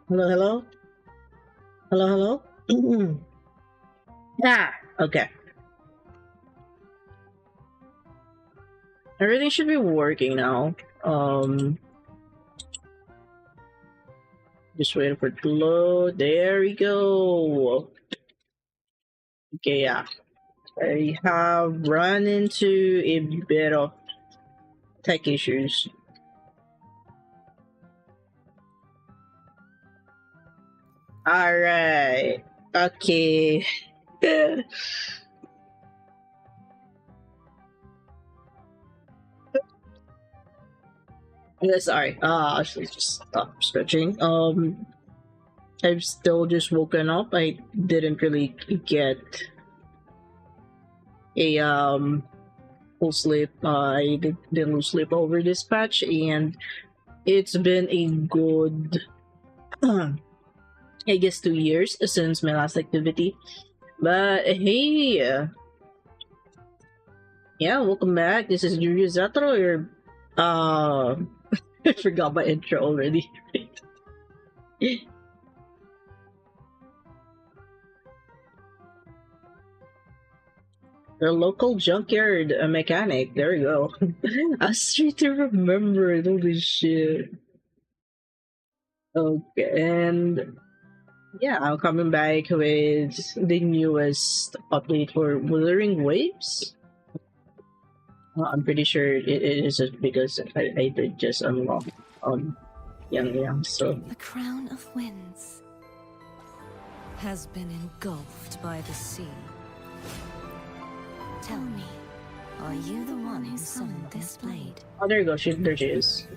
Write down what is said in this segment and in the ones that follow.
Hello, hello? Hello, hello? Yeah, okay. Everything should be working now. Just waiting for it to load. There we go. Okay, yeah. I have run into a bit of tech issues. Alright. Okay. Yeah, sorry. Actually just stop stretching. I've still just woken up. I didn't really get a full sleep. Didn't lose sleep over this patch, and it's been a good, I guess, 2 years since my last activity. But hey, yeah, welcome back. This is Zett-ro. Your, I forgot my intro already. Your local junkyard mechanic. There we go. I was trying to remember it. Holy shit. Okay, and yeah, I'm coming back with the newest update for Wuthering Waves. I'm pretty sure it is just because I did just unlock Yang, so The crown of winds has been engulfed by the sea. Tell me, are you the one who summoned this blade? oh, there you go. There she is.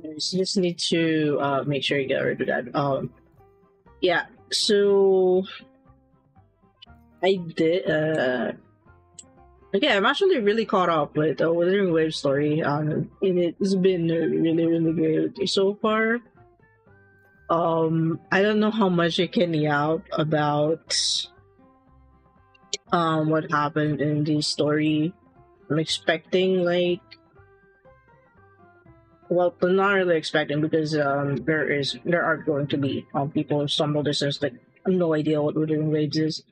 You just need to make sure you get rid of that. Yeah. So I did. Okay, I'm actually really caught up with the Wuthering Waves story. And it's been really good so far. I don't know how much I can yell about what happened in the story. I'm expecting like, well, I'm not really expecting because there are going to be people who stumble distance like no idea what Wuthering Waves is.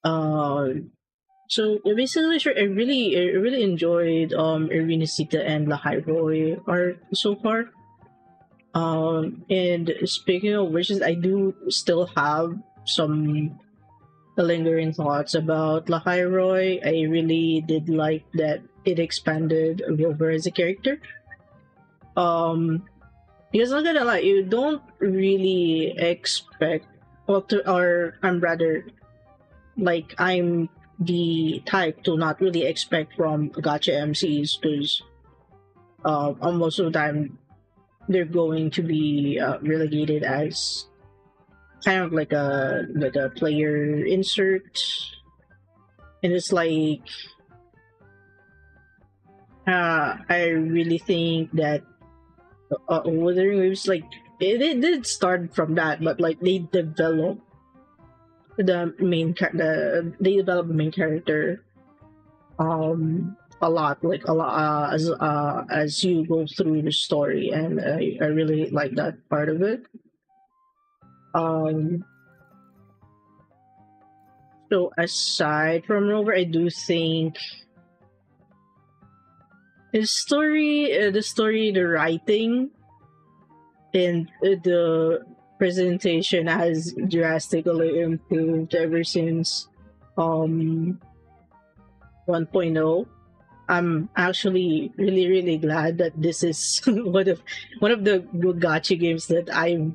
So basically, sure, I really enjoyed Irina Sita and Lahai Roy art so far. And speaking of which, I do still have some lingering thoughts about Lahai Roy. I really did like that it expanded Rover as a character. Um, because not gonna lie, you don't really expect, well, or I'm rather like I'm the type to not really expect from gacha MCs because most of the time they're going to be relegated as kind of like a player insert, and it's like I really think that Wuthering Waves, like it did start from that, but like they develop they develop the main character a lot, like a lot as you go through the story, and I really like that part of it. um so aside from Rover, I do think the writing and the presentation has drastically improved ever since um 1.0. I'm actually really glad that this is one of the good gacha games that I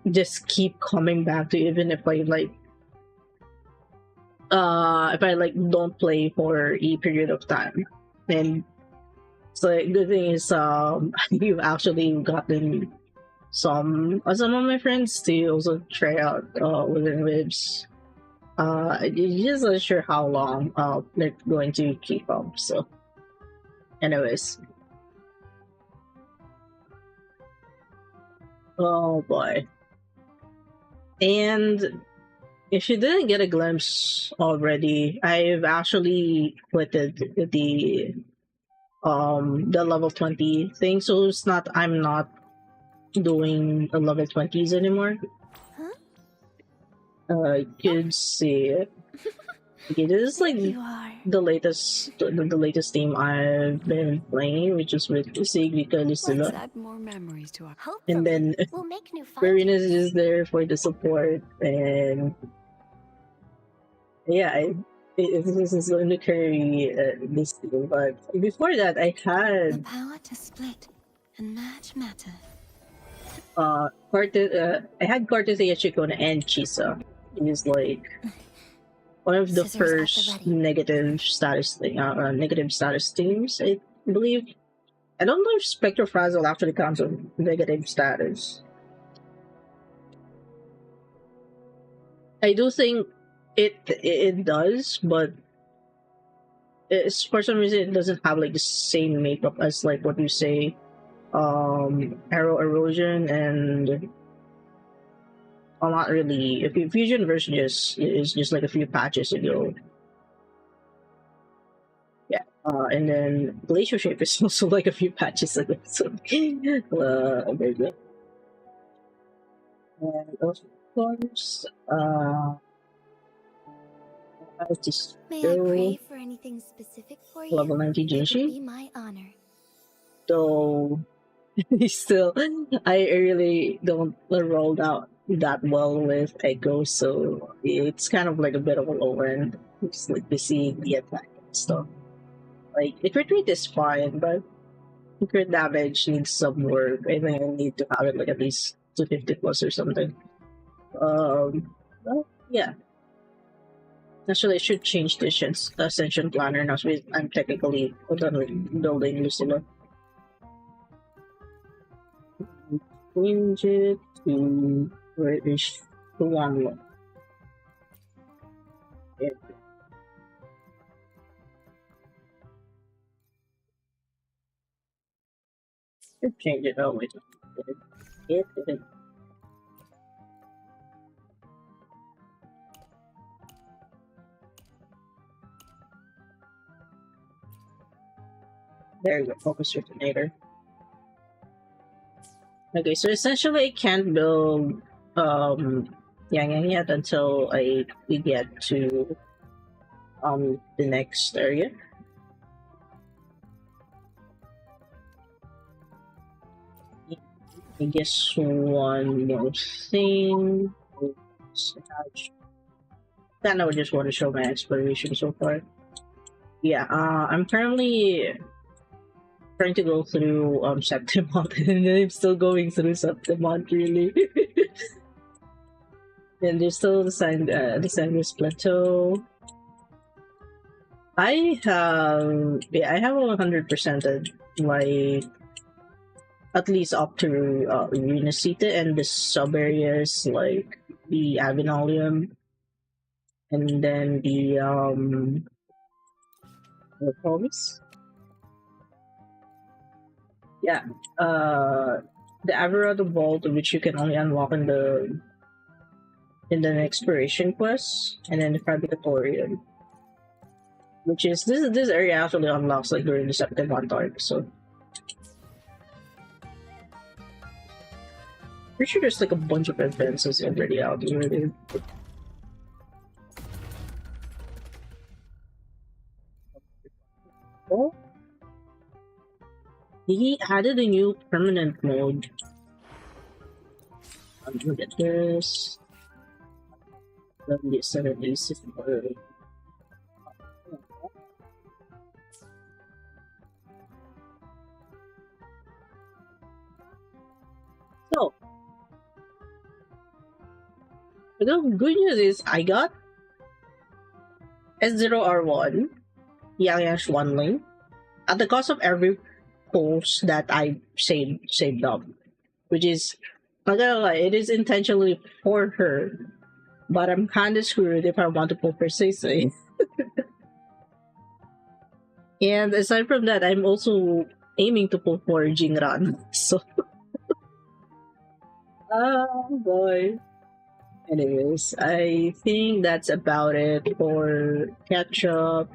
just keep coming back to, even if I like don't play for a period of time. And so good thing is you've actually gotten some of my friends to also try out Wuthering Waves. Just not sure how long they're going to keep up. So, anyways, oh boy. And if you didn't get a glimpse already, I've actually quitted the the level 20 thing. So it's not, I'm not doing a level 20s anymore. You could see it. Okay, this is like the latest game I've been playing, which is with Sigvika Lucilla. Let's add more memories to our. And then we'll make new fun. Marina is just there for the support, and yeah, this is going to carry this team. But before that, I The had power to split and match matter. I had Cortezia Chicona and Chisa. It is like one of the Scissors at the first ready. negative status teams, I believe. I don't know if Spectrofrazzle actually counts with negative status. I do think it does, but for some reason it doesn't have like the same makeup as like what you say, arrow erosion and. Well, not really. If Fusion version is just like a few patches ago. Yeah. And then Glacial Shape is also like a few patches ago. So very good. And of course, just May I pray for anything specific for you? level 90 It would Jinshi. be my honor. Though still, I really don't roll out that well with Echo, so it's kind of like a bit of a low end. It's like seeing the attack and stuff. Like, the crit rate is fine, but the crit damage needs some work. I think I need to have it like at least 250 plus or something. Well, yeah. Actually, I should change the Ascension Planner now, so I'm technically done with building Lucilla. Change it to where is the Huanglong. Yeah. Should change it. Oh wait, it. There you go. Focus Detonator. Okay, so essentially I can't build Yang yet until we get to the next area. I guess one more thing. Then I would just want to show my exploration so far. Yeah, I'm currently trying to go through Septimont, and I'm still going through Septimont really. And there's still the Sandwich Plateau. I have 100% like at least up to Unicita and the sub areas like the Avenolium, and then the promise. Yeah, the Averado Vault, which you can only unlock in the exploration quest, and then the Fabricatorium, which is this area actually unlocks like during the September arc. So pretty sure there's like a bunch of advances already out here. Oh, he added a new permanent mode. I'm gonna get this. Let me get 70 for so the good news is I got S0R1 Yang Huanglong at the cost of every post that I saved up, which is not gonna lie, it is intentionally for her, but I'm kinda screwed if I want to pull for Seisei. And aside from that, I'm also aiming to pull for Jinran. So oh boy. Anyways, I think that's about it for catch up.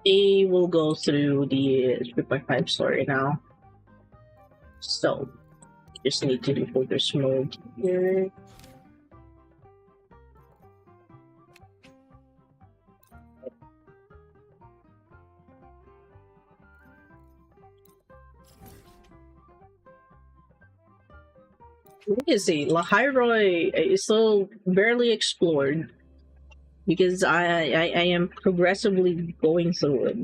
they will go through the 3.5 story now. So, just need to do focus mode here. What is it? Lahairoi is still barely explored because I am progressively going through it.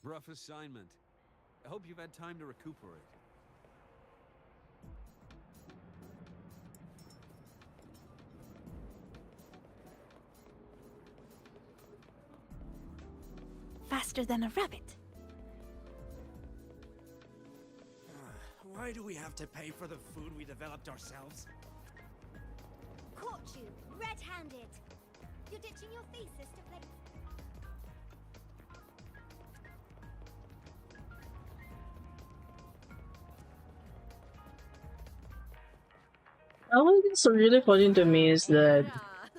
Rough assignment. I hope you've had time to recuperate. Faster than a rabbit. Why do we have to pay for the food we developed ourselves? Caught you, red-handed. You're ditching your thesis to play. What's really funny to me is that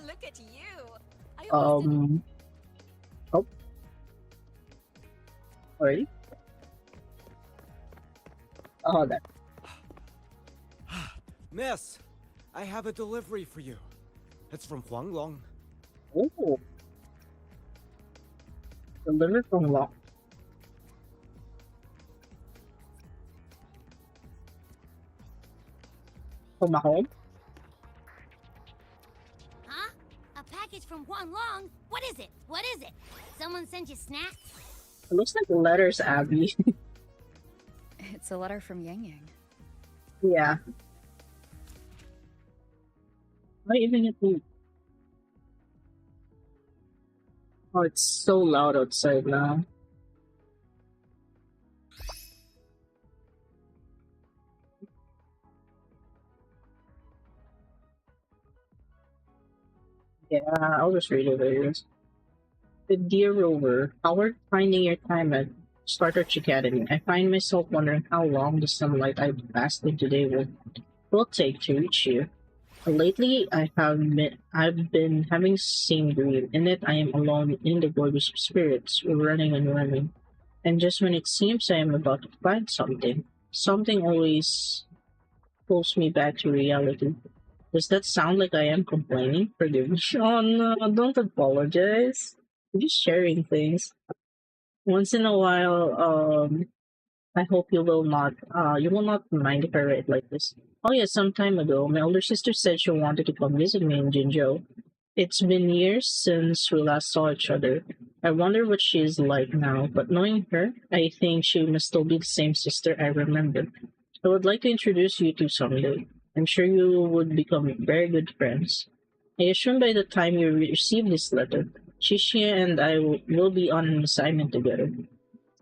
Look at you. oh, sorry. Oh, that. Miss, I have a delivery for you. It's from Huanglong. Oh, delivered from Long. From my home. Huh? A package from Huanglong? What is it? What is it? Someone sent you snacks? It looks like letters, Abby. It's a letter from Yang Yang. Yeah. Why even get the... Oh, it's so loud outside now. Yeah, I'll just read it later. The Dear Rover, howard finding your time at Starter Academy. I find myself wondering how long the sunlight I've fasted today will take to reach you. Lately, I've been having the same dream. In it, I am alone in the gorgeous of spirits, running and running. And just when it seems I am about to find something, something always pulls me back to reality. Does that sound like I am complaining? Forgive me. Oh no, don't apologize. I'm just sharing things. Once in a while, I hope you will not mind if I write like this. Oh yeah, some time ago, my older sister said she wanted to come visit me in Jinzhou. It's been years since we last saw each other. I wonder what she is like now, but knowing her, I think she must still be the same sister I remember. I would like to introduce you two someday. I'm sure you would become very good friends. I assume by the time you receive this letter, Shishia and I will be on an assignment together.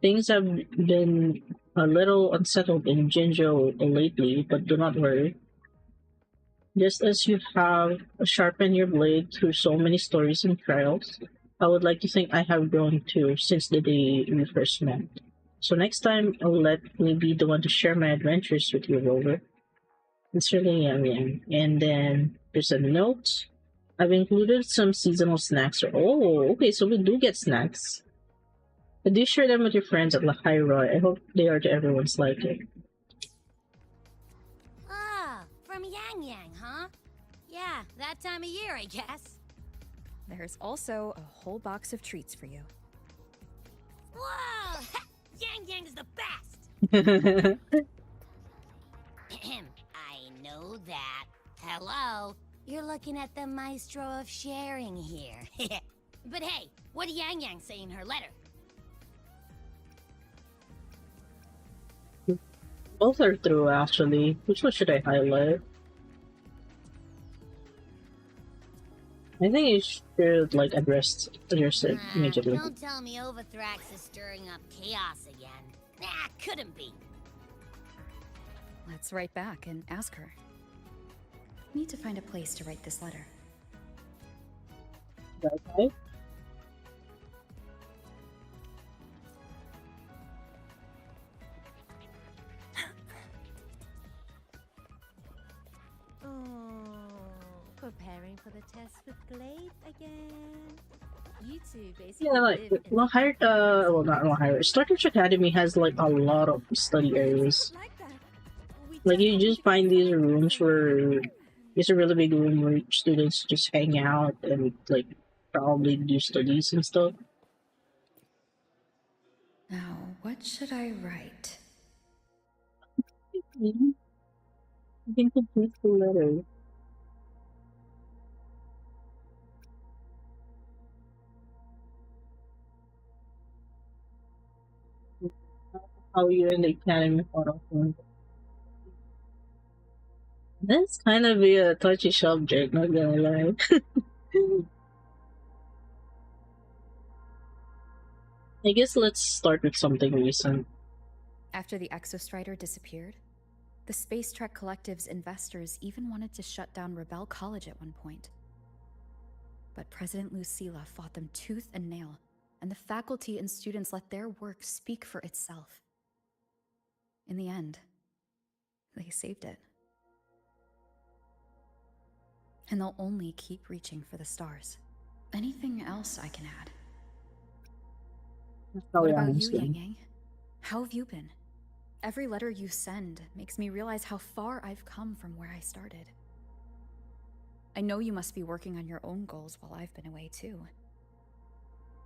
Things have been a little unsettled in Jinzhou lately, but do not worry. Just as you have sharpened your blade through so many stories and trials, I would like to think I have grown too since the day we first met. So next time, let me be the one to share my adventures with you, Rover. It's really yummy. And then there's a note. I've included some seasonal snacks. Oh, okay, so we do get snacks. Do share them with your friends at Lahairoi. I hope they are to everyone's liking. Ah, from Yang Yang, huh? Yeah, that time of year, I guess. There's also a whole box of treats for you. Whoa! Yang Yang's the best! I know that. Hello? You're looking at the maestro of sharing here. But hey, what did Yang Yang say in her letter? Both are true, actually. Which one should I highlight? I think you should, like, address it immediately. Don't tell me Overthrax is stirring up chaos again. Nah, couldn't be. Let's write back and ask her. Need to find a place to write this letter. Okay. Preparing for the test with Glade again. You two basically Yeah, like live in well, not Lahire. Starfish Academy has like a lot of study areas. like that. We Like you hope just to find get these some rooms reason. where it's a really big room where students just hang out and like probably do studies and stuff. Now, what should I write? You can complete the letter. How you in the academy photo. That's kind of a touchy subject, not gonna lie. I guess let's start with something recent. After the Exostrider disappeared, the Space Trek Collective's investors even wanted to shut down Rebel College at one point. But President Lucilla fought them tooth and nail, and the faculty and students let their work speak for itself. In the end, they saved it. And they'll only keep reaching for the stars. Anything else I can add? How What I about you, understand. Yang Yang? How have you been? Every letter you send makes me realize how far I've come from where I started. I know you must be working on your own goals while I've been away too.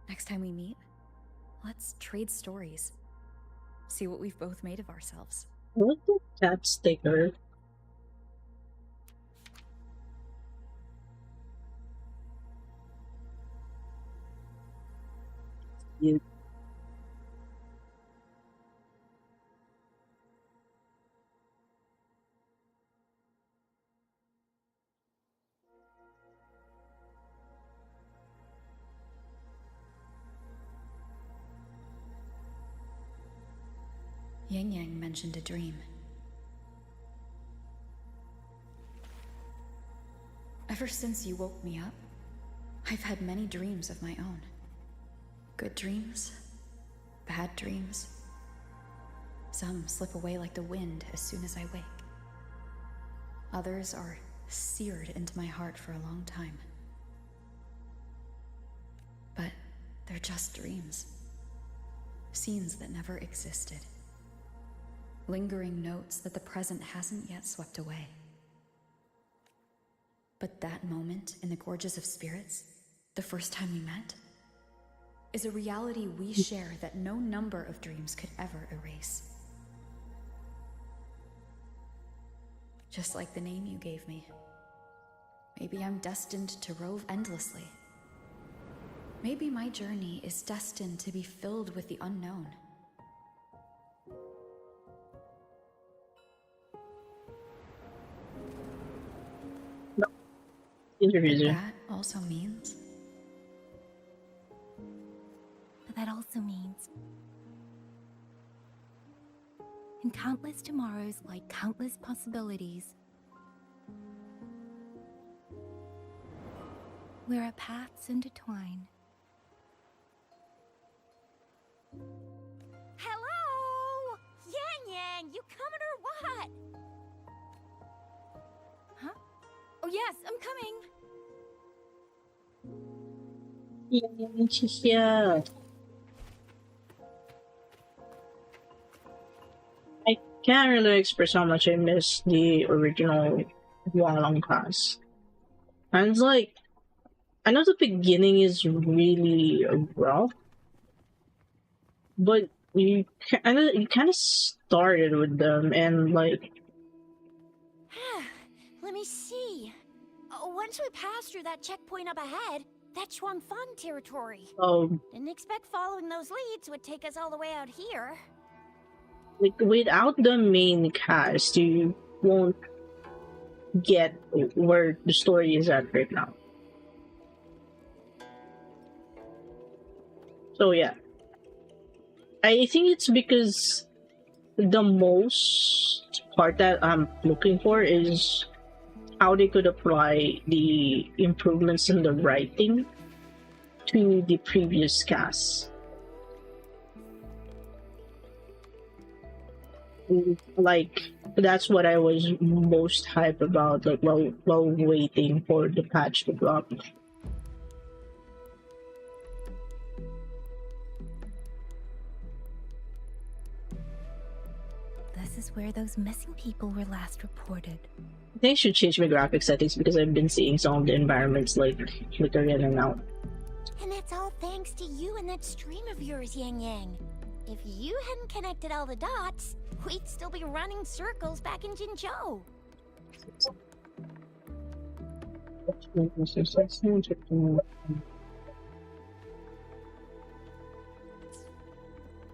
Next time we meet, let's trade stories. See what we've both made of ourselves. What the cat sticker? You Yang Yang mentioned a dream. Ever since you woke me up, I've had many dreams of my own. Good dreams, bad dreams. Some slip away like the wind as soon as I wake. Others are seared into my heart for a long time. But they're just dreams. Scenes that never existed. Lingering notes that the present hasn't yet swept away. But that moment in the Gorges of Spirits, the first time we met, is a reality we share that no number of dreams could ever erase. Just like the name you gave me. Maybe I'm destined to rove endlessly. Maybe my journey is destined to be filled with the unknown. interviews. That also means But that also means in countless tomorrows lie countless possibilities. Where our paths intertwine. Hello? Yang Yang, you coming or what? Huh? Oh yes, I'm coming. Yeah. I can't really express how much I miss the original Huanglong class. And it's like, I know the beginning is really rough, but you kind of started with them, and like, Let me see. Once we pass through that checkpoint up ahead, that's Shuangfang territory. Didn't expect following those leads would take us all the way out here. like without the main cast, you won't get where the story is at right now. So yeah, I think it's because the most part that I'm looking for is how they could apply the improvements in the writing to the previous cast. Like, That's what I was most hyped about, like while waiting for the patch to drop. This is where those missing people were last reported. I think I should change my graphic settings because I've been seeing some of the environments like flicker in and out. And that's all thanks to you and that stream of yours, Yang Yang. If you hadn't connected all the dots, we'd still be running circles back in Jinzhou.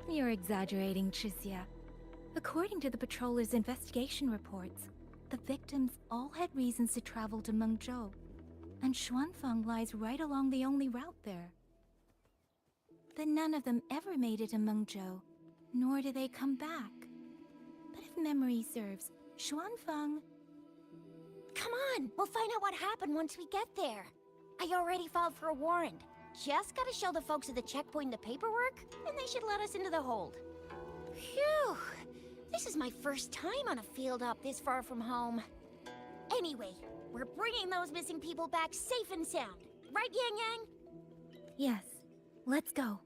You're exaggerating, Chixia. According to the patroller's investigation reports, the victims all had reasons to travel to Mengzhou, and Xuanfeng lies right along the only route there. But none of them ever made it to Mengzhou, nor did they come back. But if memory serves, Xuanfeng... Come on, we'll find out what happened once we get there. I already filed for a warrant. Just gotta show the folks at the checkpoint the paperwork, and they should let us into the hold. Phew! This is my first time on a field op this far from home. Anyway, we're bringing those missing people back safe and sound. Right, Yang Yang? Yes, let's go.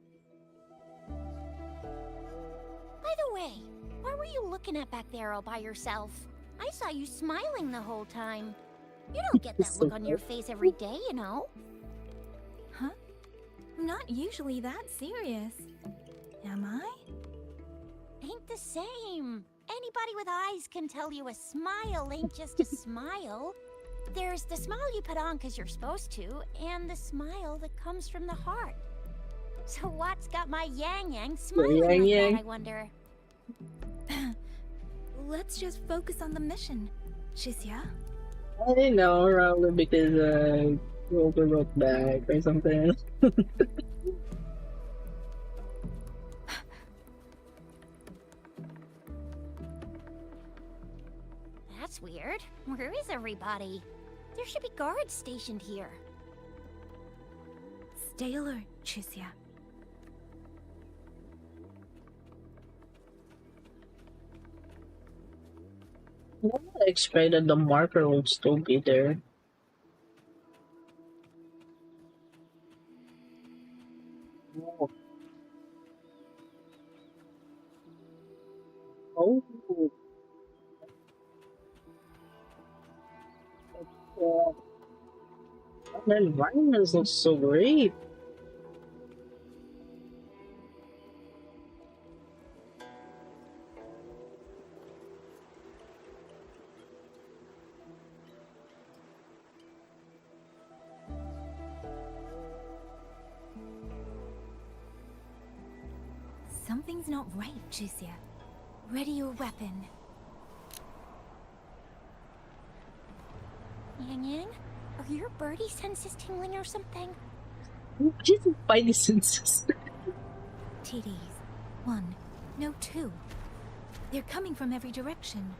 By the way, what were you looking at back there all by yourself? I saw you smiling the whole time. You don't get that look on your face every day, you know. Huh? I'm not usually that serious. Am I? Ain't the same. Anybody with eyes can tell you a smile ain't just a smile. There's the smile you put on because you're supposed to, and the smile that comes from the heart. So what's got my Yang Yang smiling like that, I wonder? Let's just focus on the mission, Chixia. I know, probably because Rover wrote back or something. That's weird. Where is everybody? There should be guards stationed here. Stay alert, Chixia. I expected the marker would still be there. Oh. Oh. The environment looks so great. Something's not right, Chixia. Ready your weapon. Yang Yang, are your birdie senses tingling or something? Just spidey senses. TDs. 1, no 2. They're coming from every direction.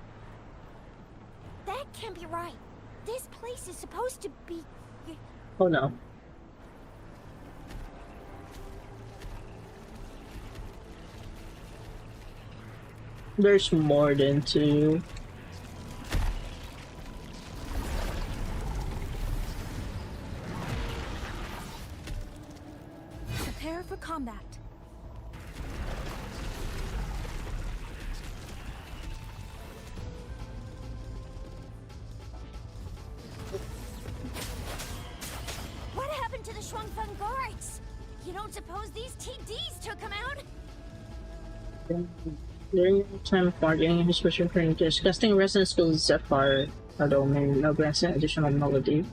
That can't be right. This place is supposed to be... Oh no. There's more than 2. Prepare for combat. What happened to the Shuangfeng guards? You don't suppose these TDs took them out? During your time partying, his special training test, casting resonance skills Zephyr, although may now grants an additional melody.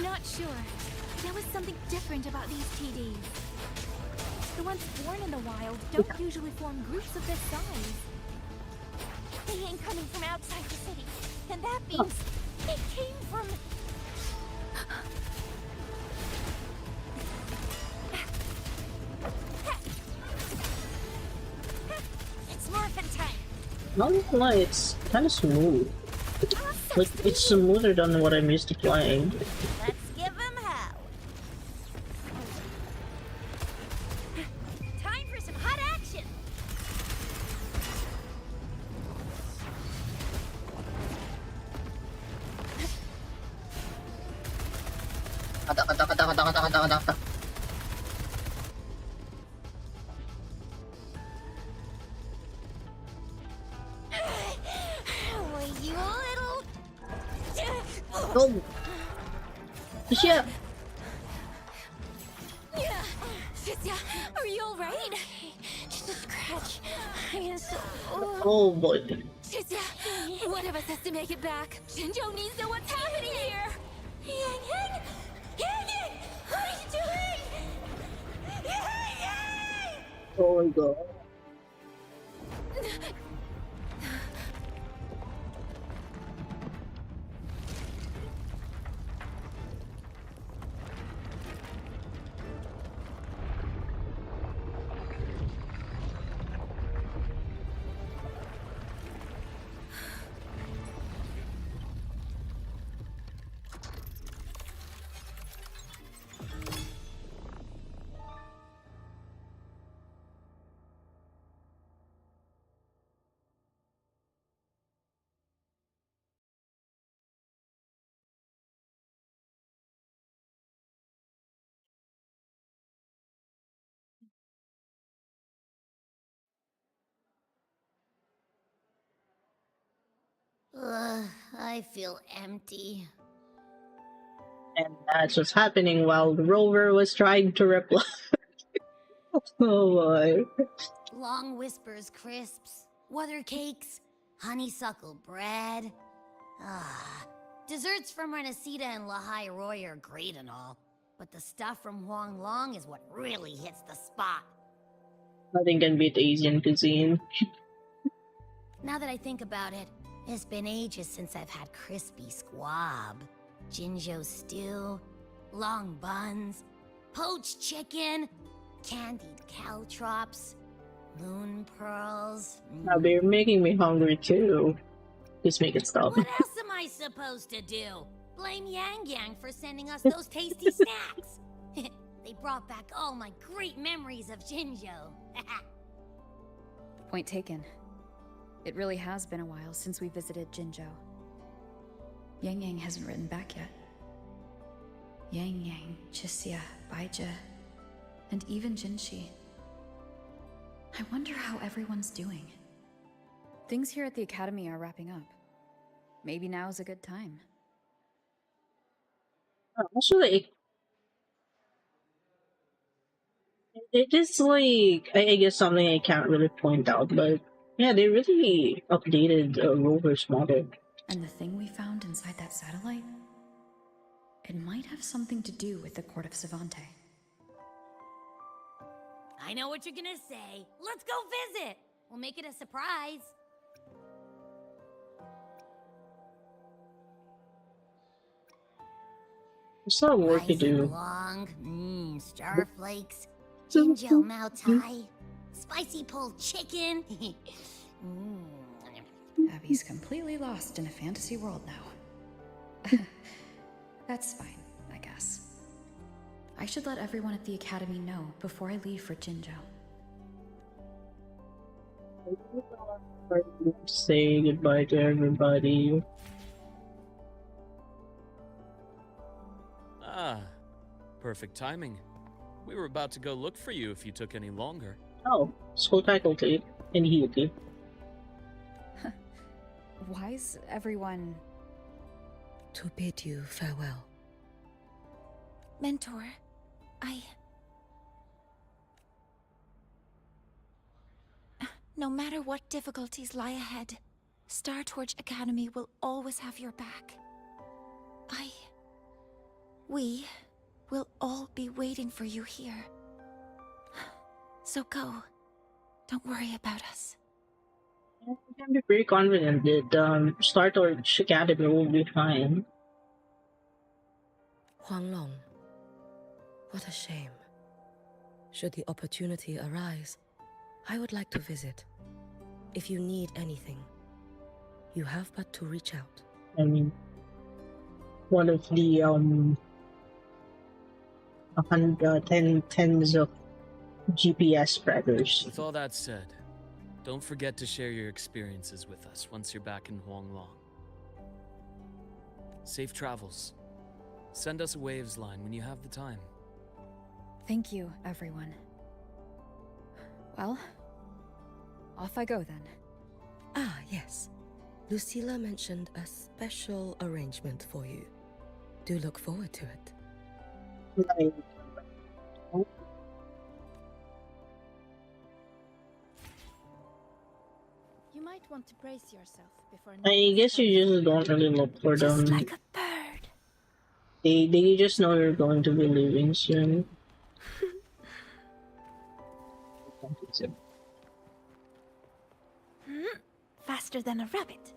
Not sure. There was something different about these TDs. The ones born in the wild don't usually form groups of this size. They ain't coming from outside the city. And that means they came from... It's morphin' time. Not gonna lie, it's kind of smooth. Like, it's smoother than what I'm used to playing. Let's give them hell. taka. Well, you little... Go! Shit! Shizia, are you alright? Just a scratch. I am so... Oh boy. Shizia, one of us has to make it back. Jinjo needs to know what's happening here. Yang Yang! Yang Yang! What are you doing? Yang Yang! Oh my god. I feel empty. And that's what's happening while the rover was trying to reply. Oh boy. Long whispers crisps, weather cakes, honeysuckle bread. Desserts from Renacita and Lahai Roy are great and all, but the stuff from Huanglong is what really hits the spot. Nothing can beat Asian cuisine. Now that I think about it, it's been ages since I've had crispy squab, Jinjo stew, long buns, poached chicken, candied caltrops, moon pearls. Now they're making me hungry too. Just make it stop. What else am I supposed to do? Blame Yang Yang for sending us those tasty snacks. They brought back all my great memories of Jinjo. Point taken. It really has been a while since we visited Jinjo. Yang Yang hasn't written back yet. Yang Yang, Chixia, Baija, and even Jinshi. I wonder how everyone's doing. Things here at the Academy are wrapping up. Maybe now's a good time. Actually, it is like I guess something I can't really point out, but yeah, they really updated Rover's model. And the thing we found inside that satellite? It might have something to do with the Court of Savante. I know what you're gonna say. Let's go visit. We'll make it a surprise. There's still work to Rising do. Long, starflakes, Jinjo Mao Tai, spicy pulled chicken. Abby's completely lost in a fantasy world now. That's fine, I guess. I should let everyone at the Academy know before I leave for Jinjo. Say goodbye to everybody. Ah, perfect timing. We were about to go look for you if you took any longer. Oh, school faculty and Hiyuki. Why's everyone... To bid you farewell. Mentor, No matter what difficulties lie ahead, Star Torch Academy will always have your back. We will all be waiting for you here. So go. Don't worry about us. I can be pretty confident that Star Torch Academy will be fine. Huanglong. What a shame. Should the opportunity arise, I would like to visit. If you need anything, you have but to reach out. I mean, one of the tens of GPS spreaders. With all that said, don't forget to share your experiences with us once you're back in Huanglong. Safe travels. Send us a Waves line when you have the time. Thank you, everyone. Well, off I go then. Ah, yes. Lucilla mentioned a special arrangement for you. Do look forward to it. Like, You might want to brace yourself before. I guess you just don't really look for them. Just like a bird. They just know you're going to be leaving soon. Faster than a rabbit.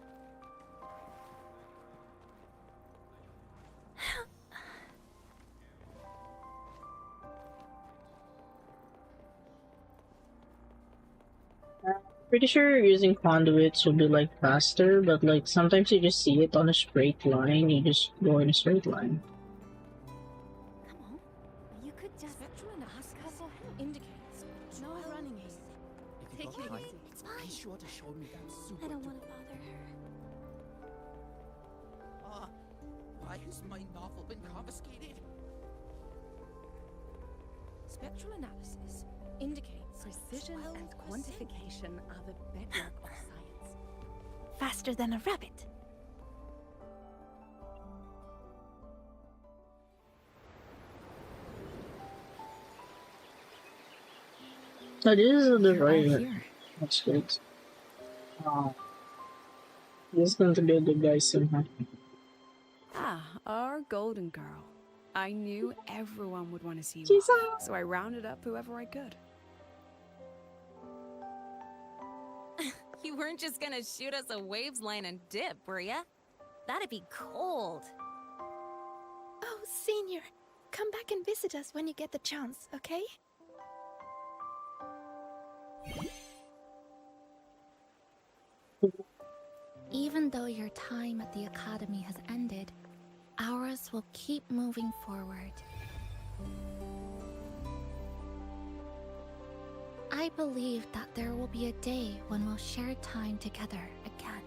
Pretty sure using conduits will be like faster, but like sometimes you just see it on a straight line. You just go in a straight line. Come on. You could just ask us indicates no running aid. If you got time, It's fine. be sure to show me that super. I don't want to bother her. Why has my novel been confiscated? Spectral analysis indicates precision and quantification are the bedrock of science. Faster than a rabbit. Oh, this is the You're all right. here. That's great. This is going to be a good guy somehow. Ah, our golden girl. I knew everyone would want to see you Jesus. off, so I rounded up whoever I could. You weren't just gonna shoot us a Waves line and dip, were ya? That'd be cold. Oh, Senior, come back and visit us when you get the chance, okay? Even though your time at the academy has ended, ours will keep moving forward. I believe that there will be a day when we'll share time together again.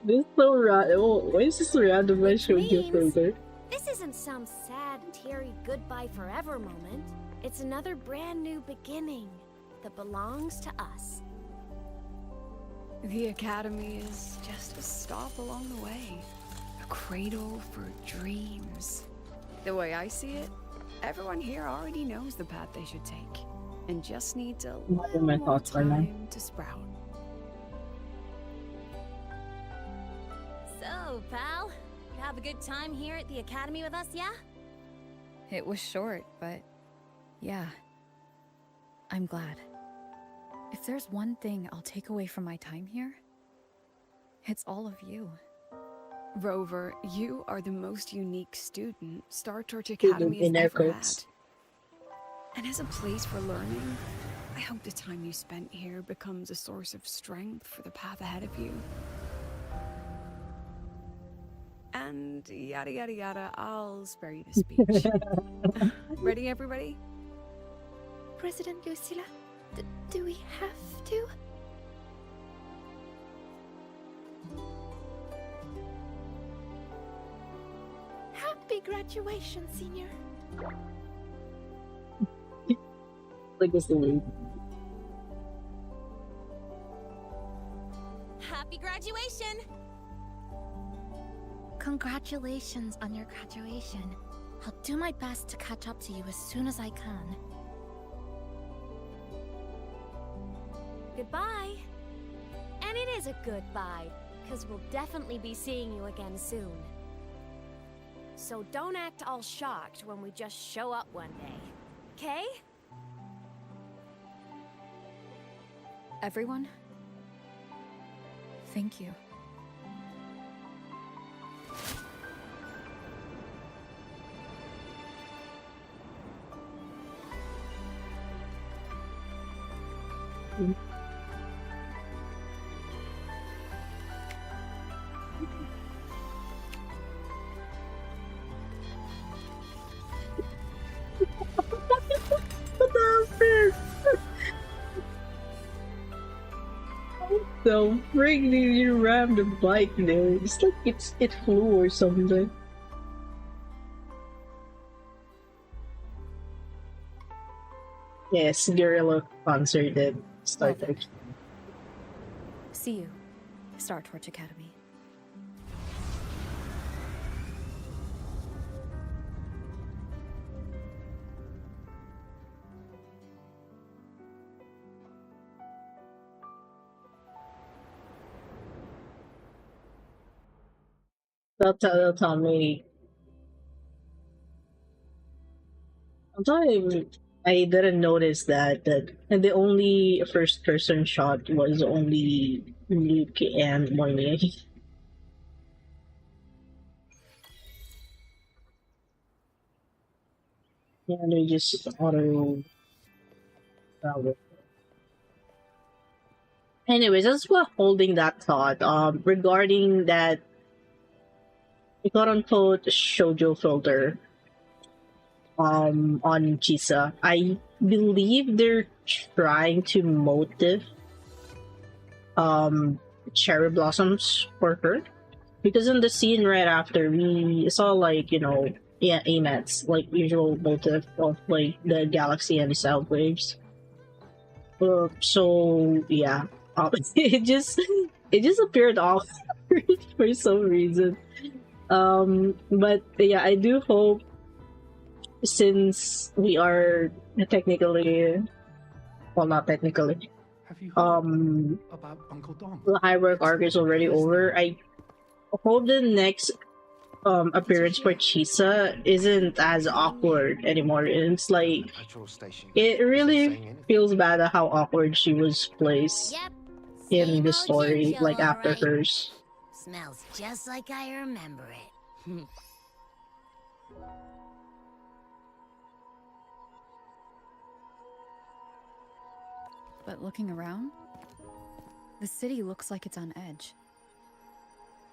This is so random. Why is this so random? Why should we get means- further? This isn't some sad, teary goodbye forever moment. It's another brand new beginning that belongs to us. The academy is just a stop along the way. A cradle for dreams. The way I see it, everyone here already knows the path they should take. And just needs a What are little my more thoughts right now? time to sprout. So, pal, you have a good time here at the academy with us, yeah? It was short, but yeah. I'm glad. If there's one thing I'll take away from my time here, it's all of you. Rover, you are the most unique student Star Torch Academy has in air ever had. quotes. And as a place for learning, I hope the time you spent here becomes a source of strength for the path ahead of you. And yada yada yada, I'll spare you the speech. Ready, everybody? President Lucilla, do we have to? Happy graduation, Senior. Like this the way. Happy graduation! Congratulations on your graduation. I'll do my best to catch up to you as soon as I can. Goodbye. And it is a goodbye, because we'll definitely be seeing you again soon. So don't act all shocked when we just show up one day. Okay? Everyone, thank you. So frig did you ram the bike there? It's like it flew or something. Yes, guerrilla concert that Well started. then. See you, Star Torch Academy. They'll tell me. Sometimes I didn't notice that and the only first person shot was only Luke and Moynier. And they just auto travel. Anyways, that's what holding that thought. Regarding that quote unquote shoujo filter on Chisa, I believe they're trying to motive um cherry blossoms for her. Because in the scene right after we saw like, yeah, AMATs, like usual motive of like the galaxy and the sound waves. So yeah, it just appeared off for some reason. But yeah, I do hope, since we are technically, well, not technically, Have you heard about Uncle Dom? the high work arc is already over. I hope the next appearance for Chisa isn't as awkward anymore. It's like it really feels bad at how awkward she was placed Yep. in Same the old story, Jinjo, like after alright. hers. Smells just like I remember it. But looking around, the city looks like it's on edge.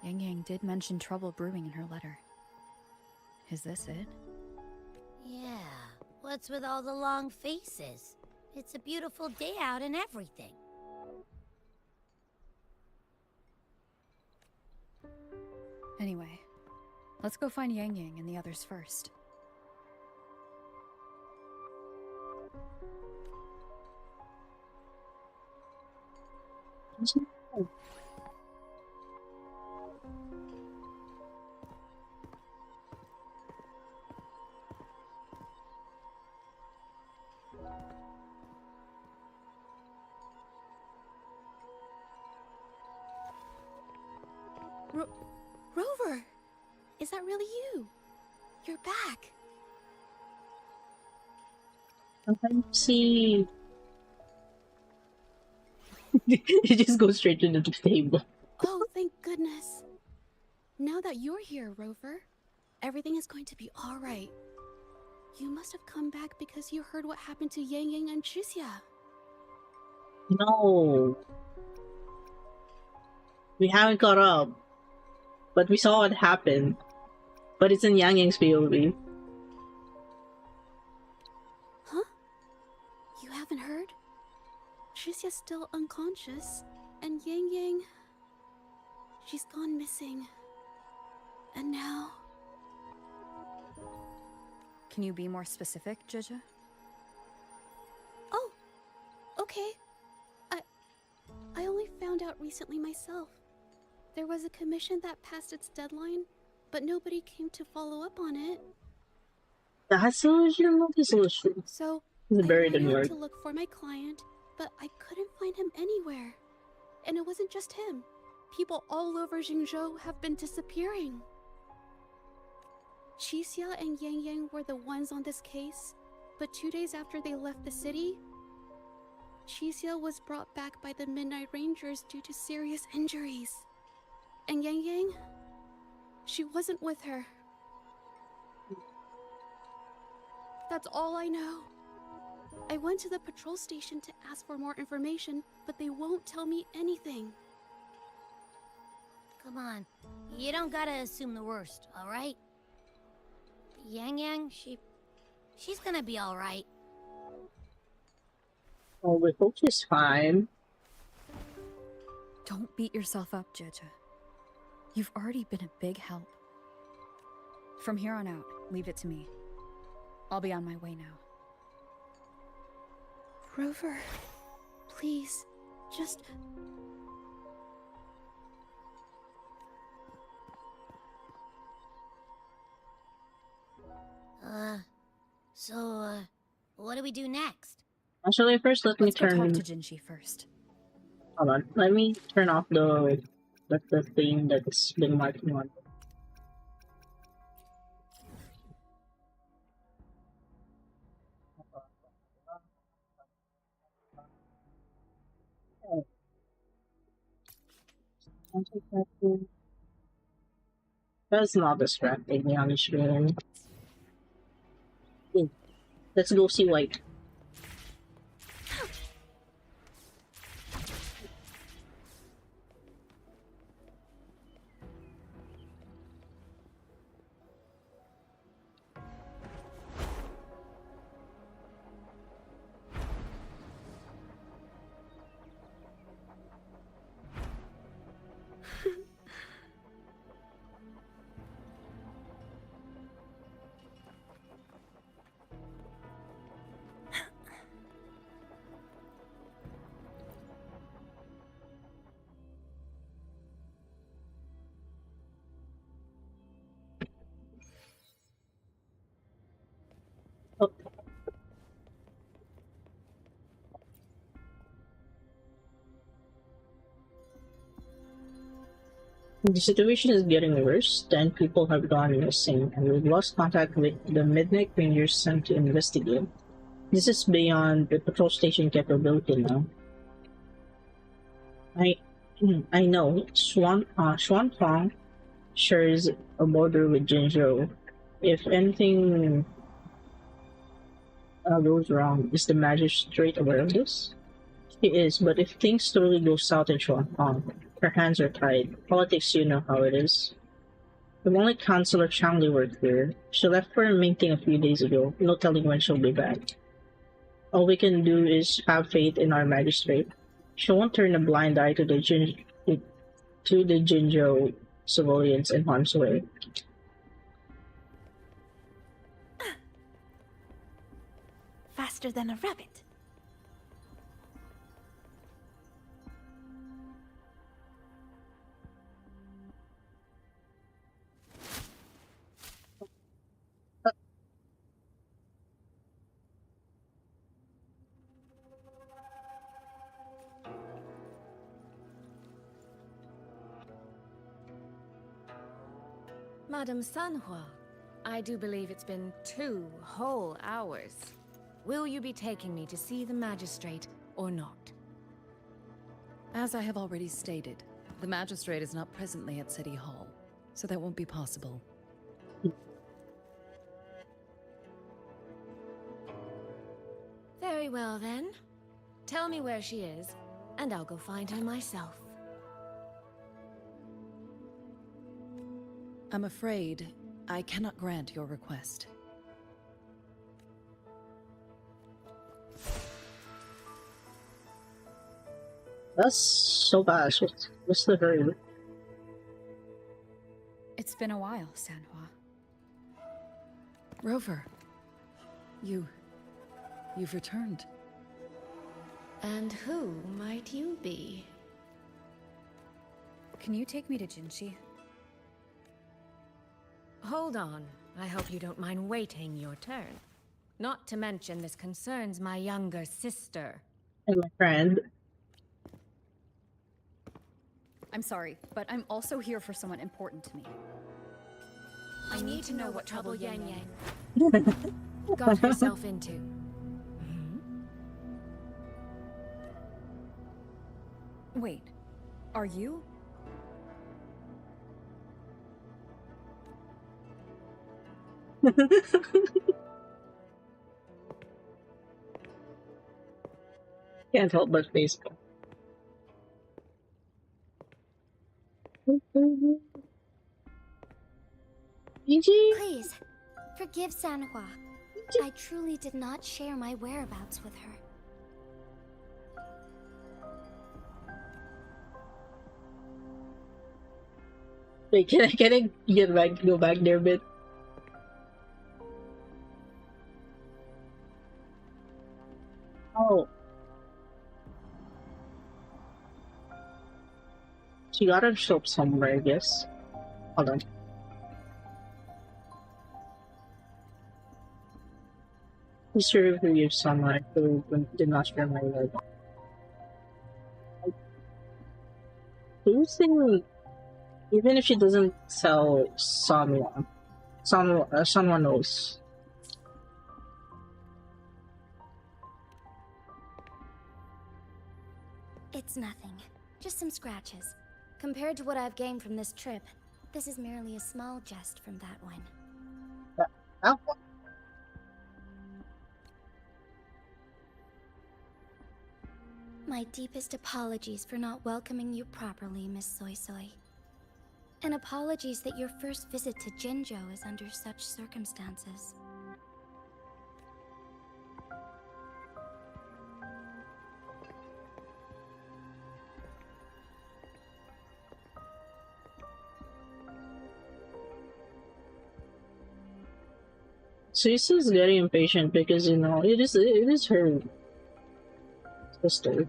Yang Yang did mention trouble brewing in her letter. Is this it? Yeah. What's with all the long faces? It's a beautiful day out and everything. Anyway, let's go find Yang Yang and the others first. Rover! Is that really you? You're back. Sometimes see. You just go straight to the table. Oh, thank goodness. Now that you're here, Rover, everything is going to be alright. You must have come back because you heard what happened to Yang Yang and Chisia. No. We haven't caught up. But we saw what happened. But it's in Yang Yang's POV. Huh? You haven't heard? Chisia's still unconscious, and Yang Yang... she's gone missing. And now... Can you be more specific, Jija? Oh, okay. I only found out recently myself. There was a commission that passed its deadline, but nobody came to follow up on it. That's a legitimate solution. So It's I buried went in out York. to look for my client, but I couldn't find him anywhere. And it wasn't just him. People all over Jingzhou have been disappearing. Chixia and Yang Yang were the ones on this case, but 2 days after they left the city, Chixia was brought back by the Midnight Rangers due to serious injuries. And Yang Yang, she wasn't with her. That's all I know. I went to the patrol station to ask for more information, but they won't tell me anything. Come on. You don't gotta assume the worst, alright? Yang Yang, she's gonna be alright. Oh, we hope she's fine. Don't beat yourself up, Jija. You've already been a big help. From here on out, leave it to me. I'll be on my way now. Rover, please, just... What do we do next? Actually, first let me Let's go talk turn. to Jinshi first. Hold on. Let me turn off the thing that's been marking on. That's not distracting me, honestly. Let's go see White. Oh. The situation is getting worse. 10 people have gone missing, and we've lost contact with the Midnight Rangers sent to investigate. This is beyond the patrol station capability now. I know Huanglong shares a border with Zett-ro. If anything goes wrong, is the magistrate aware of this? He is, but if things totally go south in Huanglong, her hands are tied. Politics, you know how it is. The only Councillor Changli worked here. She left for a meeting a few days ago. No telling when she'll be back. All we can do is have faith in our magistrate. She won't turn a blind eye to the Zett-ro civilians in harm's way. Faster than a rabbit. Madame Sanhua, I do believe it's been 2 whole hours. Will you be taking me to see the magistrate or not? As I have already stated, the magistrate is not presently at City Hall, so that won't be possible. Very well then. Tell me where she is, and I'll go find her myself. I'm afraid I cannot grant your request. That's so fast. What's the hurry? It's been a while, Sanhua. Rover, you've returned. And who might you be? Can you take me to Jinshi? Hold on. I hope you don't mind waiting your turn. Not to mention this concerns my younger sister. And my friend. I'm sorry, but I'm also here for someone important to me. I need to know what trouble Yang Yang got herself into. Wait, are you? Can't help but face it. Please, forgive Sanhua. I truly did not share my whereabouts with her. Wait, can I go back there a bit? Oh, She got her soap somewhere, I guess. Hold on. Please review sunlight who did not share my life. Do you think, even if she doesn't sell someone knows? It's nothing. Just some scratches. Compared to what I've gained from this trip, this is merely a small jest from that one. That one? My deepest apologies for not welcoming you properly, Miss Soy Soy. And apologies that your first visit to Jinzhou is under such circumstances. Suisa's getting impatient because, you know, it is her sister.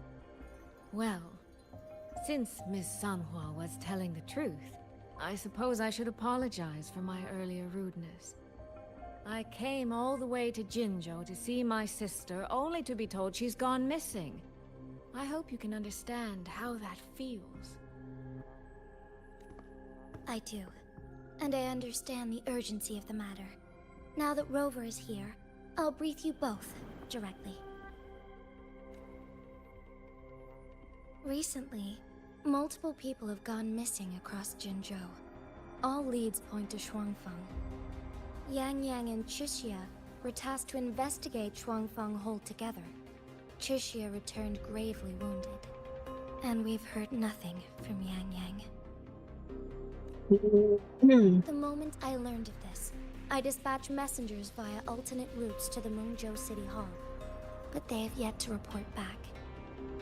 Well, since Miss Sanhua was telling the truth, I suppose I should apologize for my earlier rudeness. I came all the way to Jinzhou to see my sister, only to be told she's gone missing. I hope you can understand how that feels. I do. And I understand the urgency of the matter. Now that Rover is here, I'll brief you both directly. Recently, multiple people have gone missing across Jinzhou. All leads point to Huanglong. Yang Yang and Chixia were tasked to investigate Huanglong Hold together. Chixia returned gravely wounded. And we've heard nothing from Yang Yang. The moment I learned of this, I dispatched messengers via alternate routes to the Mengzhou City Hall, but they have yet to report back.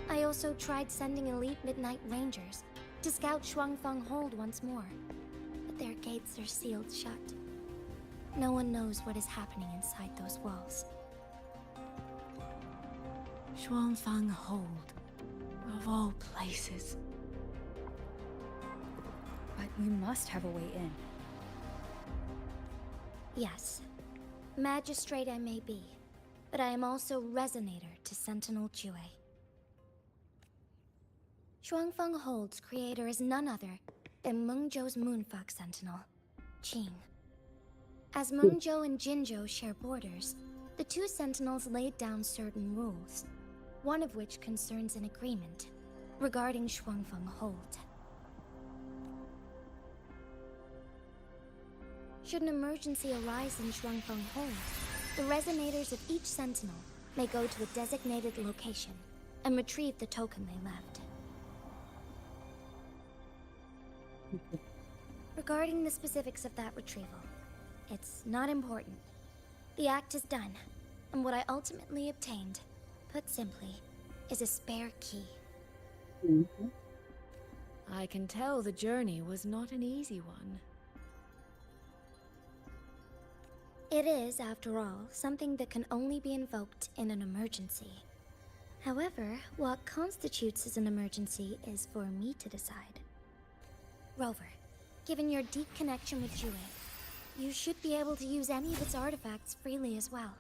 I also tried sending elite Midnight Rangers to scout Huanglong Hold once more, but their gates are sealed shut. No one knows what is happening inside those walls. Huanglong Hold, of all places. But you must have a way in. Yes. Magistrate I may be, but I am also Resonator to Sentinel Jue. Huanglong Hold's creator is none other than Mengzhou's Moonfuck Sentinel, Qing. As Mengzhou and Jinzhou share borders, the two Sentinels laid down certain rules, one of which concerns an agreement regarding Huanglong Hold. Should an emergency arise in Huanglong Hold, the resonators of each Sentinel may go to a designated location and retrieve the token they left. Regarding the specifics of that retrieval, it's not important. The act is done, and what I ultimately obtained, put simply, is a spare key. I can tell the journey was not an easy one. It is, after all, something that can only be invoked in an emergency. However, what constitutes as an emergency is for me to decide. Rover, given your deep connection with Jue, you should be able to use any of its artifacts freely as well.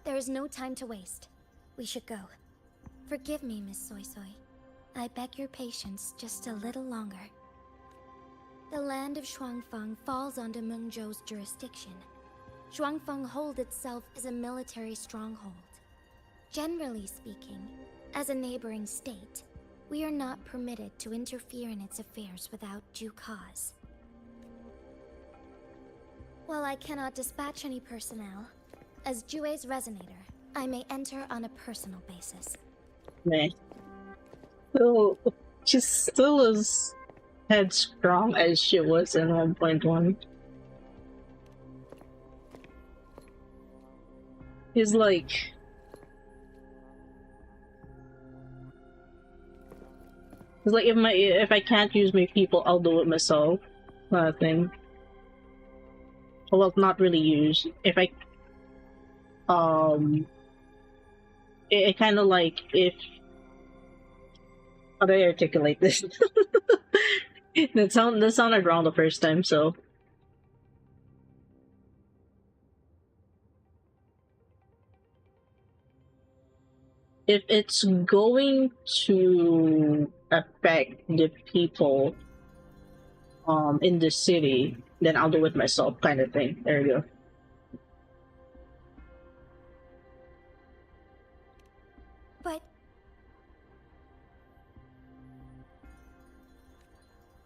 There is no time to waste. We should go. Forgive me, Miss Soy Soy. I beg your patience just a little longer. The land of Huanglong falls under Mengzhou's jurisdiction. Huanglong Hold itself is a military stronghold. Generally speaking, as a neighboring state, we are not permitted to interfere in its affairs without due cause. While I cannot dispatch any personnel, as Jue's Resonator, I may enter on a personal basis. Meh. So, she's still as headstrong as she was in 1.1. He's like... It's like, if I can't use my people, I'll do it myself. Kind of thing. Well, not really use. If I... um, it kind of like if how do I articulate this? That sounded wrong the first time, so if it's going to affect the people in the city, then I'll do it myself, kind of thing. There you go. But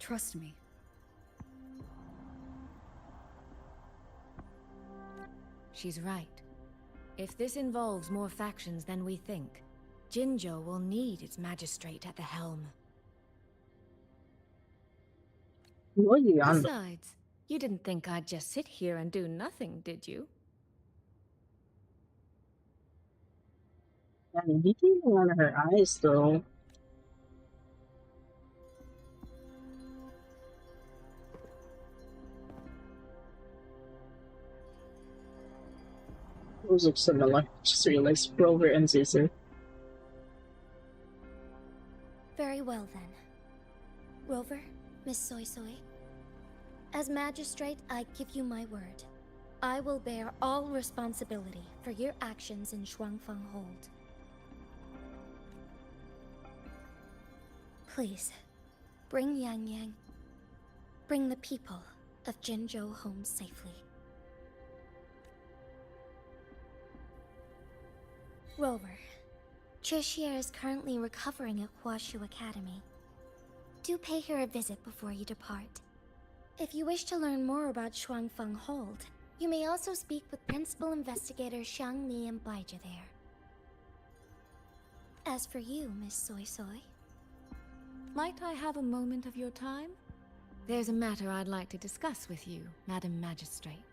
Trust me. She's right. If this involves more factions than we think, Jinzhou will need its magistrate at the helm. What are you on? Besides, you didn't think I'd just sit here and do nothing, did you? I mean, detail on her eyes, though. Those look similar. Just realized Rover and Caesar. very well then. Rover, Miss Soy Soy. As magistrate, I give you my word. I will bear all responsibility for your actions in Shuanglong Hold. Please, bring Yang Yang. Bring the people of Jinzhou home safely. Rover, Tricia is currently recovering at Huashu Academy. Do pay her a visit before you depart. If you wish to learn more about Shuanglong Hold, you may also speak with Principal Investigator Xiang Li and Baija there. As for you, Miss Soy Soy... Might I have a moment of your time? There's a matter I'd like to discuss with you, Madam Magistrate.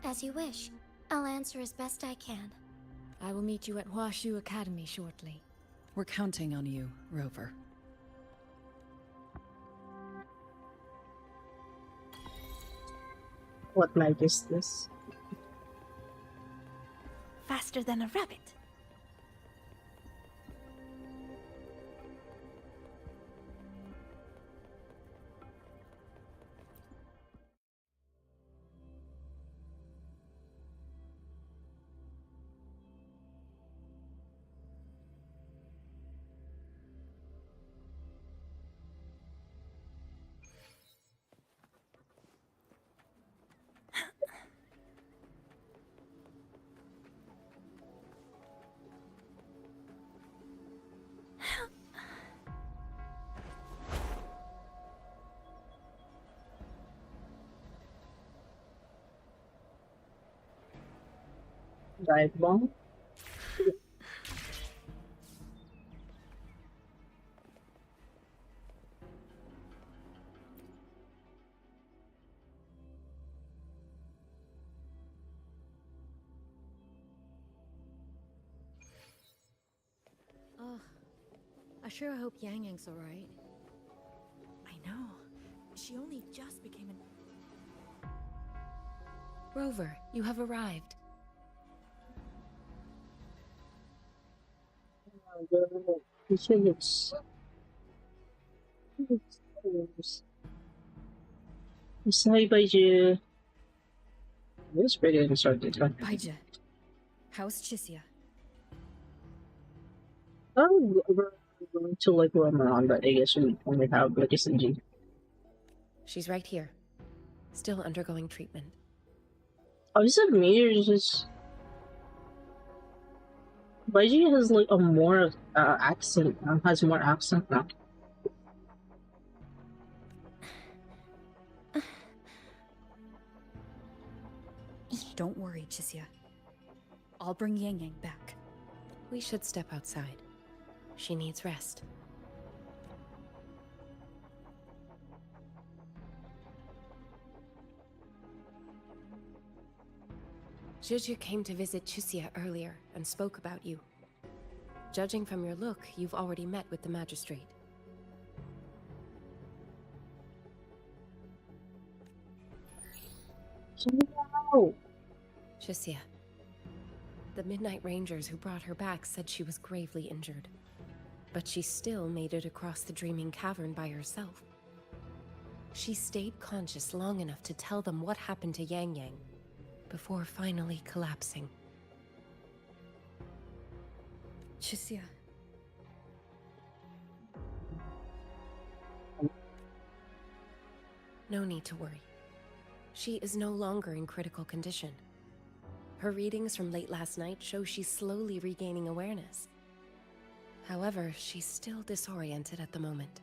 As you wish. I'll answer as best I can. I will meet you at Huashu Academy shortly. We're counting on you, Rover. What night is this? Faster than a rabbit. Dive bomb? Oh, I sure hope Yang Yang's alright. I know. She only just became an... Rover, you have arrived. You said it's... Say Baija. This pretty unstarted. Baija, how's Chisia? We're going to like roam around, but I guess we only have like a SG. She's right here. Still undergoing treatment. Oh, is it me or is this... Baiji has like a more accent, has more accent now. Don't worry, Chisia. I'll bring Yang Yang back. We should step outside. She needs rest. Juju came to visit Chisia earlier and spoke about you. Judging from your look, you've already met with the magistrate. No. Chisia, The Midnight Rangers who brought her back said she was gravely injured. But she still made it across the Dreaming Cavern by herself. She stayed conscious long enough to tell them what happened to Yang Yang, before finally collapsing. Chisia. No need to worry. She is no longer in critical condition. Her readings from late last night show she's slowly regaining awareness. However, she's still disoriented at the moment.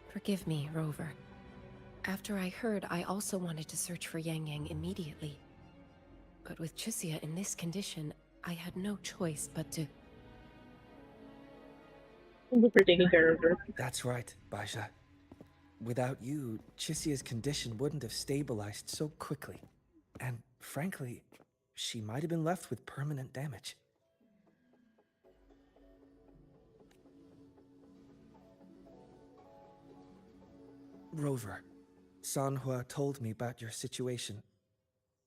Forgive me, Rover. After I heard, I also wanted to search for Yang Yang immediately. But with Chisia in this condition, I had no choice but to... Thank you for taking care of her. That's right, Baisha. Without you, Chisia's condition wouldn't have stabilized so quickly. And frankly, she might have been left with permanent damage. Rover, Sanhua told me about your situation.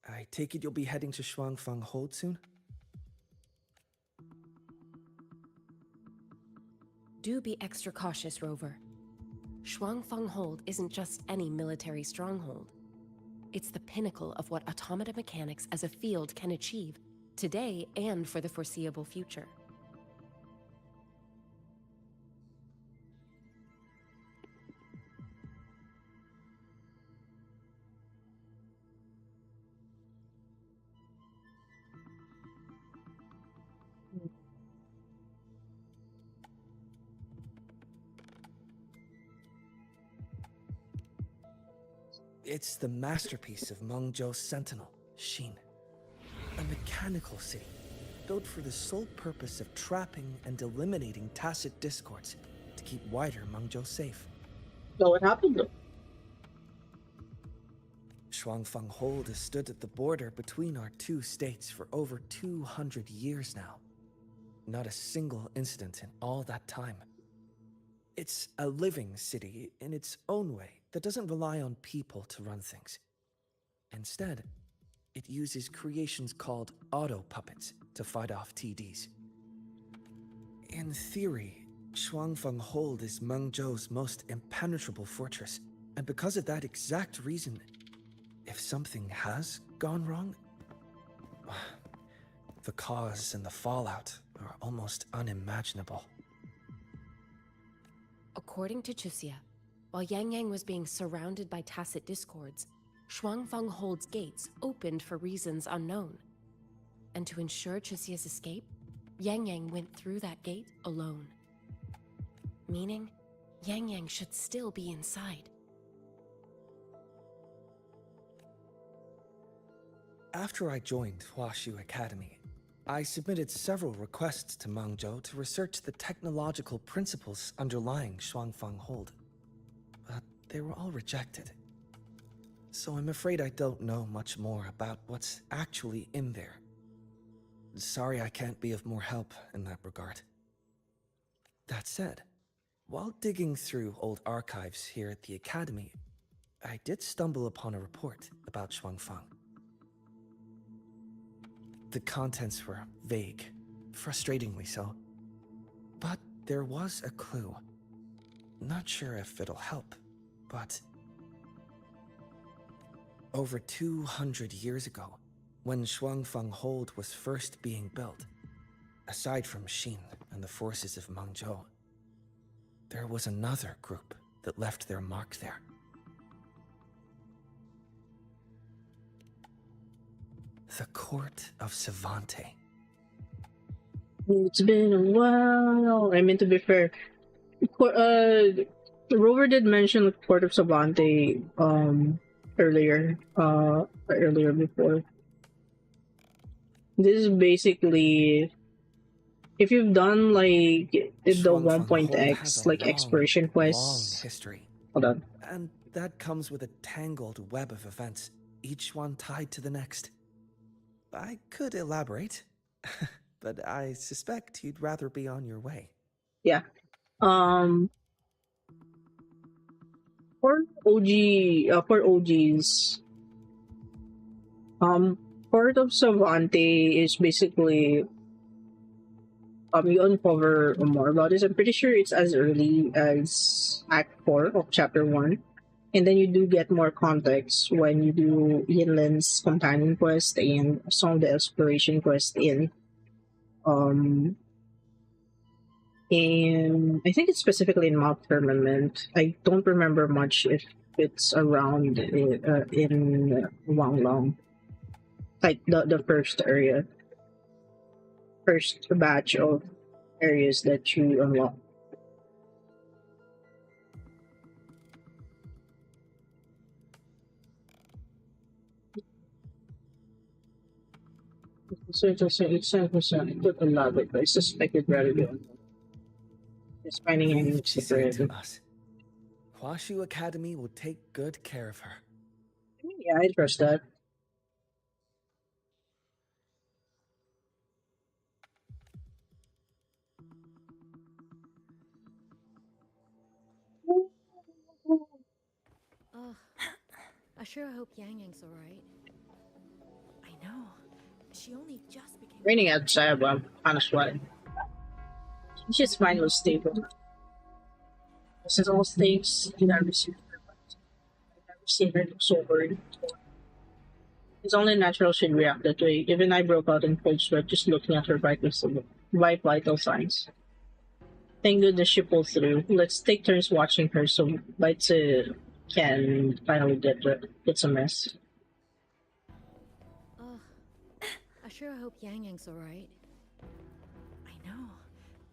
I take it you'll be heading to Huanglong Hold soon? Do be extra cautious, Rover. Huanglong Hold isn't just any military stronghold. It's the pinnacle of what automata mechanics as a field can achieve, today and for the foreseeable future. It's the masterpiece of Mengzhou's sentinel, Xin. A mechanical city, built for the sole purpose of trapping and eliminating tacit discords to keep wider Mengzhou safe. So what happened though? Huanglong Hold has stood at the border between our two states for over 200 years now. Not a single incident in all that time. It's a living city in its own way that doesn't rely on people to run things. Instead, it uses creations called auto-puppets to fight off TDs. In theory, Huanglong Hold is Mengzhou's most impenetrable fortress, and because of that exact reason, if something has gone wrong, the cause and the fallout are almost unimaginable. According to Chisia, while Yang Yang was being surrounded by tacit discords, Huanglong Hold's gates opened for reasons unknown. And to ensure Chisia's escape, Yang Yang went through that gate alone. Meaning, Yang Yang should still be inside. After I joined Huashu Academy, I submitted several requests to Mengzhou to research the technological principles underlying Huanglong Hold. But they were all rejected. So I'm afraid I don't know much more about what's actually in there. Sorry I can't be of more help in that regard. That said, while digging through old archives here at the Academy, I did stumble upon a report about Huanglong. The contents were vague, frustratingly so. But there was a clue. Not sure if it'll help, but... Over 200 years ago, when Huanglong Hold was first being built, aside from Xin and the forces of Mengzhou, there was another group that left their mark there. The Court of Savante. It's been a while. I mean, to be fair, Rover did mention the Court of Savante earlier before. This is basically, if you've done like the 1.x like exploration quests. Long history. Hold on. And that comes with a tangled web of events, each one tied to the next. I could elaborate, but I suspect you'd rather be on your way. Yeah. For OGs, Port of Savante is basically you uncover more about this. I'm pretty sure it's as early as Act 4 of Chapter 1. And then you do get more context when you do Yinlin's companion quest and some of the exploration quest um and I think it's specifically in Mount Firmament. I don't remember much if it's around in Huanglong, like the first area, first batch of areas that you unlock. So it's 7%. It took a lot, but I suspected rather than just finding any She said to us, Huashu Academy will take good care of her. Yeah, I trust that. Ugh. I sure hope Yang Yang's alright. I know. She only just became. Raining outside, but I'm kind of sweating. She's finally stable. Since all things you never received her, I've never seen her look so worried. It's only natural she'd react that way. Even I broke out in cold sweat just looking at her vital signs. Thank goodness she pulled through. Let's take turns watching her so Baitse can finally get some rest. Ugh. I sure hope Yang Yang's alright. I know.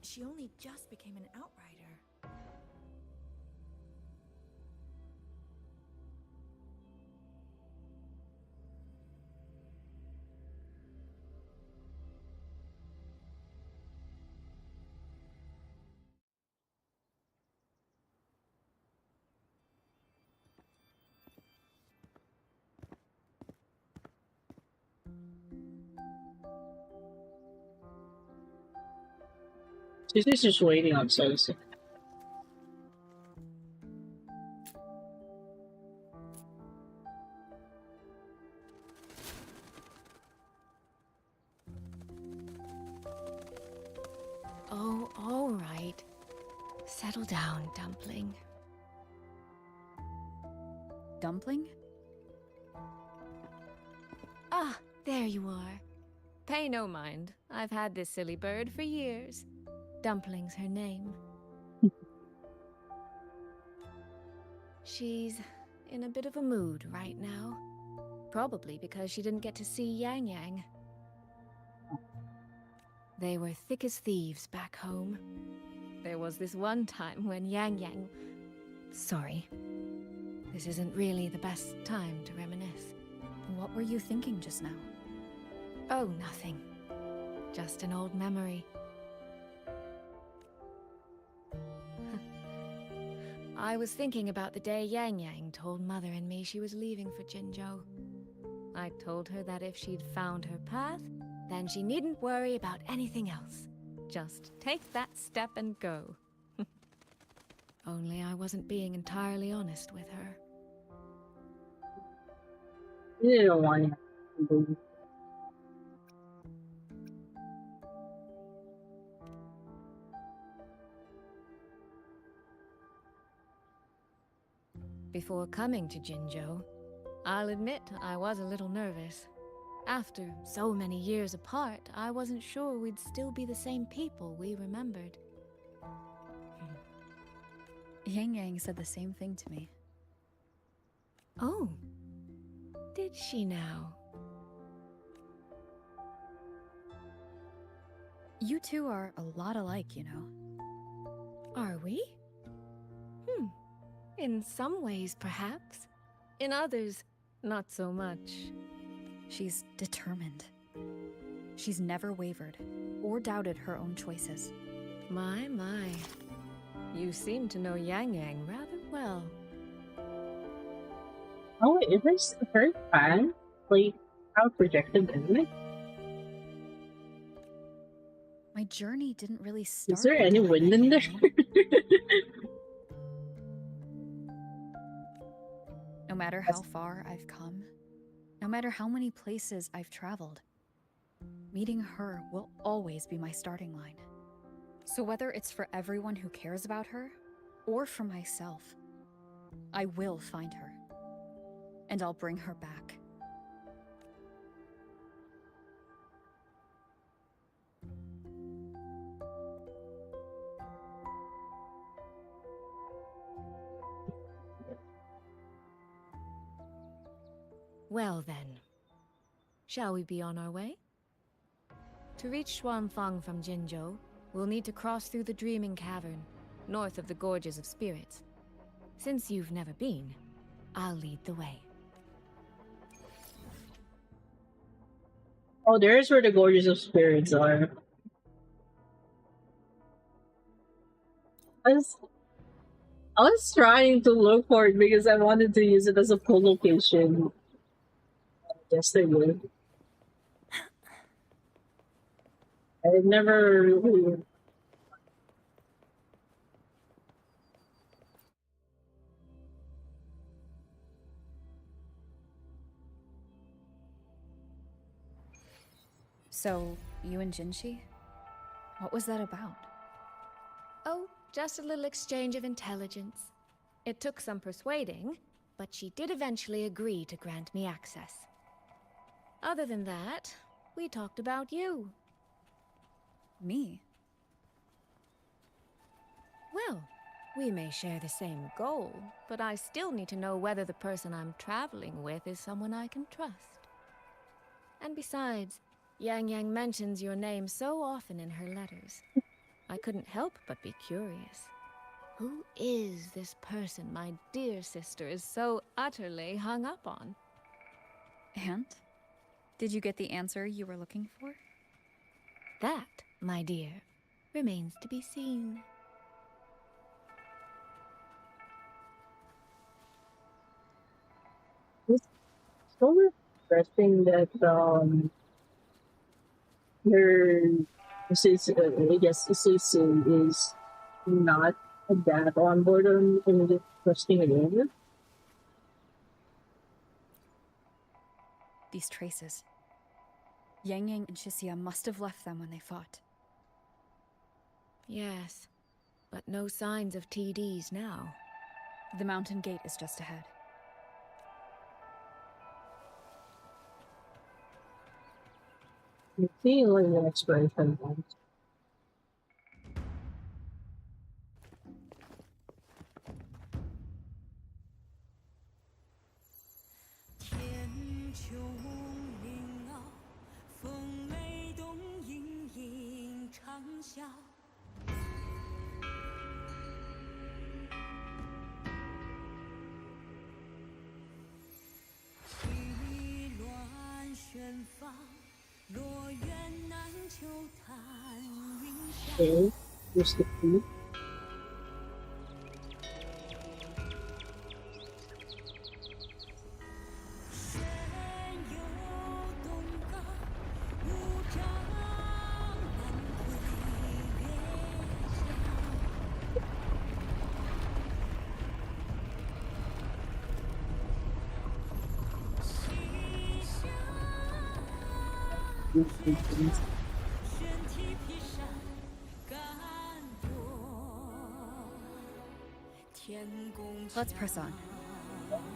She only just became an outrider. She's just waiting outside. Oh, alright. Settle down, Dumpling. Dumpling? Ah, there you are. Pay no mind. I've had this silly bird for years. Dumpling's her name. She's in a bit of a mood right now. Probably because she didn't get to see Yang Yang. They were thick as thieves back home. There was this one time when Yang Yang... Sorry. This isn't really the best time to reminisce. What were you thinking just now? Oh, nothing. Just an old memory. I was thinking about the day Yang Yang told Mother and me she was leaving for Jinzhou. I told her that if she'd found her path, then she needn't worry about anything else. Just take that step and go. Only I wasn't being entirely honest with her. You don't want to. Before coming to Jinzhou, I'll admit I was a little nervous. After so many years apart, I wasn't sure we'd still be the same people we remembered. Yang Yang said the same thing to me. Oh, did she now? You two are a lot alike, you know. Are we? In some ways, perhaps. In others, not so much. She's determined. She's never wavered or doubted her own choices. My. You seem to know Yang Yang rather well. Oh, is this the first time? Like, how projected, isn't it? My journey didn't really start. Is there any wind in there? No matter how far I've come, No matter how many places I've traveled, meeting her will always be my starting line. So whether it's for everyone who cares about her, or for myself, I will find her. And I'll bring her back. Well then, shall we be on our way? To reach Xuanfang from Jinzhou, we'll need to cross through the Dreaming Cavern, north of the Gorges of Spirits. Since you've never been, I'll lead the way. Oh, there's where the Gorges of Spirits are. I was trying to look for it because I wanted to use it as a pull location. Yes, they would. I never really. So, you and Jinshi? What was that about? Oh, just a little exchange of intelligence. It took some persuading, but she did eventually agree to grant me access. Other than that, we talked about you. Me? Well, we may share the same goal, but I still need to know whether the person I'm traveling with is someone I can trust. And besides, Yang Yang mentions your name so often in her letters. I couldn't help but be curious. Who is this person my dear sister is so utterly hung up on? And? Did you get the answer you were looking for? That, my dear, remains to be seen. It's so interesting that her I guess Susu is not a dad on board in the trusting again. These traces. Yang Yang and Shisia must have left them when they fought. Yes, but no signs of TDs now. The mountain gate is just ahead. You're feeling an exploration point. Okay, here's the key. Let's press on.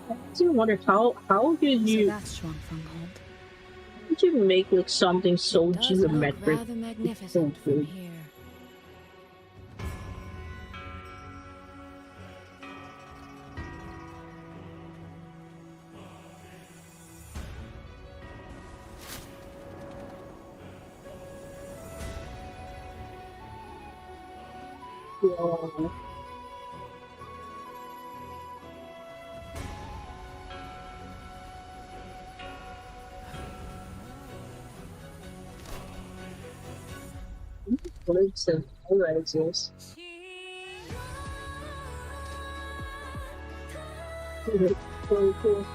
I do wonder how did you So that's Xuanfang Hold. how did you make like something so It does look geometric? rather magnificent from here. Yeah. Cliffs and high-rises. So cool.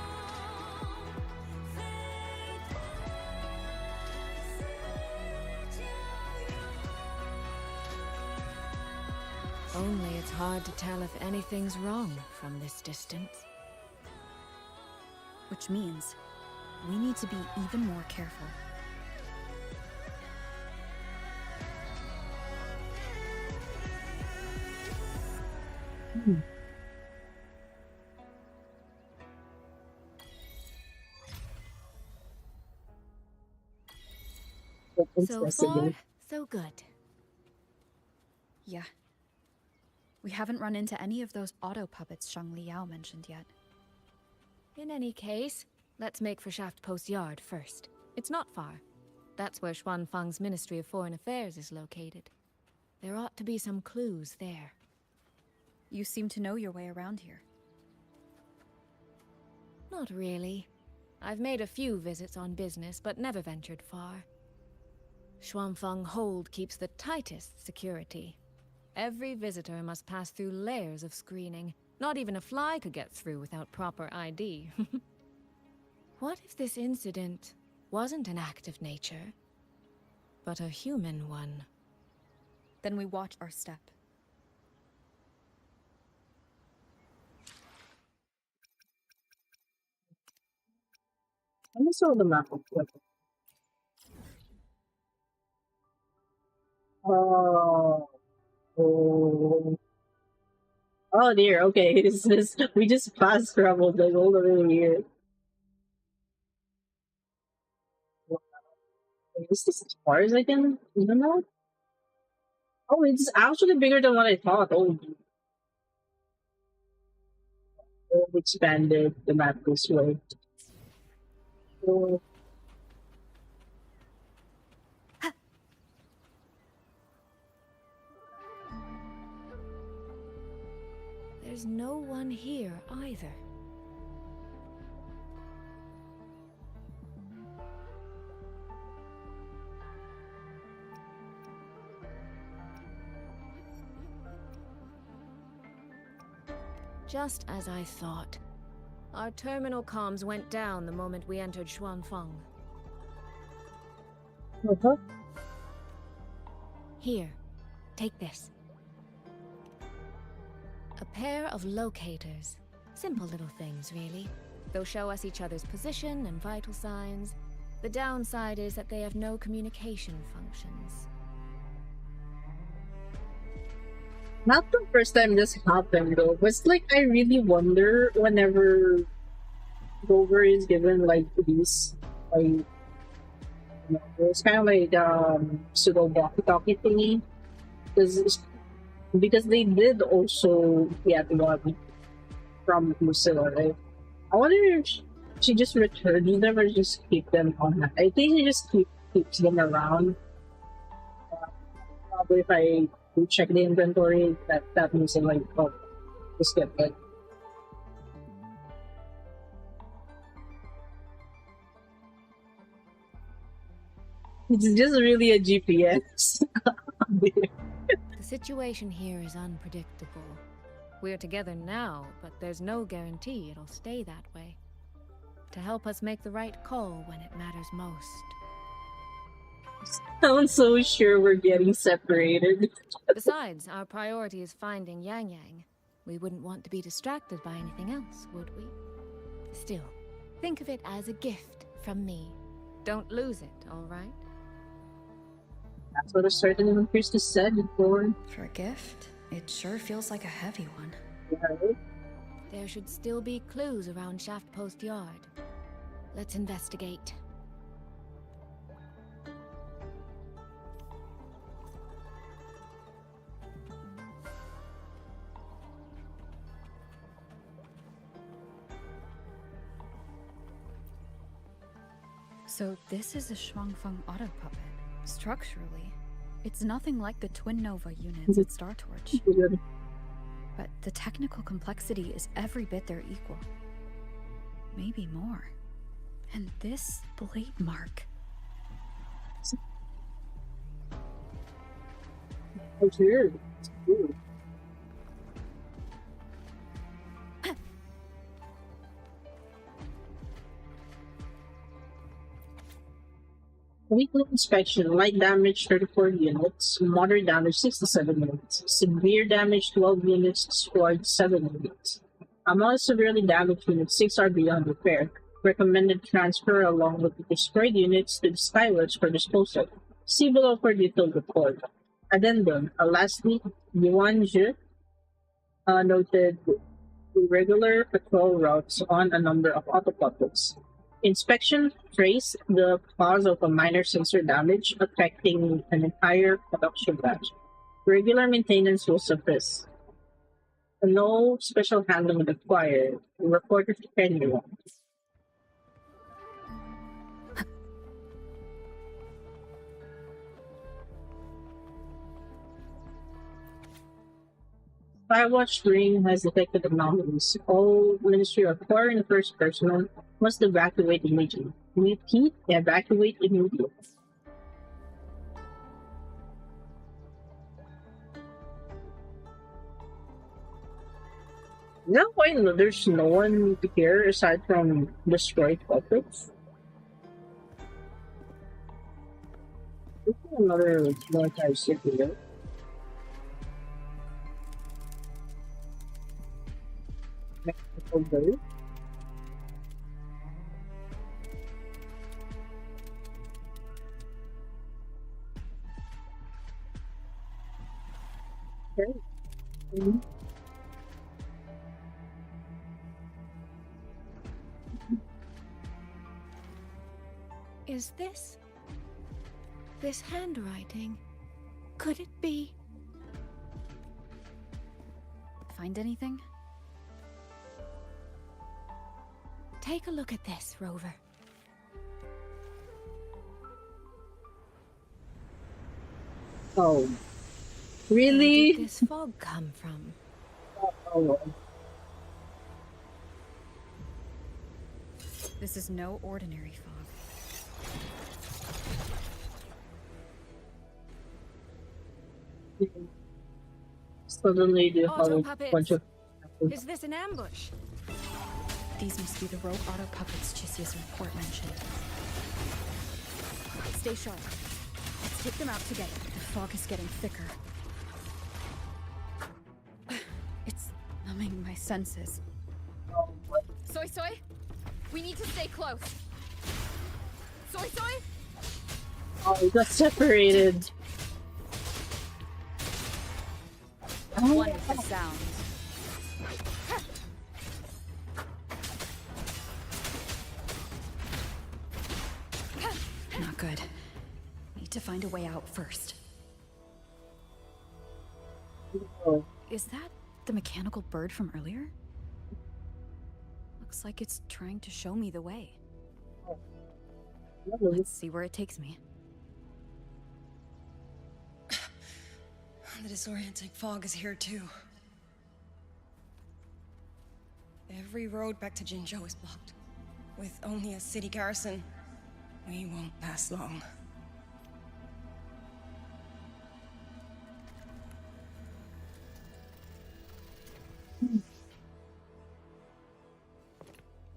Only it's hard to tell if anything's wrong from this distance. Which means we need to be even more careful. So far, so good. Yeah. We haven't run into any of those auto puppets Shang Liao mentioned yet. In any case, let's make for Shaft Post Yard first. It's not far. That's where Xuanfang's Ministry of Foreign Affairs is located. There ought to be some clues there. You seem to know your way around here. Not really. I've made a few visits on business, but never ventured far. Xuanfang Hold keeps the tightest security. Every visitor must pass through layers of screening. Not even a fly could get through without proper ID. What if this incident wasn't an act of nature, but a human one? Then we watch our step. I saw the map of what. Oh dear, okay. It's just, we just fast traveled like all the way here. Is this as far as I can even know? Oh, it's actually bigger than what I thought. Oh, they've expanded the map this way. So, There's no one here either. Just as I thought. Our terminal comms went down the moment we entered Xuanfang. Here, take this. A pair of locators. Simple little things, really. They'll show us each other's position and vital signs. The downside is that they have no communication functions. not the first time this happened though, but it's like I really wonder whenever Rover is given like these like it's kind of like pseudo walkie-talkie thingy because they did also get one from Lucilla, right? I wonder if she just returns them or just keep them on hand. I think she just keeps them around. Probably if I do check the inventory, that means I'm like, oh, just get it. It's just really a GPS. The situation here is unpredictable. We're together now, but there's no guarantee it'll stay that way. To help us make the right call when it matters most. I'm so sure we're getting separated. Besides, our priority is finding Yang Yang. We wouldn't want to be distracted by anything else, would we? Still, think of it as a gift from me. Don't lose it, all right? That's what a certain priestess said before. For a gift, it sure feels like a heavy one. Yeah. There should still be clues around Shaft Post Yard. Let's investigate. So this is a Xuanfang auto puppet. Structurally, it's nothing like the Twin Nova units at Star Torch. But the technical complexity is every bit their equal. Maybe more. And this blade mark. Oh, weird. It's weird. Weekly inspection, light damage 34 units, moderate damage 67 units, severe damage 12 units, squad 7 units. Among severely damaged units, 6 are beyond repair. Recommended transfer along with the destroyed units to the Skywards for disposal. See below for detailed report. Addendum. Lastly, Yuan Zhi noted irregular patrol routes on a number of autopilots. Inspection traced the cause of a minor sensor damage affecting an entire production batch. Regular maintenance will suffice. No special handling required. Reported to anyone. Firewatch Ring has detected anomalies. All Ministry of Foreign Affairs personnel must evacuate immediately. Repeat, evacuate immediately. Now why there's no one here aside from destroyed puppets? This is another military city, right? Mexico Bay. Okay. Is this handwriting? Could it be? Find anything? Take a look at this, Rover. Oh. Really? Where did this fog come from? Oh. This is no ordinary fog. Suddenly they have a Puppets. bunch of... Is this an ambush? These must be the rogue auto puppets Chisia's report mentioned. Stay sharp. Let's take them out together. The fog is getting thicker. It's numbing my senses. Soy Soy? We need to stay close. Soy Soy? Oh, we got separated. Wonderful sound. Not good. Need to find a way out first. Oh. Is that the mechanical bird from earlier? Looks like it's trying to show me the way. Let's see where it takes me. The disorienting fog is here too. Every road back to Jinzhou is blocked. With only a city garrison, we won't last long.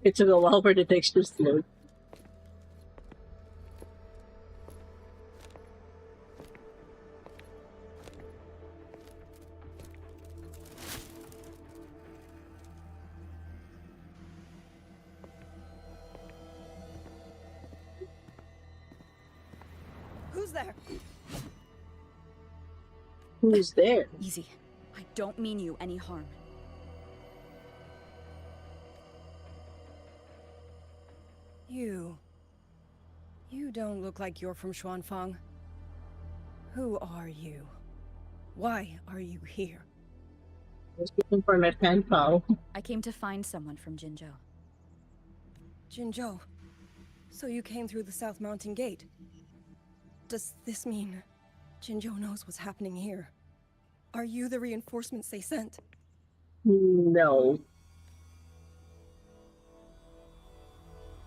It took a while for the text to load. Who's there? Who's there? Easy. I don't mean you any harm. You don't look like you're from Xuanfang. Who are you? Why are you here? I was looking for my pen pal. I came to find someone from Jinzhou. Jinzhou? So you came through the South Mountain Gate? Does this mean Jinzhou knows what's happening here? Are you the reinforcements they sent? No.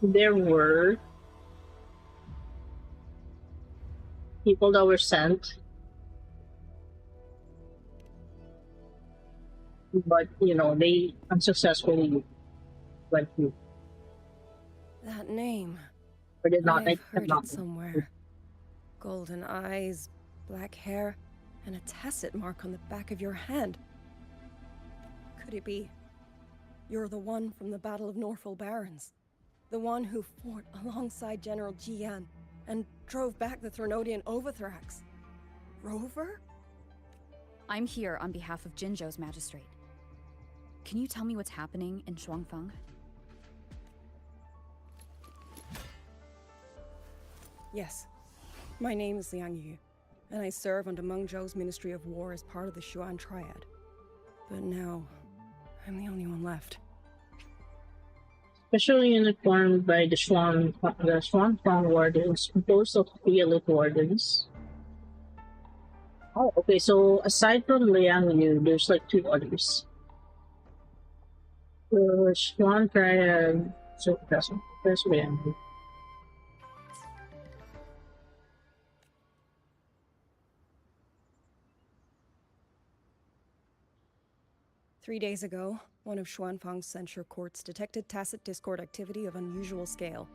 There were people that were sent, but they unsuccessfully went through. That name. Or did not. I've heard it somewhere. Golden eyes, black hair, and a tacit mark on the back of your hand. Could it be you're the one from the Battle of Norfolk Barrens? The one who fought alongside General Jian and drove back the Threnodian Overthrax. Rover? I'm here on behalf of Jinzhou's magistrate. Can you tell me what's happening in Shuangfeng? Yes. My name is Liang Yu, and I serve under Meng Zhou's Ministry of War as part of the Xuan Triad. But now, I'm the only one left. Specially uniformed by the Shuanglong Wardens, composed of 3 elite wardens. Oh, okay, so aside from Liang Yu, there's like 2 others. The Xuan Triad, so that's Liang Yu. 3 days ago, one of Xuanfang's censure courts detected tacit discord activity of unusual scale.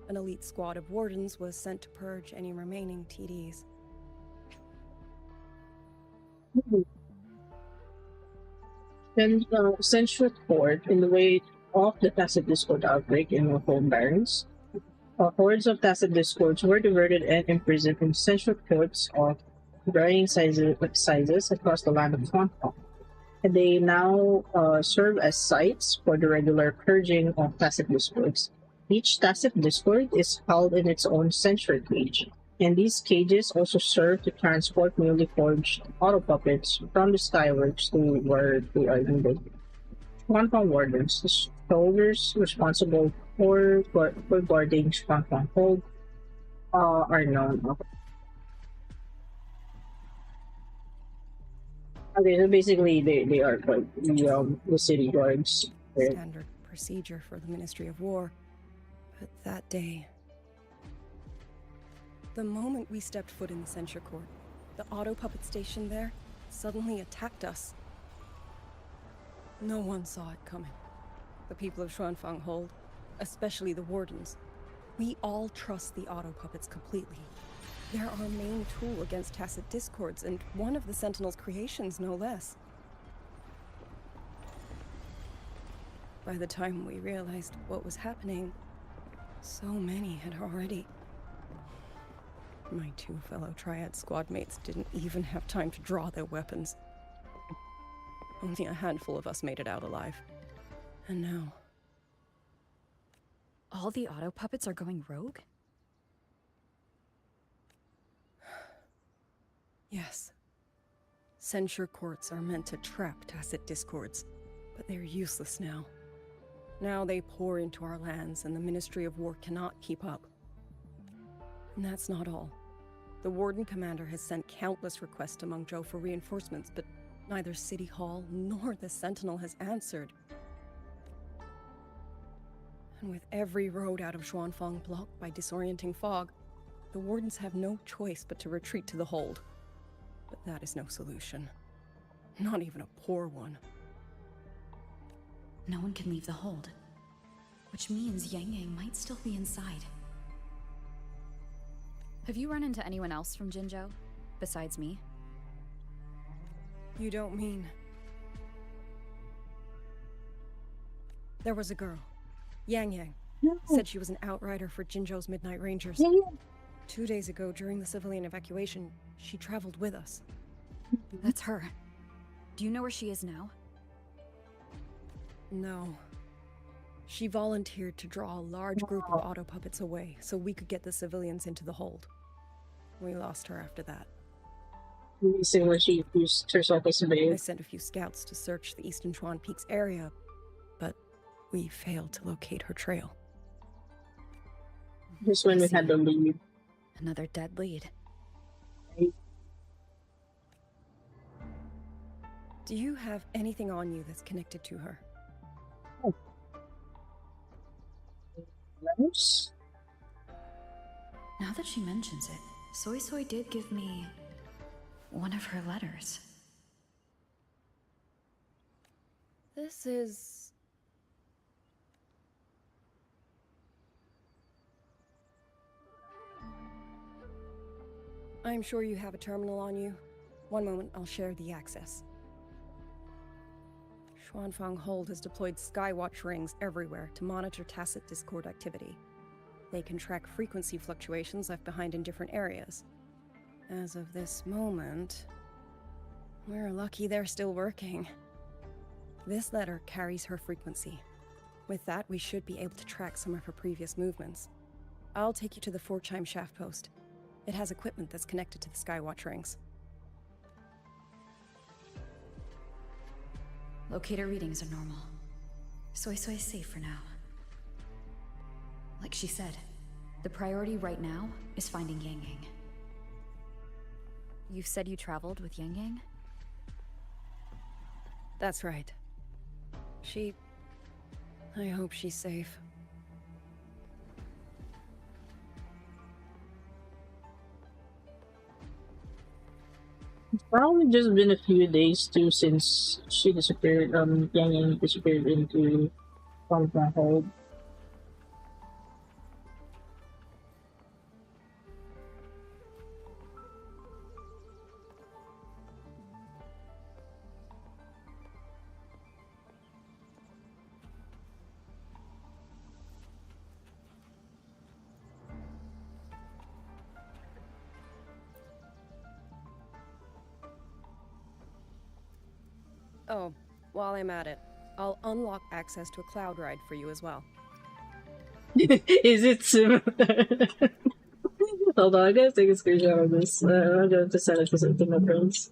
An elite squad of wardens was sent to purge any remaining TDs. Then censure court in the wake of the tacit discord outbreak in the home barons. Hordes of tacit discords were diverted and imprisoned in censure courts of varying sizes across the land of Huanglong. And they now serve as sites for the regular purging of tacit discords. Each tacit discord is held in its own censure cage, and these cages also serve to transport newly forged auto puppets from the skyworks to where they are needed. Huanglong wardens, the soldiers responsible for guarding Huanglong hold, are known. Okay, so basically they are like the city guards. Right? Standard procedure for the Ministry of War. But that day, the moment we stepped foot in the censure court, the auto puppet station there suddenly attacked us. No one saw it coming. The people of Xuanfang hold, especially the wardens. We all trust the auto puppets completely. They're our main tool against tacit discords, and one of the Sentinel's creations, no less. By the time we realized what was happening, so many had already... My 2 fellow Triad squad mates didn't even have time to draw their weapons. Only a handful of us made it out alive. And now... All the auto puppets are going rogue? Yes. Censure courts are meant to trap tacit discords, but they're useless now. Now they pour into our lands, and the Ministry of War cannot keep up. And that's not all. The Warden Commander has sent countless requests to Mengzhou for reinforcements, but neither City Hall nor the Sentinel has answered. And with every road out of Xuanfang blocked by disorienting fog, the Wardens have no choice but to retreat to the hold. But that is no solution. Not even a poor one. No one can leave the hold, which means Yang Yang might still be inside. Have you run into anyone else from Jinzhou, besides me? You don't mean... There was a girl, Yang Yang. Said she was an outrider for Jinzhou's Midnight Rangers. 2 days ago, during the civilian evacuation, she traveled with us. That's her. Do you know where she is now? No. She volunteered to draw a large group of auto puppets away so we could get the civilians into the hold. We lost her after that. You see where she used herself as a bait. I sent a few scouts to search the Eastern Chuan Peaks area, but we failed to locate her trail. Just when we had the lead. Another dead lead. Do you have anything on you that's connected to her? Letters? Now that she mentions it, Soy Soy did give me one of her letters. This is... I'm sure you have a terminal on you. One moment, I'll share the access. Xuanfang Hold has deployed Skywatch rings everywhere to monitor tacit Discord activity. They can track frequency fluctuations left behind in different areas. As of this moment, we're lucky they're still working. This letter carries her frequency. With that, we should be able to track some of her previous movements. I'll take you to the 4-chime shaft post. It has equipment that's connected to the Skywatch rings. Locator readings are normal. Soy is safe for now. Like she said, the priority right now is finding Yang Yang. You said you traveled with Yang Yang? That's right. I hope she's safe. It's probably just been a few days too since she disappeared. Yang Yang disappeared into Huanglong Hold. Oh, while I'm at it, I'll unlock access to a cloud ride for you as well. Is it similar? Hold on, I gotta take a screenshot of this. I'm going to send it to my friends.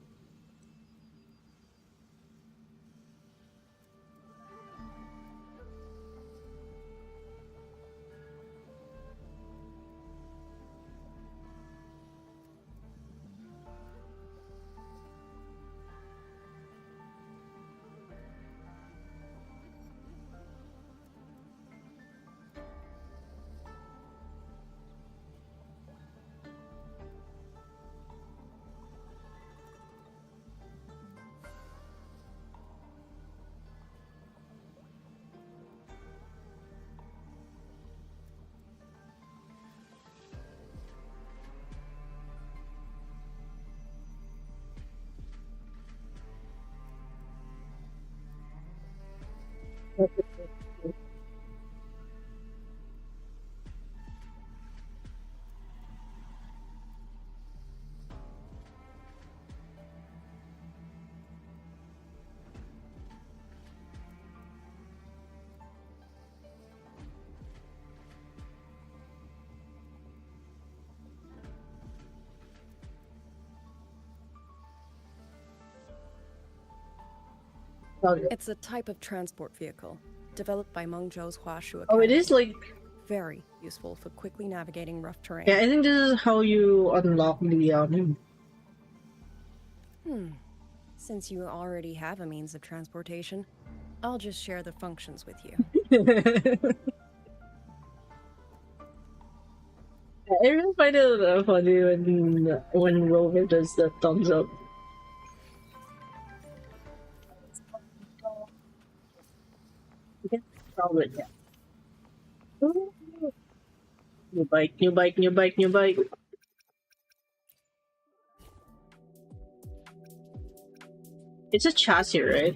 It's a type of transport vehicle, developed by Mengzhou's Huashu Academy. Oh, it is like... Very useful for quickly navigating rough terrain. Yeah, I think this is how you unlock the, Since you already have a means of transportation, I'll just share the functions with you. I really find it funny when Rover does the thumbs up. Yeah. New bike, new bike, new bike, new bike. It's a chassis, right?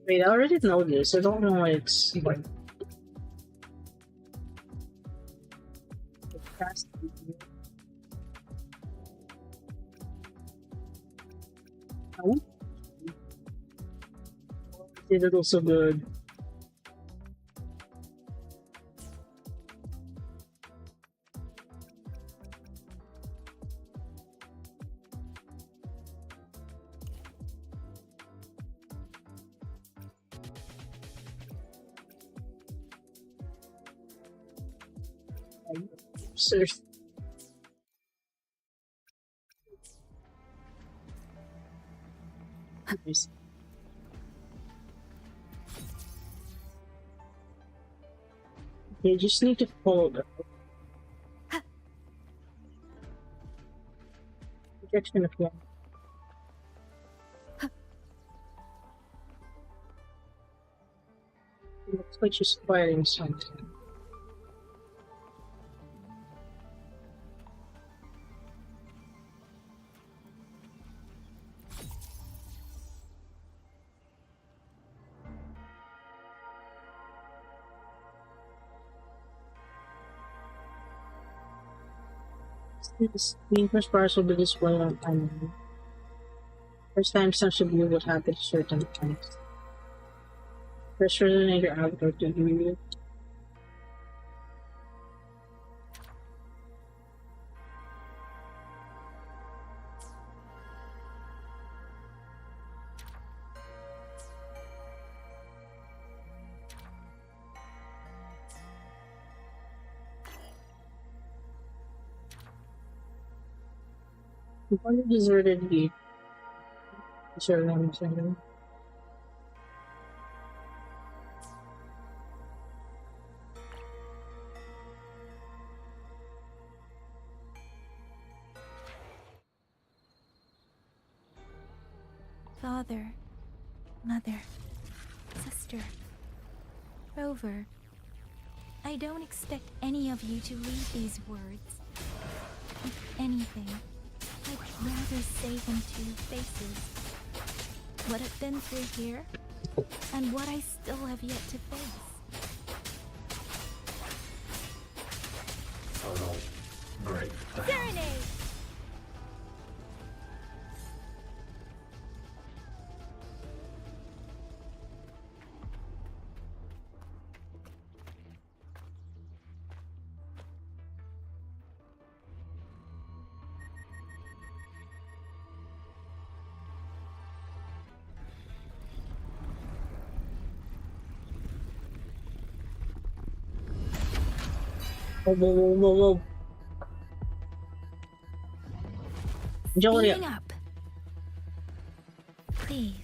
Wait, I already know this. I don't know why it's like... It looks so good. Seriously. Nice. You just need to follow them. Projection of one. It looks like she's firing something. Being first parts will be displayed on time. First time such a view would happen at certain times. First resonator avatar to view. Before the deserted gate. Sure, I'm saying. Father, mother, sister, Rover, I don't expect any of you to read these words. If anything, I'd rather say them to your faces. What I've been through here, and what I still have yet to face. Oh, great. Serenade! Whoa. Julia. Speeding up. Please.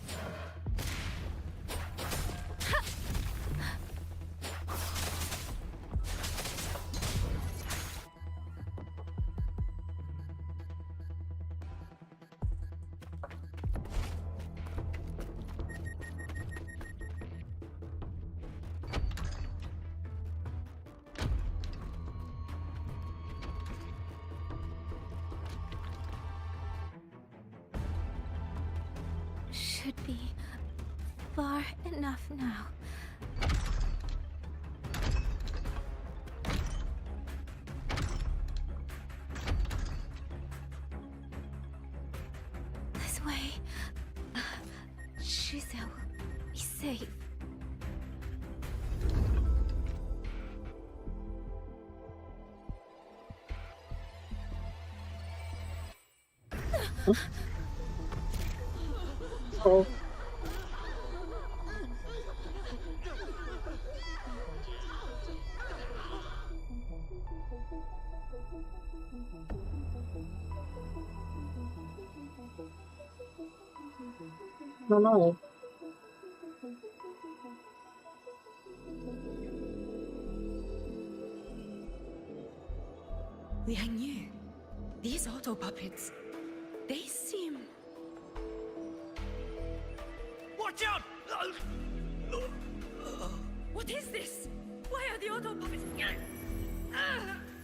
Should be far enough now. This way. Shizuo will be safe. Oh. No. Liang Yu, these auto puppets, they seem... Watch out! What is this? Why are the auto puppets...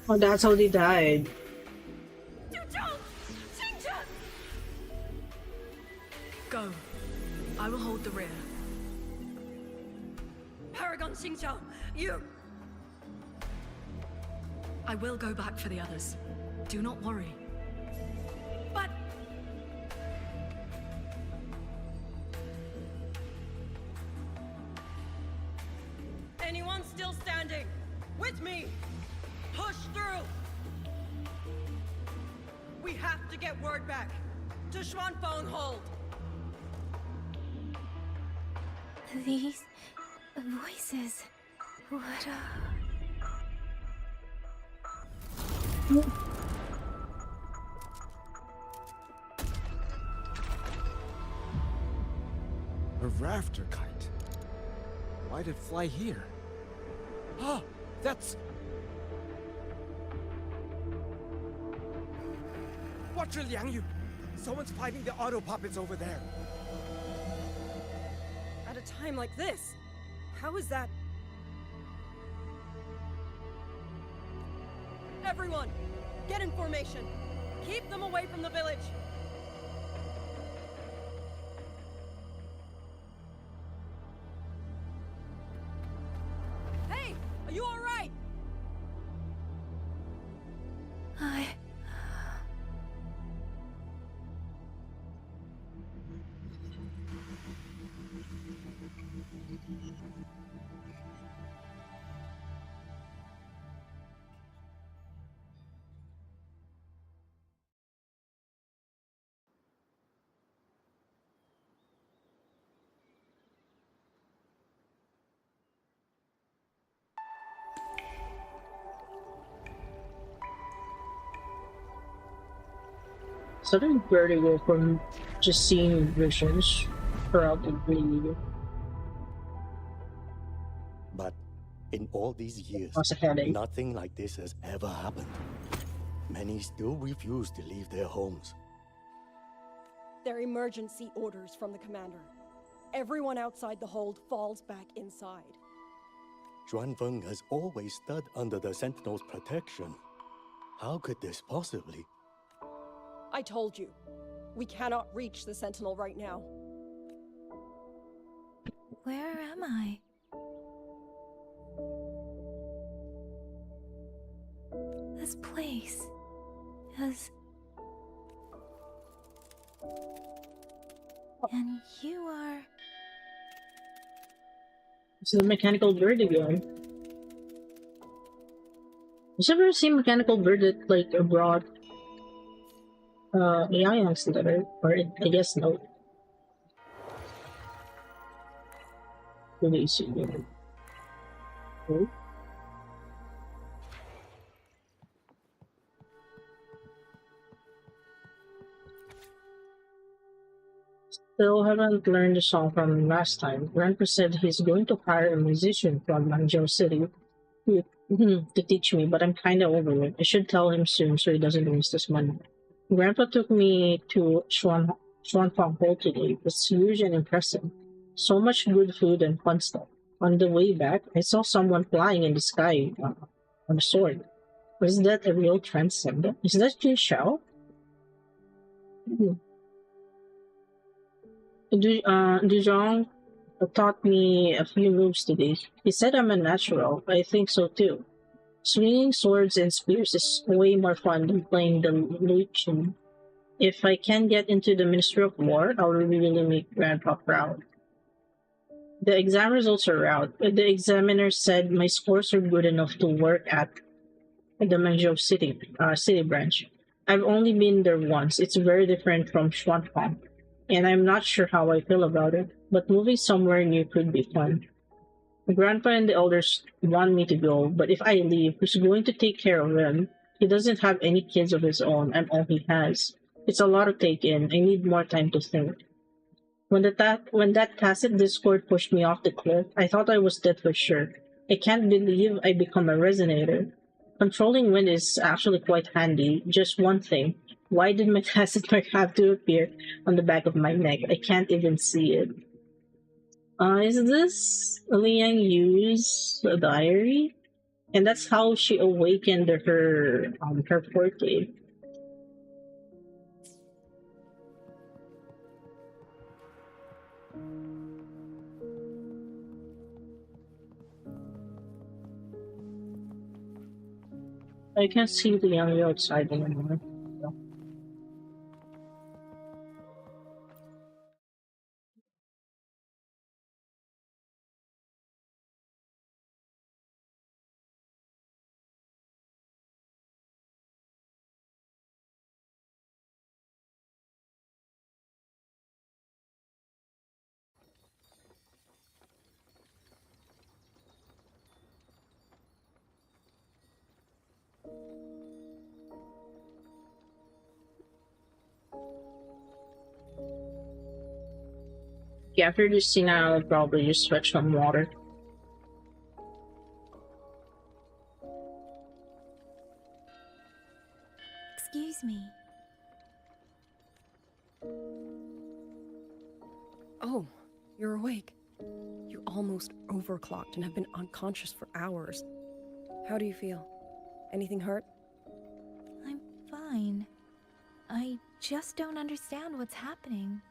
Oh, that's how they died. Go. I will hold the rear. Paragon Xingqiao, you... I will go back for the others. Do not worry. But... Anyone still standing? With me! Push through! We have to get word back to Xuanfeng Hold. These voices. What A rafter kite. Why'd it fly here? Ah, that's... Watch your Liang Yu! Someone's fighting the auto puppets over there. At a time like this, how is that? Everyone, get in formation. Keep them away from the village. Hey, are you all right? Sudden vertigo from just seeing visions throughout the video. But in all these years, nothing like this has ever happened. Many still refuse to leave their homes. They're emergency orders from the commander. Everyone outside the hold falls back inside. Xuanfeng has always stood under the Sentinel's protection. How could this possibly? I told you, we cannot reach the Sentinel right now. Where am I? This place is... And you are... It's the mechanical bird again. You've ever seen mechanical bird that like abroad? AI answered that, or I guess no. Really see it. Oh. Still haven't learned the song from last time. Grandpa said he's going to hire a musician from Manzhou City to teach me, but I'm kinda over it. I should tell him soon so he doesn't waste his money. Grandpa took me to Xuanfang Hall today. It was huge and impressive. So much good food and fun stuff. On the way back, I saw someone flying in the sky on a sword. Was that a real transcendent? Is that Jin Xiao? Duzhong taught me a few moves today. He said I'm a natural. I think so too. Swinging swords and spears is way more fun than playing the Luchin. If I can get into the Ministry of War, I'll really make Grandpa proud. The exam results are out. The examiner said my scores are good enough to work at the Manzhou City branch. I've only been there once. It's very different from Xuanfang, and I'm not sure how I feel about it, but moving somewhere new could be fun. Grandpa and the elders want me to go, but if I leave, who's going to take care of him? He doesn't have any kids of his own. I'm all he has. It's a lot to take in. I need more time to think. When that tacit discord pushed me off the cliff, I thought I was dead for sure. I can't believe I become a resonator. Controlling wind is actually quite handy. Just one thing. Why did my tacit mark have to appear on the back of my neck? I can't even see it. Is this Liang Yu's diary? And that's how she awakened her forte. I can't see Liang Yu outside anymore. Yeah, after this scene, I'll probably just fetch some water. Excuse me. Oh, you're awake. You're almost overclocked and have been unconscious for hours. How do you feel? Anything hurt? I'm fine. I just don't understand what's happening.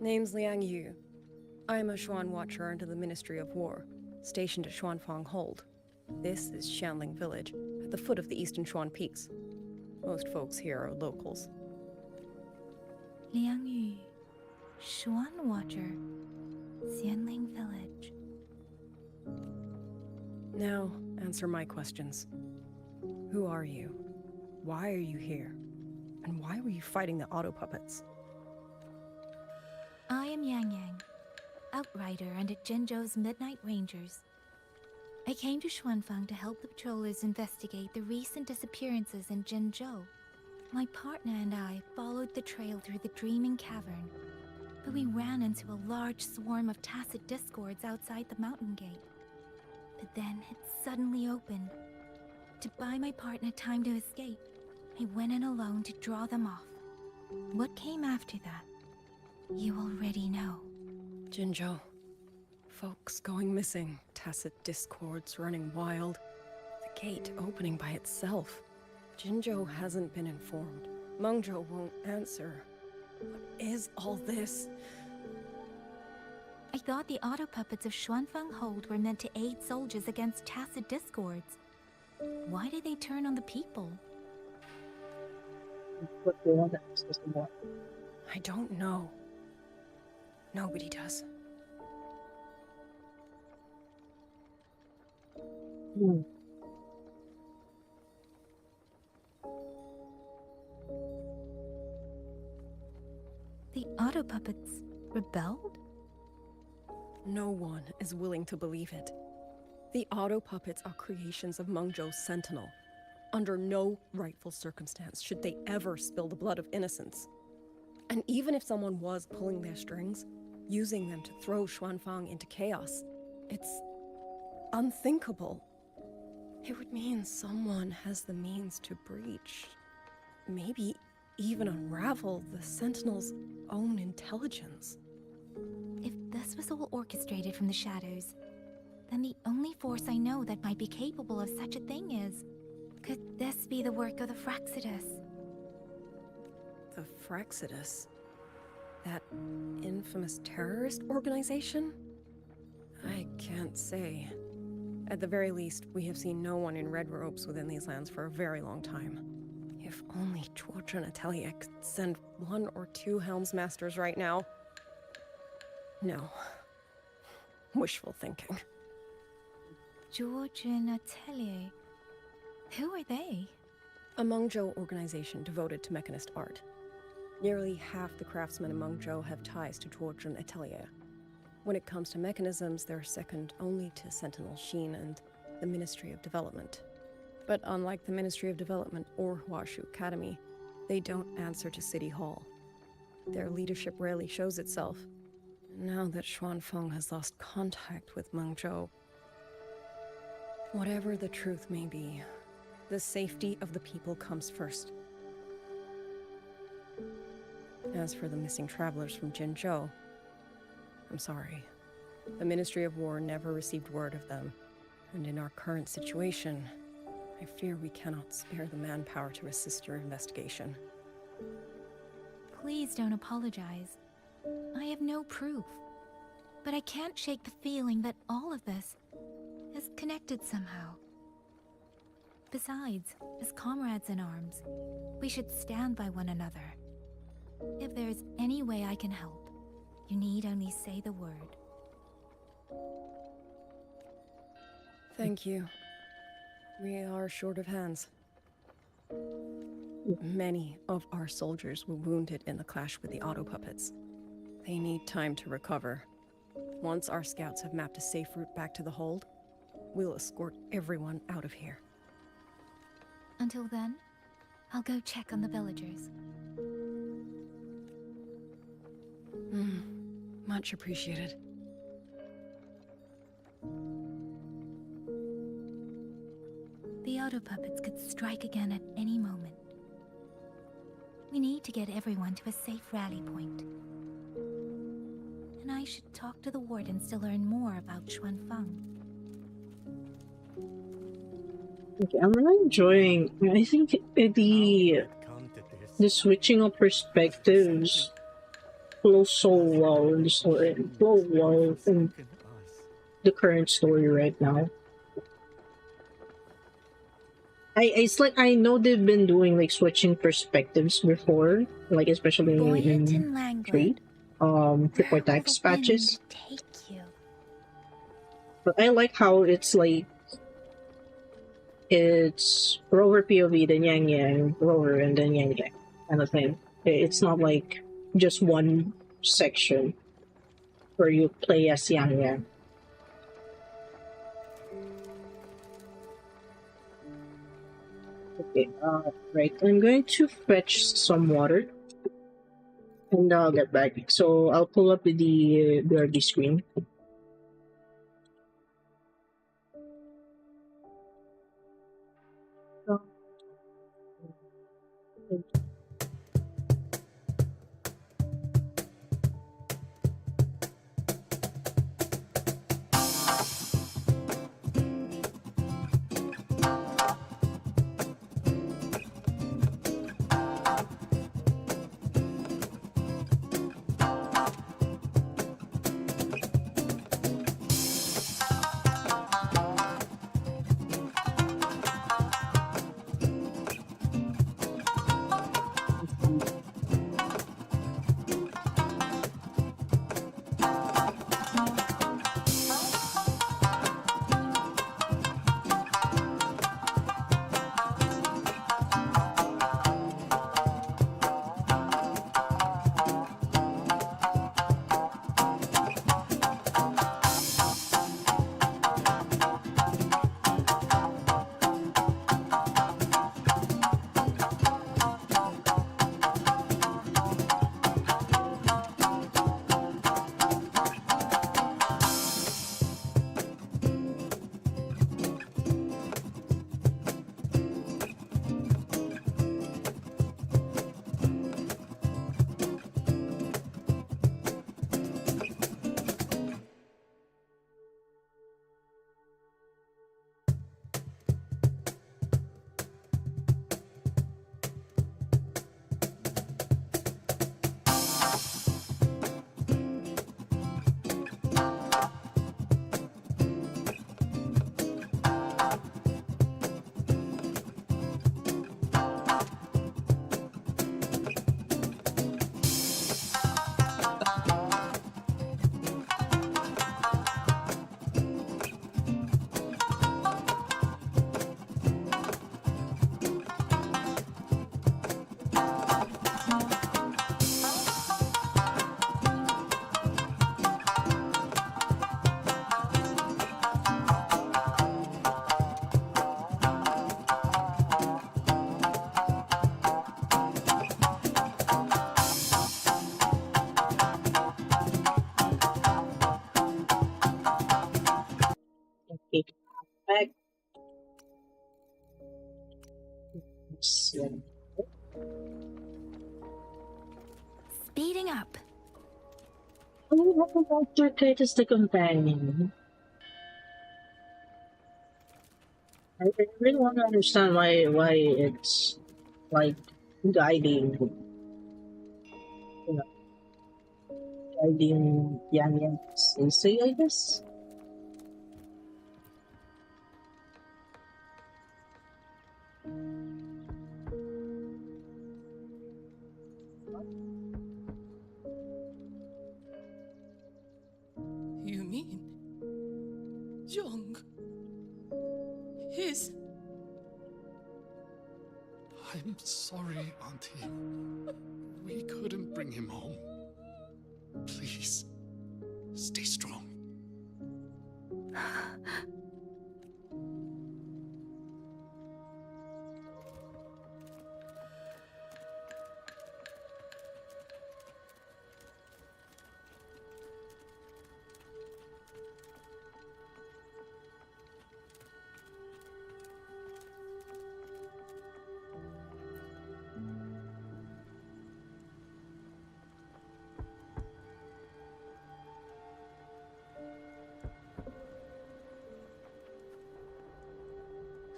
Name's Liang Yu. I'm a Xuan Watcher under the Ministry of War, stationed at Xuanfang Hold. This is Xianling Village, at the foot of the Eastern Xuan Peaks. Most folks here are locals. Liang Yu, Xuan Watcher, Xianling Village. Now, answer my questions. Who are you? Why are you here? And why were you fighting the auto puppets? I am Yang Yang, Outrider under Jinzhou's Midnight Rangers. I came to Xuanfang to help the patrollers investigate the recent disappearances in Jinzhou. My partner and I followed the trail through the Dreaming Cavern, but we ran into a large swarm of tacit discords outside the mountain gate. But then it suddenly opened. To buy my partner time to escape, I went in alone to draw them off. What came after that, you already know. Jinzhou. Folks going missing, tacit discords running wild, the gate opening by itself. Jinzhou hasn't been informed. Mengzhou won't answer. What is all this? I thought the auto puppets of Xuanfeng Hold were meant to aid soldiers against tacit discords. Why did they turn on the people? I don't know. Nobody does. The auto puppets rebelled? No one is willing to believe it. The auto puppets are creations of Mengzhou's sentinel. Under no rightful circumstance should they ever spill the blood of innocents. And even if someone was pulling their strings, using them to throw Xuanfang into chaos, it's unthinkable. It would mean someone has the means to breach, maybe even unravel the Sentinel's own intelligence. If this was all orchestrated from the shadows, then the only force I know that might be capable of such a thing is... Could this be the work of the Fraxidus? The Fraxidus? That infamous terrorist organization? I can't say. At the very least, we have seen no one in red robes within these lands for a very long time. If only George and Atelier could send 1 or 2 Helmsmasters right now. No. Wishful thinking. George and Atelier? Who are they? A Mengzhou organization devoted to mechanist art. Nearly half the craftsmen in Mengzhou have ties to George and Atelier. When it comes to mechanisms, they're second only to Sentinel Sheen and the Ministry of Development. But unlike the Ministry of Development or Huashu Academy, they don't answer to City Hall. Their leadership rarely shows itself. Now that Xuanfeng has lost contact with Mengzhou, whatever the truth may be, the safety of the people comes first. As for the missing travelers from Jinzhou, I'm sorry. The Ministry of War never received word of them, and in our current situation, I fear we cannot spare the manpower to assist your investigation. Please don't apologize. I have no proof. But I can't shake the feeling that all of this is connected somehow. Besides, as comrades in arms, we should stand by one another. If there's any way I can help, you need only say the word. Thank you. We are short of hands. Many of our soldiers were wounded in the clash with the auto puppets. They need time to recover. Once our scouts have mapped a safe route back to the hold, we'll escort everyone out of here. Until then, I'll go check on the villagers. Much appreciated. The auto puppets could strike again at any moment. We need to get everyone to a safe rally point. And I should talk to the wardens to learn more about Xuanfeng. Okay, I'm really enjoying. I think the switching of perspectives flows so well in the story. Flow well in the current story right now. It's like I know they've been doing like switching perspectives before, like especially in trade, triple tax patches. But I like how it's like it's Rover POV, then Yang Yang, Rover, and then Yang Yang kind of thing. It's not like just one section where you play as Yang Yang. Okay, right. I'm going to fetch some water and I'll get back. So I'll pull up the BRB screen. Okay, back. Speeding up. Oh, how about your Curtis the companion? I really want to understand why it's like guiding, you know, guiding Yang Yang Sensei, I guess. You mean Jung is... I'm sorry, Auntie. We couldn't bring him home. Please, stay strong.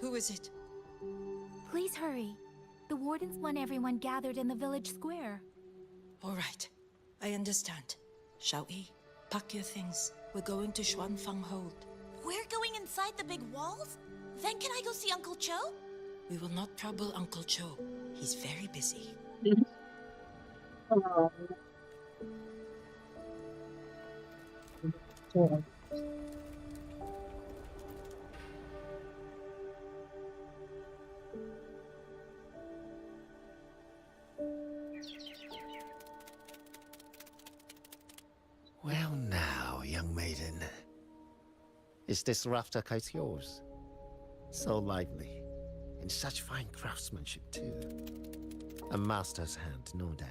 Who is it? Please hurry. The wardens want everyone gathered in the village square. All right. I understand. Shall we? Pack your things. We're going to Xuanfang Hold. We're going inside the big walls? Then can I go see Uncle Cho? We will not trouble Uncle Cho. He's very busy. Well now, young maiden. Is this rafter kite yours? So lively. in such fine craftsmanship, too. A master's hand, no doubt.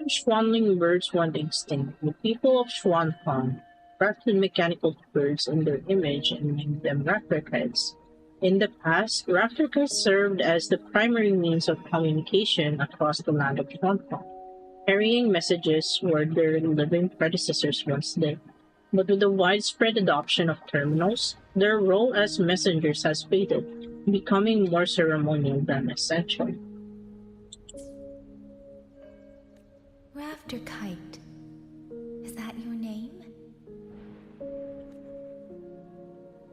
Schwanling birds went extinct. The people of Xuanfang crafted mechanical birds in their image and named them raptor kites. In the past, raptor kites served as the primary means of communication across the land of Xuanfang, carrying messages where their living predecessors once did. But with the widespread adoption of terminals, their role as messengers has faded, becoming more ceremonial than essential. Rafter Kite. Is that your name?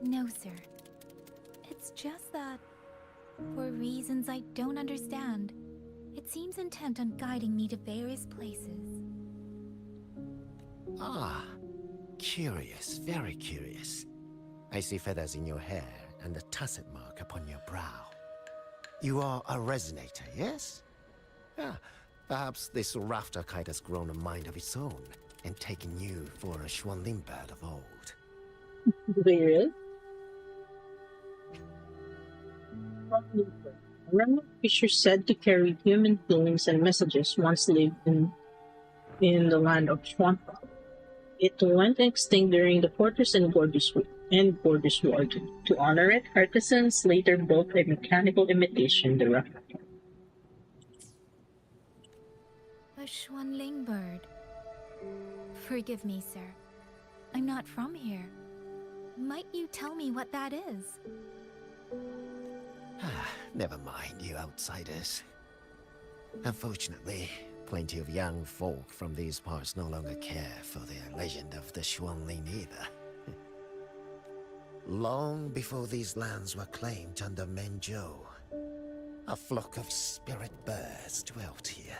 No, sir. It's just that, for reasons I don't understand, it seems intent on guiding me to various places. Ah, curious, very curious. I see feathers in your hair and a tacet mark upon your brow. You are a resonator, yes? Ah, perhaps this rafter kite has grown a mind of its own and taken you for a Xuanling bird of old. Really? A remote creature said to carry human feelings and messages once lived in the land of Xuanfang. It went extinct during the Porters and Borders War. To honor it, artisans later built a mechanical imitation thereof. A Xuanling bird. Forgive me, sir. I'm not from here. Might you tell me what that is? Never mind, you outsiders. Unfortunately, plenty of young folk from these parts no longer care for the legend of the Xuanling either. Long before these lands were claimed under Menzhou, a flock of spirit birds dwelt here.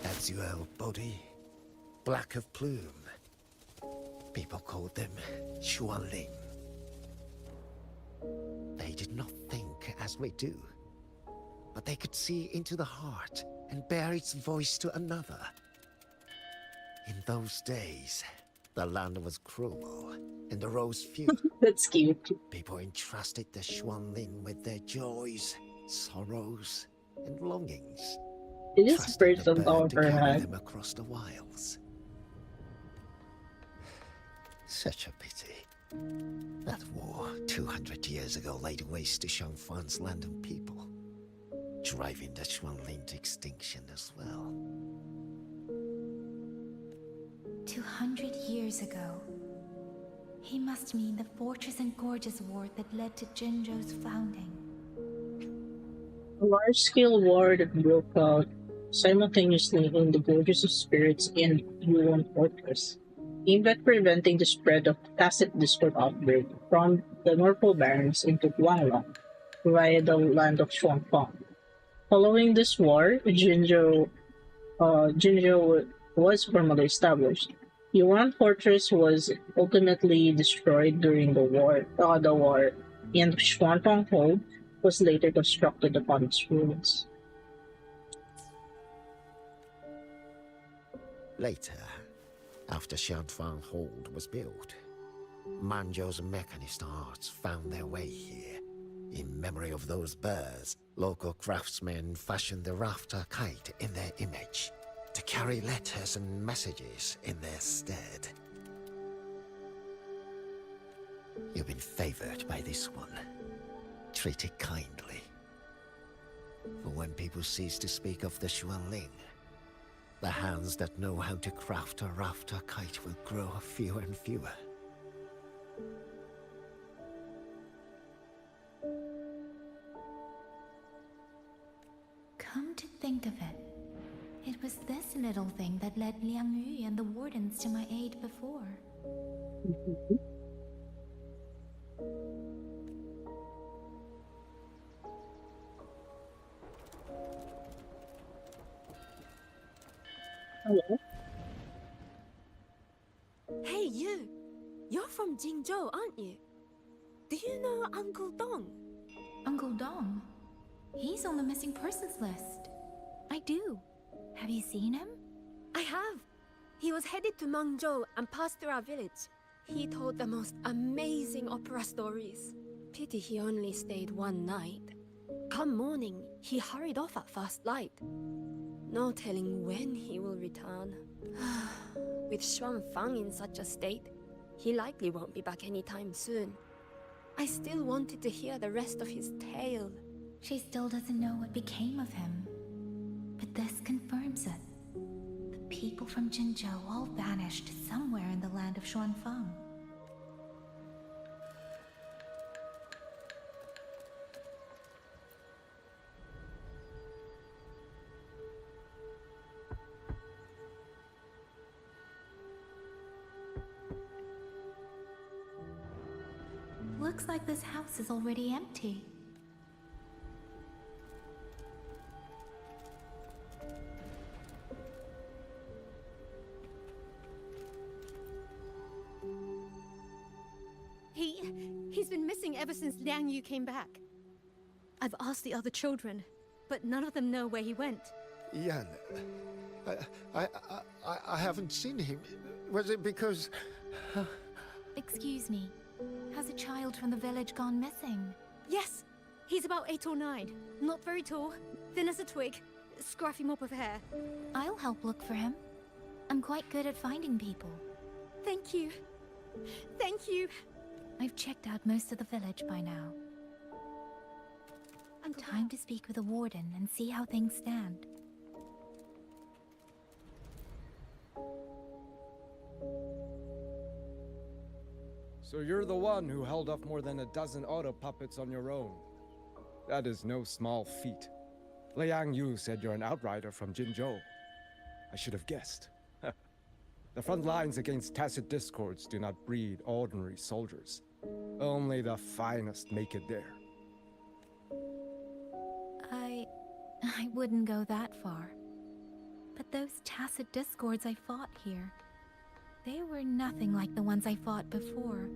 Azure body, black of plume. People called them Xuanling. They did not think as we do, but they could see into the heart and bear its voice to another. In those days, the land was cruel and arose few. That's cute. People entrusted the Xuanling with their joys, sorrows, and longings. It is Trusting the person bird to carry overhead. them across the wilds. Such a pity. That war 200 years ago laid waste to Shangfan's land and people, driving the Xuanling to extinction as well. 200 years ago. He must mean the Fortress and Gorges War that led to Jinzhou's founding. A large-scale war that broke out simultaneously in the Gorges of Spirits and Yuan Fortress, aimed at preventing the spread of tacit discord outbreak from the Northern Barrens into Huanglong via the land of Xuanfang. Following this war, Jinzhou was formally established. Yuan Fortress was ultimately destroyed during the war, and Xuanfang Hold was later constructed upon its ruins. Later, after Xuanfang Hold was built, Manzhou's mechanist arts found their way here. In memory of those birds, local craftsmen fashioned the rafter kite in their image to carry letters and messages in their stead. You've been favored by this one. Treat it kindly. For when people cease to speak of the Xuanling, the hands that know how to craft a rafter kite will grow fewer and fewer. Come to think of it, it was this little thing that led Liang Yu and the wardens to my aid before. Hello? Hey, you! You're from Jingzhou, aren't you? Do you know Uncle Dong? Uncle Dong? He's on the missing persons list. I do. Have you seen him? I have. He was headed to Mengzhou and passed through our village. He told the most amazing opera stories. Pity he only stayed one night. Come morning, he hurried off at first light. No telling when he will return. With Xuanfang in such a state, he likely won't be back anytime soon. I still wanted to hear the rest of his tale. She still doesn't know what became of him. But this confirms it. The people from Jinzhou all vanished somewhere in the land of Xuanfang. Looks like this house is already empty. He's been missing ever since Liang Yu came back. I've asked the other children, but none of them know where he went. Yan, I haven't seen him. Was it because... Excuse me. Has a child from the village gone missing? Yes! He's about 8 or 9. Not very tall, thin as a twig, scruffy mop of hair. I'll help look for him. I'm quite good at finding people. Thank you. Thank you. I've checked out most of the village by now. Time to speak with the warden and see how things stand. So you're the one who held off more than a dozen auto puppets on your own. That is no small feat. Liang Yu said you're an outrider from Jinzhou. I should have guessed. The front lines against tacit discords do not breed ordinary soldiers. Only the finest make it there. I wouldn't go that far. But those tacit discords I fought here, they were nothing like the ones I fought before.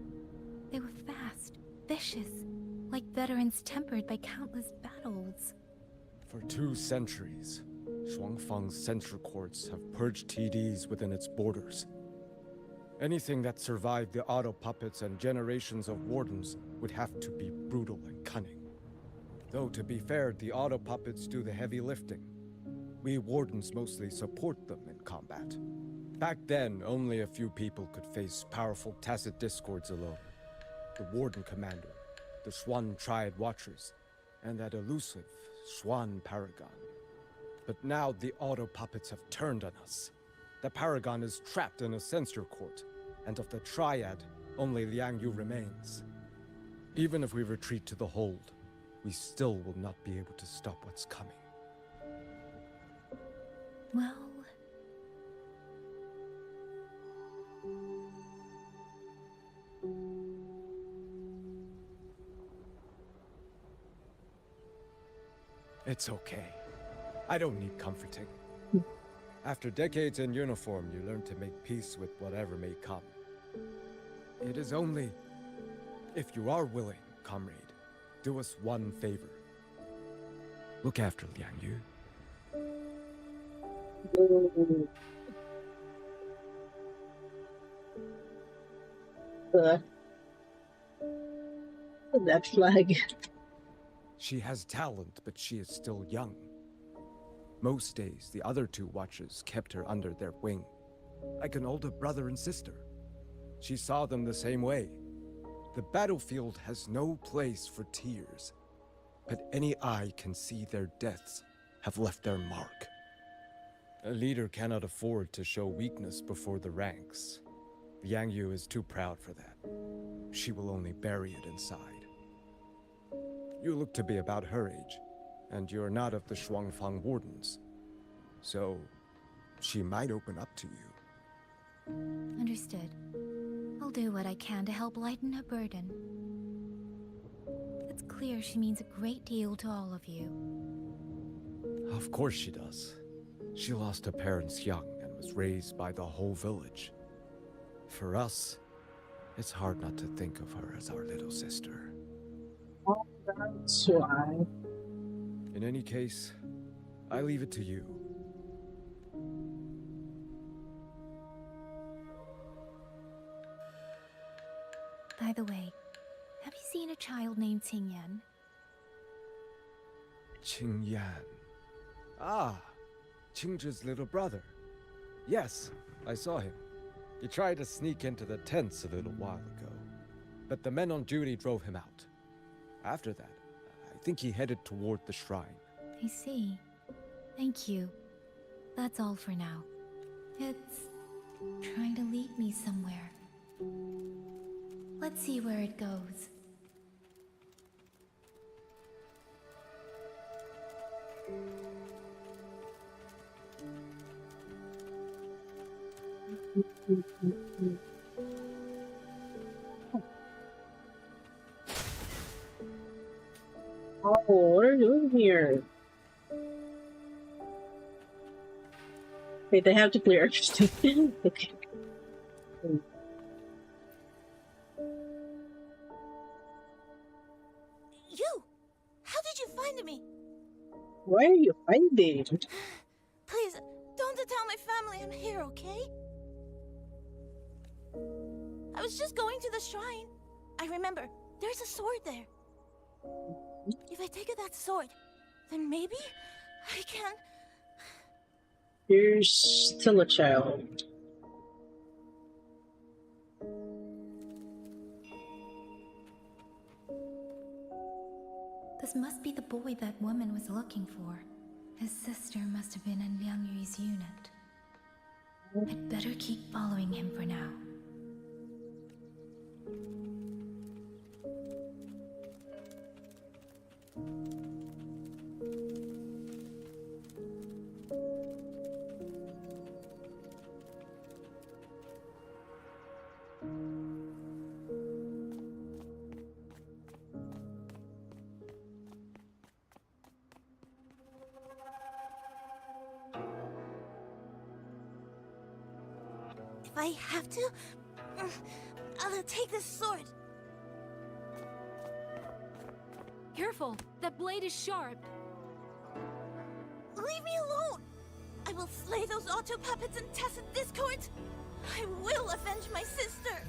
They were fast, vicious, like veterans tempered by countless battles. For 2 centuries, Xuanfang's censure courts have purged TDs within its borders. Anything that survived the auto puppets and generations of wardens would have to be brutal and cunning. Though to be fair, the auto puppets do the heavy lifting. We wardens mostly support them in combat. Back then, only a few people could face powerful tacit discords alone. The warden commander, the Xuan Triad Watchers, and that elusive Xuan Paragon. But now the auto puppets have turned on us. The Paragon is trapped in a censor court, and of the Triad, only Liang Yu remains. Even if we retreat to the hold, we still will not be able to stop what's coming. Well... It's okay. I don't need comforting. After decades in uniform, you learn to make peace with whatever may come. It is only... if you are willing, comrade, do us one favor. Look after Liang Yu. That flag. She has talent, but she is still young. Most days, the other 2 watchers kept her under their wing, like an older brother and sister. She saw them the same way. The battlefield has no place for tears, but any eye can see their deaths have left their mark. A leader cannot afford to show weakness before the ranks. Liang Yu is too proud for that. She will only bury it inside. You look to be about her age, and you're not of the Xuanfang Wardens. So, she might open up to you. Understood. I'll do what I can to help lighten her burden. It's clear she means a great deal to all of you. Of course she does. She lost her parents young and was raised by the whole village. For us, it's hard not to think of her as our little sister. That's why. In any case, I leave it to you. By the way, have you seen a child named Qingyan? Qingyan. Ah, Qingzhi's little brother. Yes, I saw him. He tried to sneak into the tents a little while ago, but the men on duty drove him out. After that, I think he headed toward the shrine. I see. Thank you. That's all for now. It's trying to lead me somewhere. Let's see where it goes. Oh, what are you doing here? Wait, I have to clear everything. Okay. You! How did you find me? Why are you hiding? Please, don't tell my family I'm here, okay? I was just going to the shrine. I remember, there's a sword there. If I take that sword, then maybe I can... You're still a child. This must be the boy that woman was looking for. His sister must have been in Liang Yu's unit. I'd better keep following him for now. If I have to, I'll take this sword. Careful! That blade is sharp! Leave me alone! I will slay those auto puppets and tacit discords! I will avenge my sister!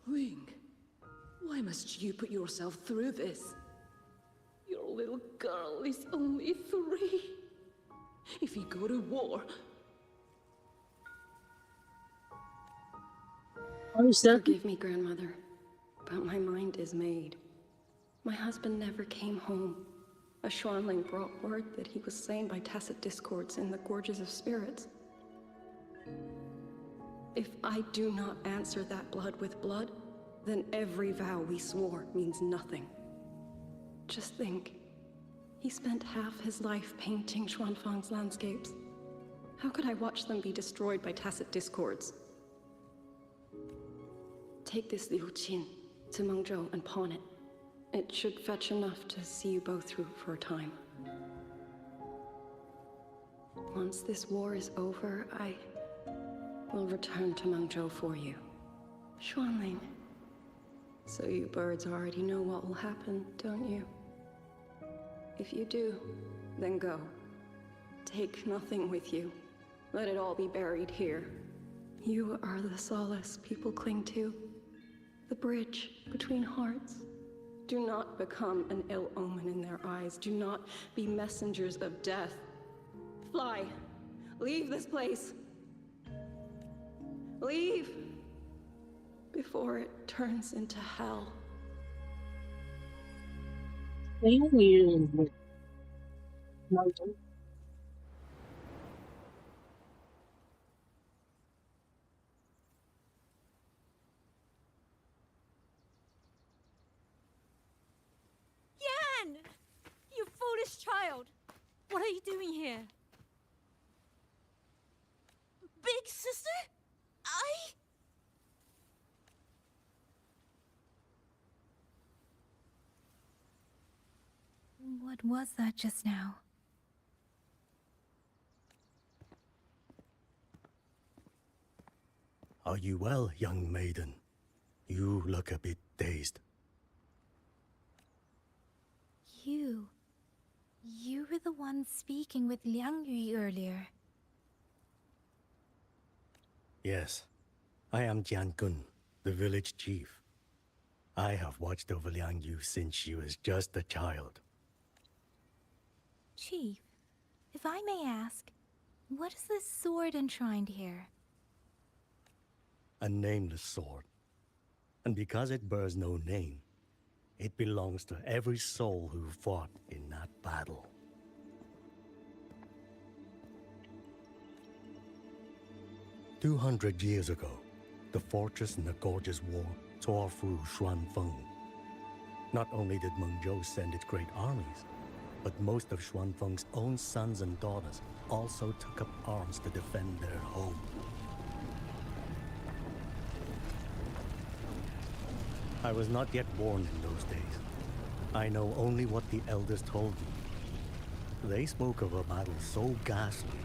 Ling, why must you put yourself through this? Your little girl is only 3. If you go to war... Forgive me, grandmother, but my mind is made. My husband never came home. A Huanglong brought word that he was slain by tacit discords in the Gorges of Spirits. If I do not answer that blood with blood, then every vow we swore means nothing. Just think, he spent half his life painting Xuanfang's landscapes. How could I watch them be destroyed by tacit discords? Take this Liu Qin to Mengzhou and pawn it. It should fetch enough to see you both through for a time. Once this war is over, I will return to Mengzhou for you. Xuanling. So you birds already know what will happen, don't you? If you do, then go. Take nothing with you. Let it all be buried here. You are the solace people cling to. The bridge between hearts. Do not become an ill omen in their eyes. Do not be messengers of death. Fly. Leave this place. Leave. Before it turns into hell. Thank you. Yan! You foolish child! What are you doing here? Big sister? What was that just now? Are you well, young maiden? You look a bit dazed. You... You were the one speaking with Liang Yu earlier. Yes, I am Jian Kun, the village chief. I have watched over Liang Yu since she was just a child. Chief, if I may ask, what is this sword enshrined here? A nameless sword. And because it bears no name, it belongs to every soul who fought in that battle. "200 years ago, the fortress in the Gorgeous War tore through Xuanfeng. Not only did Mengzhou send its great armies, but most of Xuanfeng's own sons and daughters also took up arms to defend their home. I was not yet born in those days. I know only what the elders told me. They spoke of a battle so ghastly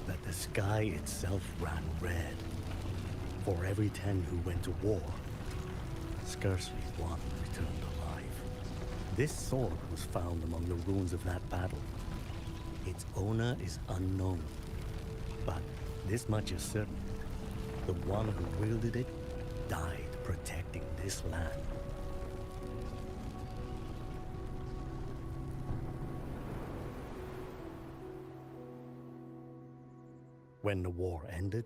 that the sky itself ran red. For every 10 who went to war, scarcely one returned alive. This sword was found among the ruins of that battle. Its owner is unknown, but this much is certain. The one who wielded it died protecting this land. When the war ended,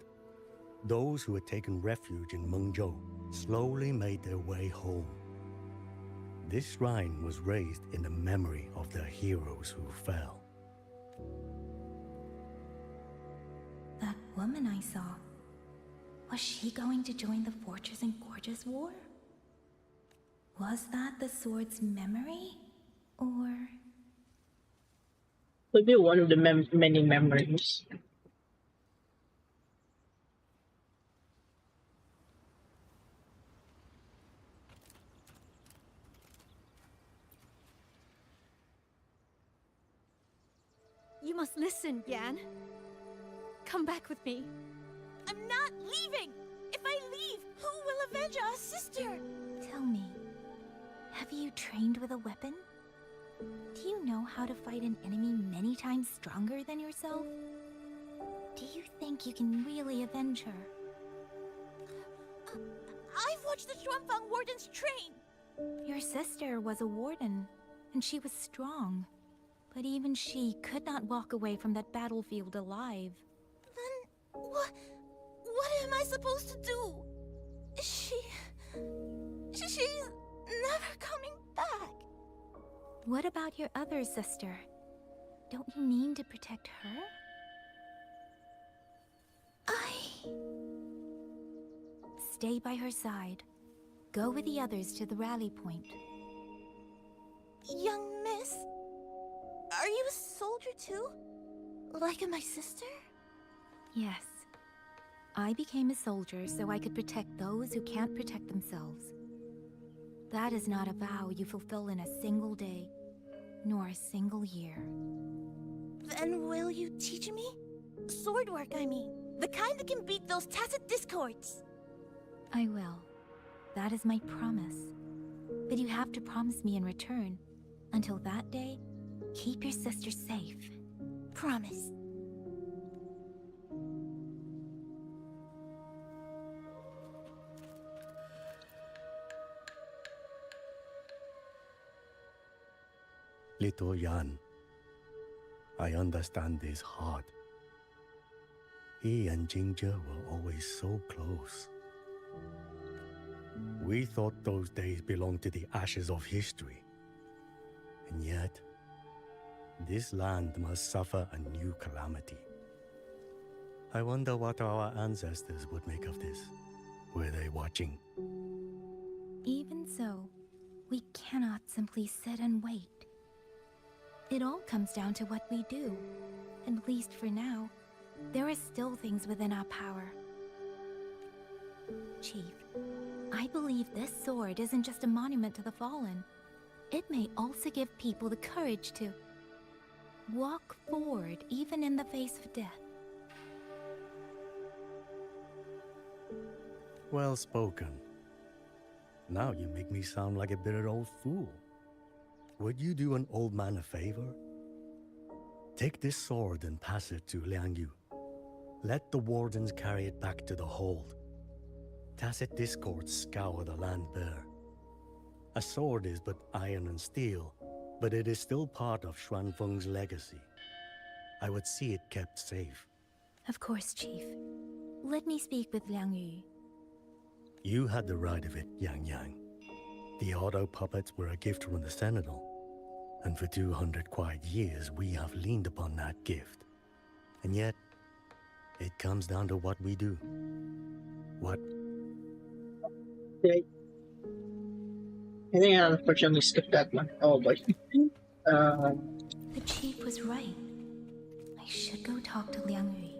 those who had taken refuge in Mengzhou slowly made their way home. This shrine was raised in the memory of the heroes who fell. That woman I saw, was she going to join the Fortress and Gorgeous War? Was that the sword's memory? Or... Would be one of the many memories. You must listen, Yan. Come back with me. I'm not leaving! If I leave, who will avenge our sister? Tell me, have you trained with a weapon? Do you know how to fight an enemy many times stronger than yourself? Do you think you can really avenge her? I've watched the Xuanfang wardens train! Your sister was a warden, and she was strong. But even she could not walk away from that battlefield alive. Then, what am I supposed to do? She's never coming back. What about your other sister? Don't you mean to protect her? Stay by her side. Go with the others to the rally point. Young miss, are you a soldier too? Like my sister? Yes. I became a soldier so I could protect those who can't protect themselves. That is not a vow you fulfill in a single day, nor a single year. Then will you teach me? Sword work, I mean. The kind that can beat those tacit discords. I will. That is my promise. But you have to promise me in return. Until that day, keep your sister safe. Promise. Little Yan, I understand this hard. He and Jinja were always so close. We thought those days belonged to the ashes of history. And yet, this land must suffer a new calamity. I wonder what our ancestors would make of this. Were they watching? Even so, we cannot simply sit and wait. It all comes down to what we do. At least for now, there are still things within our power. Chief, I believe this sword isn't just a monument to the fallen. It may also give people the courage to walk forward even in the face of death. Well spoken. Now you make me sound like a bitter old fool. Would you do an old man a favor? Take this sword and pass it to Liang Yu. Let the wardens carry it back to the hold. Tacit discords scour the land bare. A sword is but iron and steel, but it is still part of Xuanfeng's legacy. I would see it kept safe. Of course, Chief. Let me speak with Liang Yu. You had the right of it, Yang Yang. The auto puppets were a gift from the Sentinel, and for 200 quiet years we have leaned upon that gift. And yet, it comes down to what we do. What? Okay. I think I unfortunately skipped that one. Oh boy. The Chief was right. I should go talk to Liang Yu.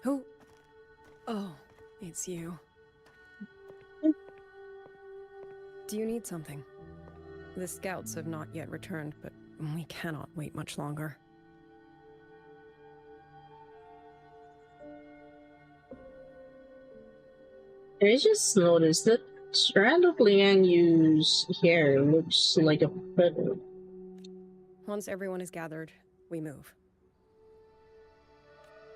Who? Oh, it's you. Do you need something? The scouts have not yet returned, but we cannot wait much longer. I just noticed that strand of Liang Yu's hair looks like a feather. Once everyone is gathered, we move.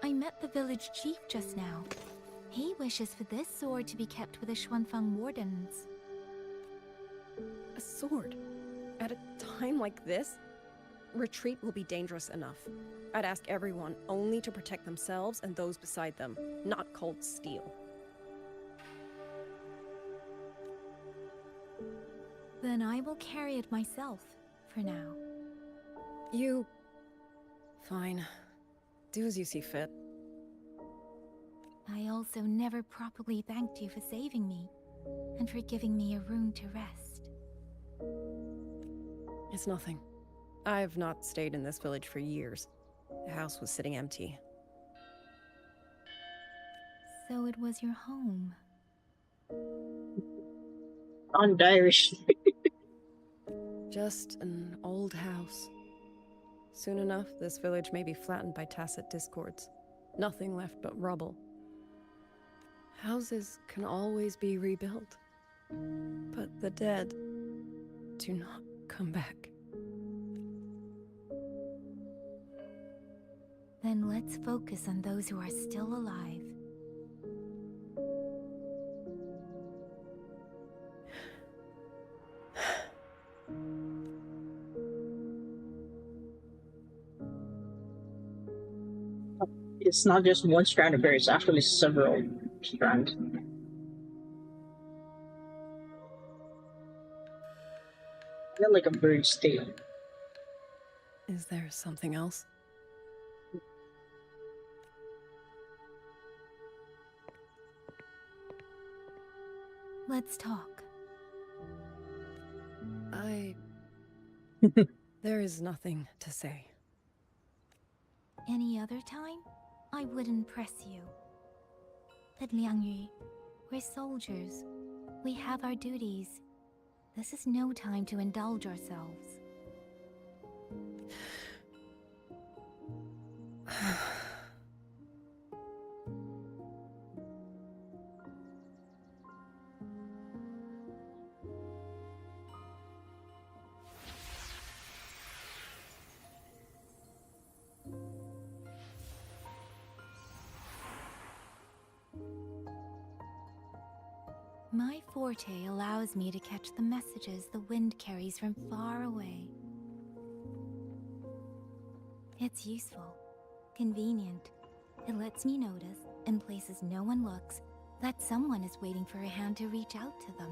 I met the village chief just now. He wishes for this sword to be kept with the Xuanfeng wardens. A sword? At a time like this? Retreat will be dangerous enough. I'd ask everyone only to protect themselves and those beside them, not cold steel. Then I will carry it myself, for now. You... Fine. Do as you see fit. I also never properly thanked you for saving me, and for giving me a room to rest. It's nothing. I've not stayed in this village for years. The house was sitting empty. So it was your home. On Irish. Just an old house. Soon enough, this village may be flattened by tacit discords. Nothing left but rubble. Houses can always be rebuilt. But the dead do not come back. Then let's focus on those who are still alive. It's not just one strand of hair, it's actually several strands. I got like a bird's tail. Is there something else? Let's talk. There is nothing to say. Any other time, I wouldn't press you. But Liang Yu, we're soldiers. We have our duties. This is no time to indulge ourselves. My forte allows me to catch the messages the wind carries from far away. It's useful, convenient. It lets me notice, in places no one looks, that someone is waiting for a hand to reach out to them.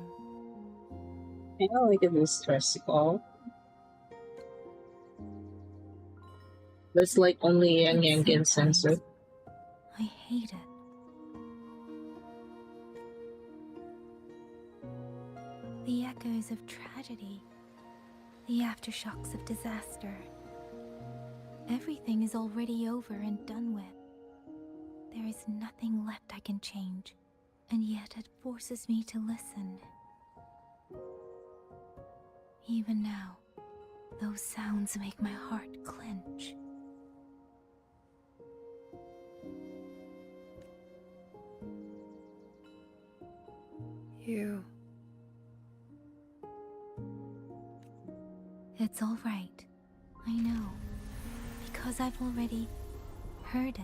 I don't like this stress ball. It's like only Yang Yang can sense it. I hate it. The echoes of tragedy, the aftershocks of disaster. Everything is already over and done with. There is nothing left I can change, and yet it forces me to listen. Even now, those sounds make my heart clench. You... It's all right. I know. Because I've already heard it.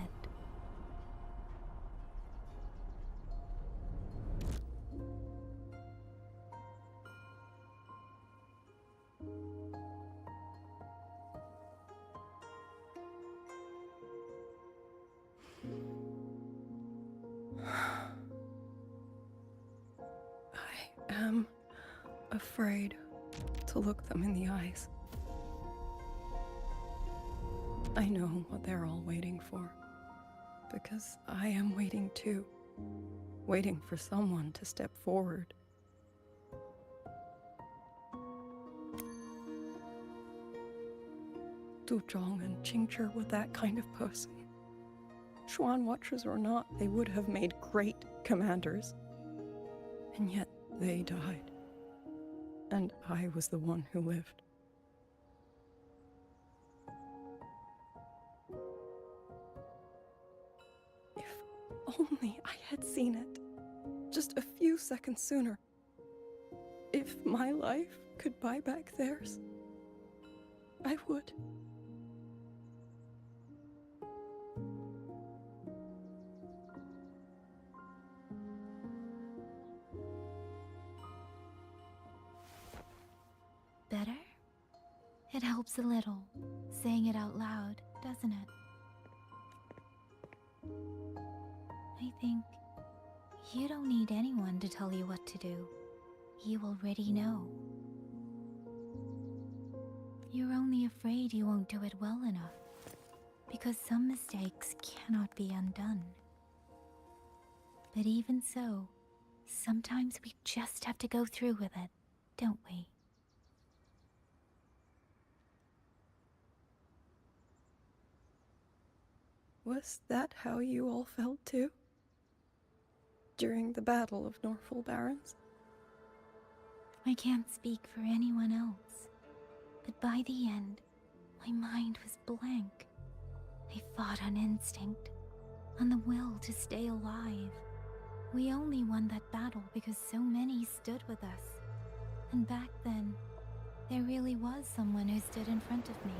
I am afraid to look them in the eyes. I know what they're all waiting for, because I am waiting too. Waiting for someone to step forward. Du Zhong and Qingzhi were that kind of person. Xuan Watchers or not, they would have made great commanders. And yet they died. And I was the one who lived. If only I had seen it. Just a few seconds sooner. If my life could buy back theirs, I would. Better? It helps a little, saying it out loud, doesn't it? I think you don't need anyone to tell you what to do. You already know. You're only afraid you won't do it well enough, because some mistakes cannot be undone. But even so, sometimes we just have to go through with it, don't we? Was that how you all felt too? During the Battle of Norfolk Barrens? I can't speak for anyone else, but by the end, my mind was blank. I fought on instinct, on the will to stay alive. We only won that battle because so many stood with us. And back then, there really was someone who stood in front of me,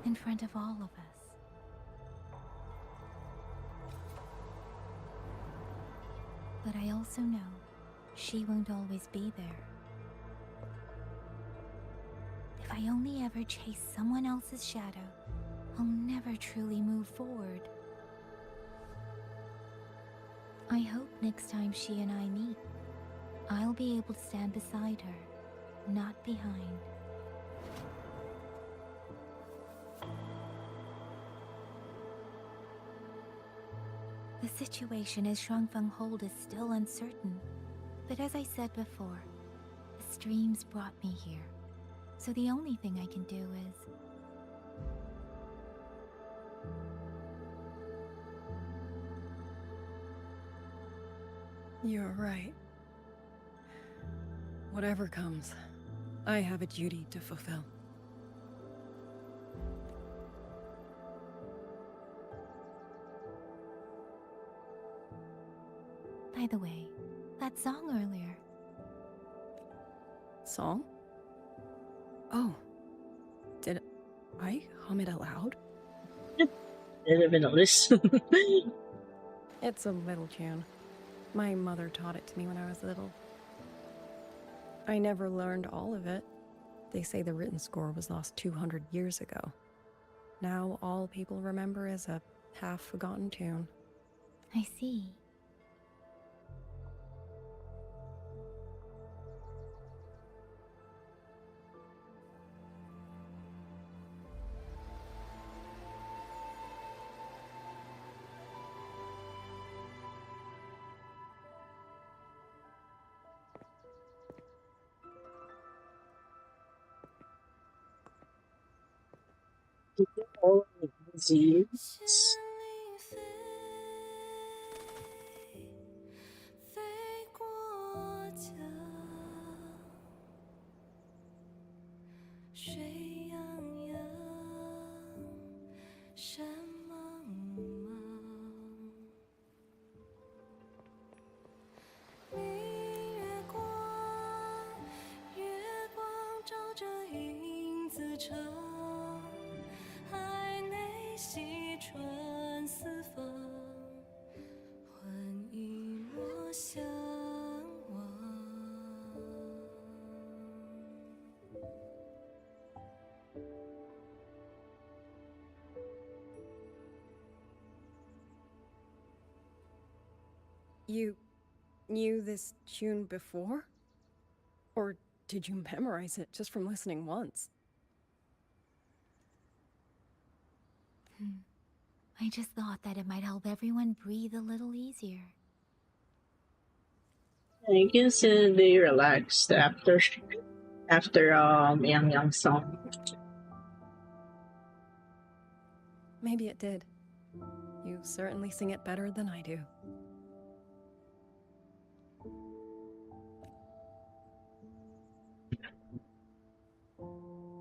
in front of all of us. But I also know she won't always be there. If I only ever chase someone else's shadow, I'll never truly move forward. I hope next time she and I meet, I'll be able to stand beside her, not behind. The situation as Shuangfeng Hold is still uncertain, but as I said before, the streams brought me here, so the only thing I can do is... You're right. Whatever comes, I have a duty to fulfill. By the way, that song earlier. Song? Oh. Did I hum it aloud? Didn't even notice. It's a little tune. My mother taught it to me when I was little. I never learned all of it. They say the written score was lost 200 years ago. Now all people remember is a half-forgotten tune. I see. All of these. 水洋洋，山茫茫。明月光，月光照着影子长，海内细川四方，换一抹向往。You knew this tune before? Or did you memorize it just from listening once? I just thought that it might help everyone breathe a little easier. I can see they relaxed after Yang Yang song. Maybe it did. You certainly sing it better than I do.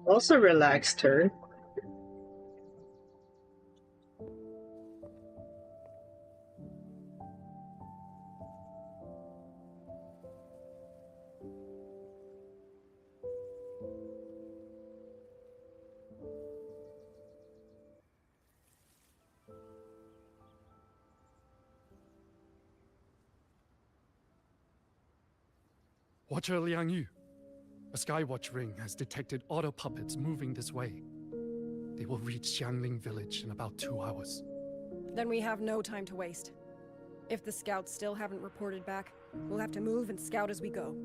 Also relaxed her. Watcher Liang Yu. A Skywatch ring has detected auto puppets moving this way. They will reach Xiangling village in about 2 hours. Then we have no time to waste. If the scouts still haven't reported back, we'll have to move and scout as we go.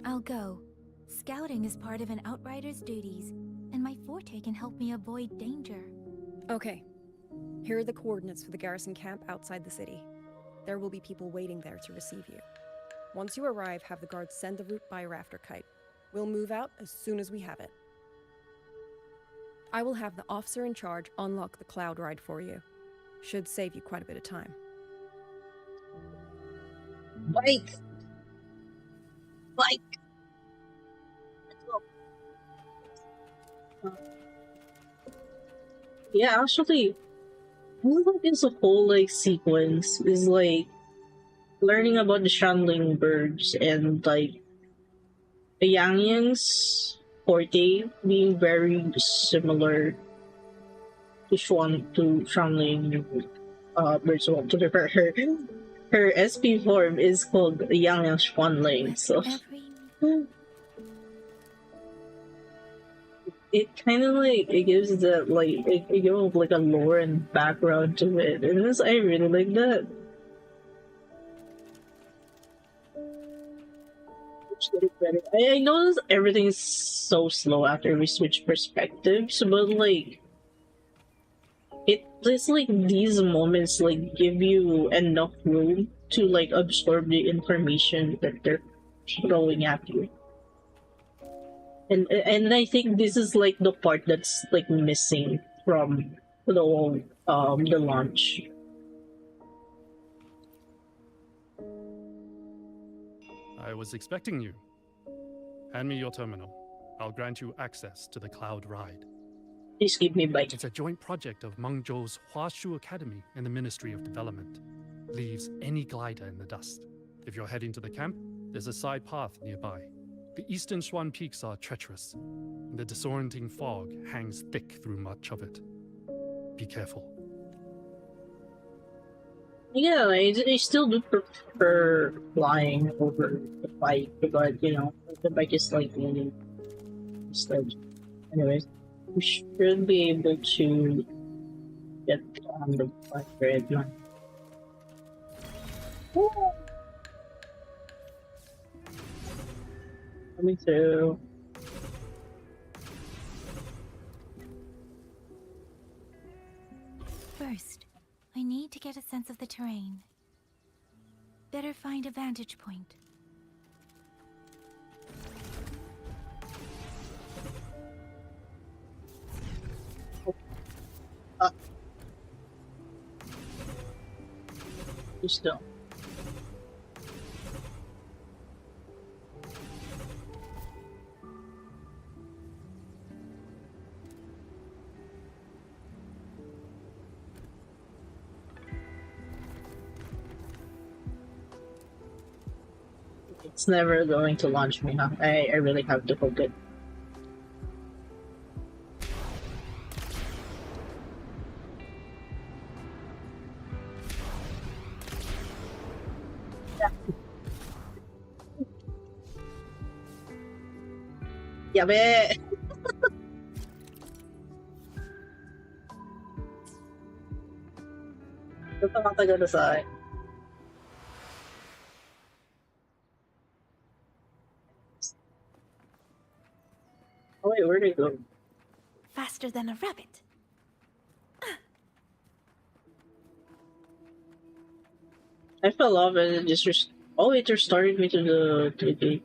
I'll go. Scouting is part of an outrider's duties, and my forte can help me avoid danger. Okay. Here are the coordinates for the garrison camp outside the city. There will be people waiting there to receive you. Once you arrive, have the guards send the route by rafter kite. We'll move out as soon as we have it. I will have the officer in charge unlock the cloud ride for you. Should save you quite a bit of time. Wait! Like... Yeah, actually, I think this whole like sequence is like learning about the Shanling birds and like the Yang Yang's forte being very similar to Shanling birds. Well, to refer her SP form is called Yang Yang Xuanling, so it kind of like it gives that like it gives like a lore and background to it, and this I really like that. I notice everything is so slow after we switch perspectives, but like it's like these moments like give you enough room to like absorb the information that they're throwing at you. And I think this is like the part that's like missing from the launch. I was expecting you. Hand me your terminal. I'll grant you access to the cloud ride. Please give me bite. It's a joint project of Mengzhou's Huashu Academy and the Ministry of Development. Leaves any glider in the dust. If you're heading to the camp, there's a side path nearby. The eastern Xuan peaks are treacherous, and the disorienting fog hangs thick through much of it. Be careful. Yeah, I still do prefer flying over the bike, but you know, the bike is like really sledge. Anyways, we should be able to get on the bike right now. Coming through. First, I need to get a sense of the terrain. Better find a vantage point. You still. It's never going to launch me, huh? I really have to hook it. Yabe! Ito tumatagal na sa akin. Oh wait, where did it go? Faster than a rabbit. I fell off and it just oh, it restarted me to the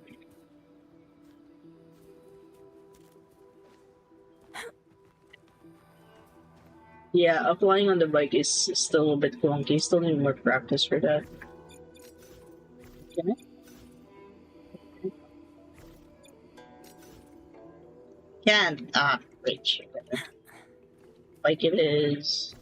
Yeah, flying on the bike is still a bit clunky. Still need more practice for that. Can I? Can't. Ah, wait. Shit. Bike it is.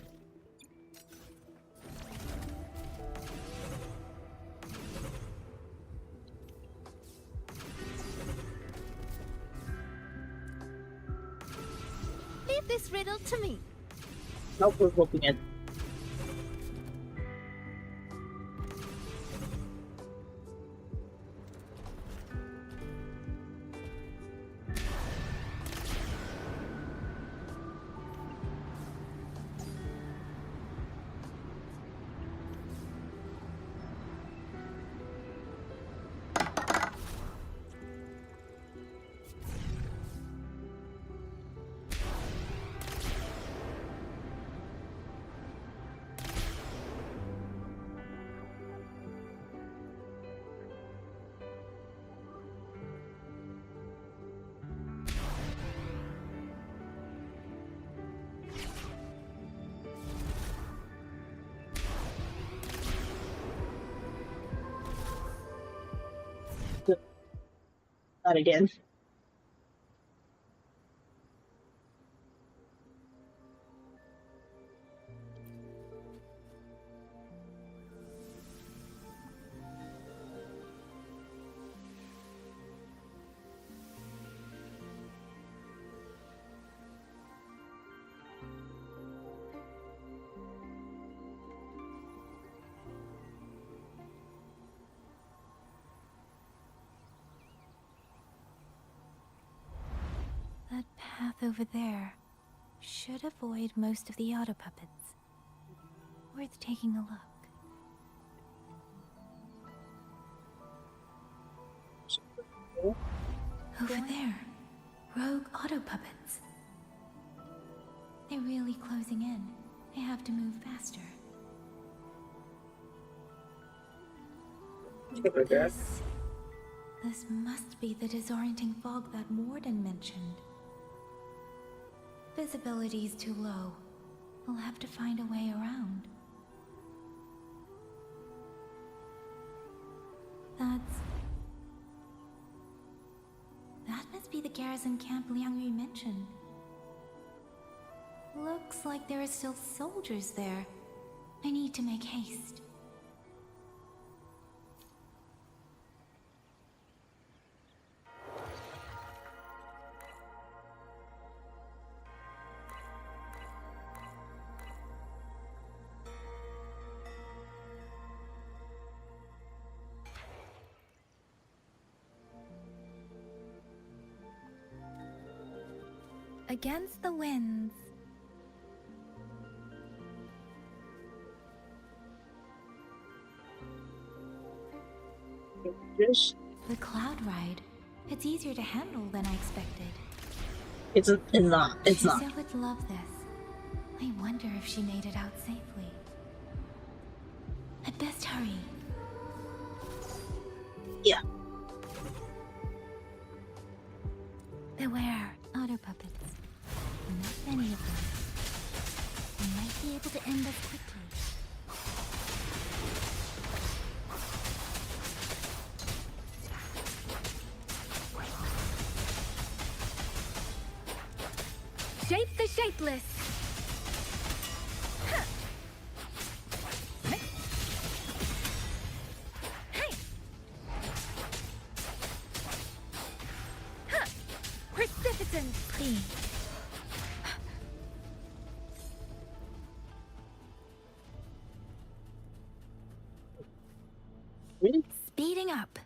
Leave this riddle to me. Nope, we're hoping it. Not again. That path over there should avoid most of the auto puppets. Worth taking a look. Over there, rogue auto puppets. They're really closing in. I have to move faster. This must be the disorienting fog that Morden mentioned. Visibility's too low. We'll have to find a way around. That must be the garrison camp Liang Yu mentioned. Looks like there are still soldiers there. I need to make haste. Against the winds. The cloud ride. It's easier to handle than I expected. It's not. It's not. She would love this. I wonder if she made it out safely. I'd best hurry. Yeah. Beware, auto puppets. Not many of them. We might be able to end this quickly. Shape the shapeless! Please. Really? Speeding up.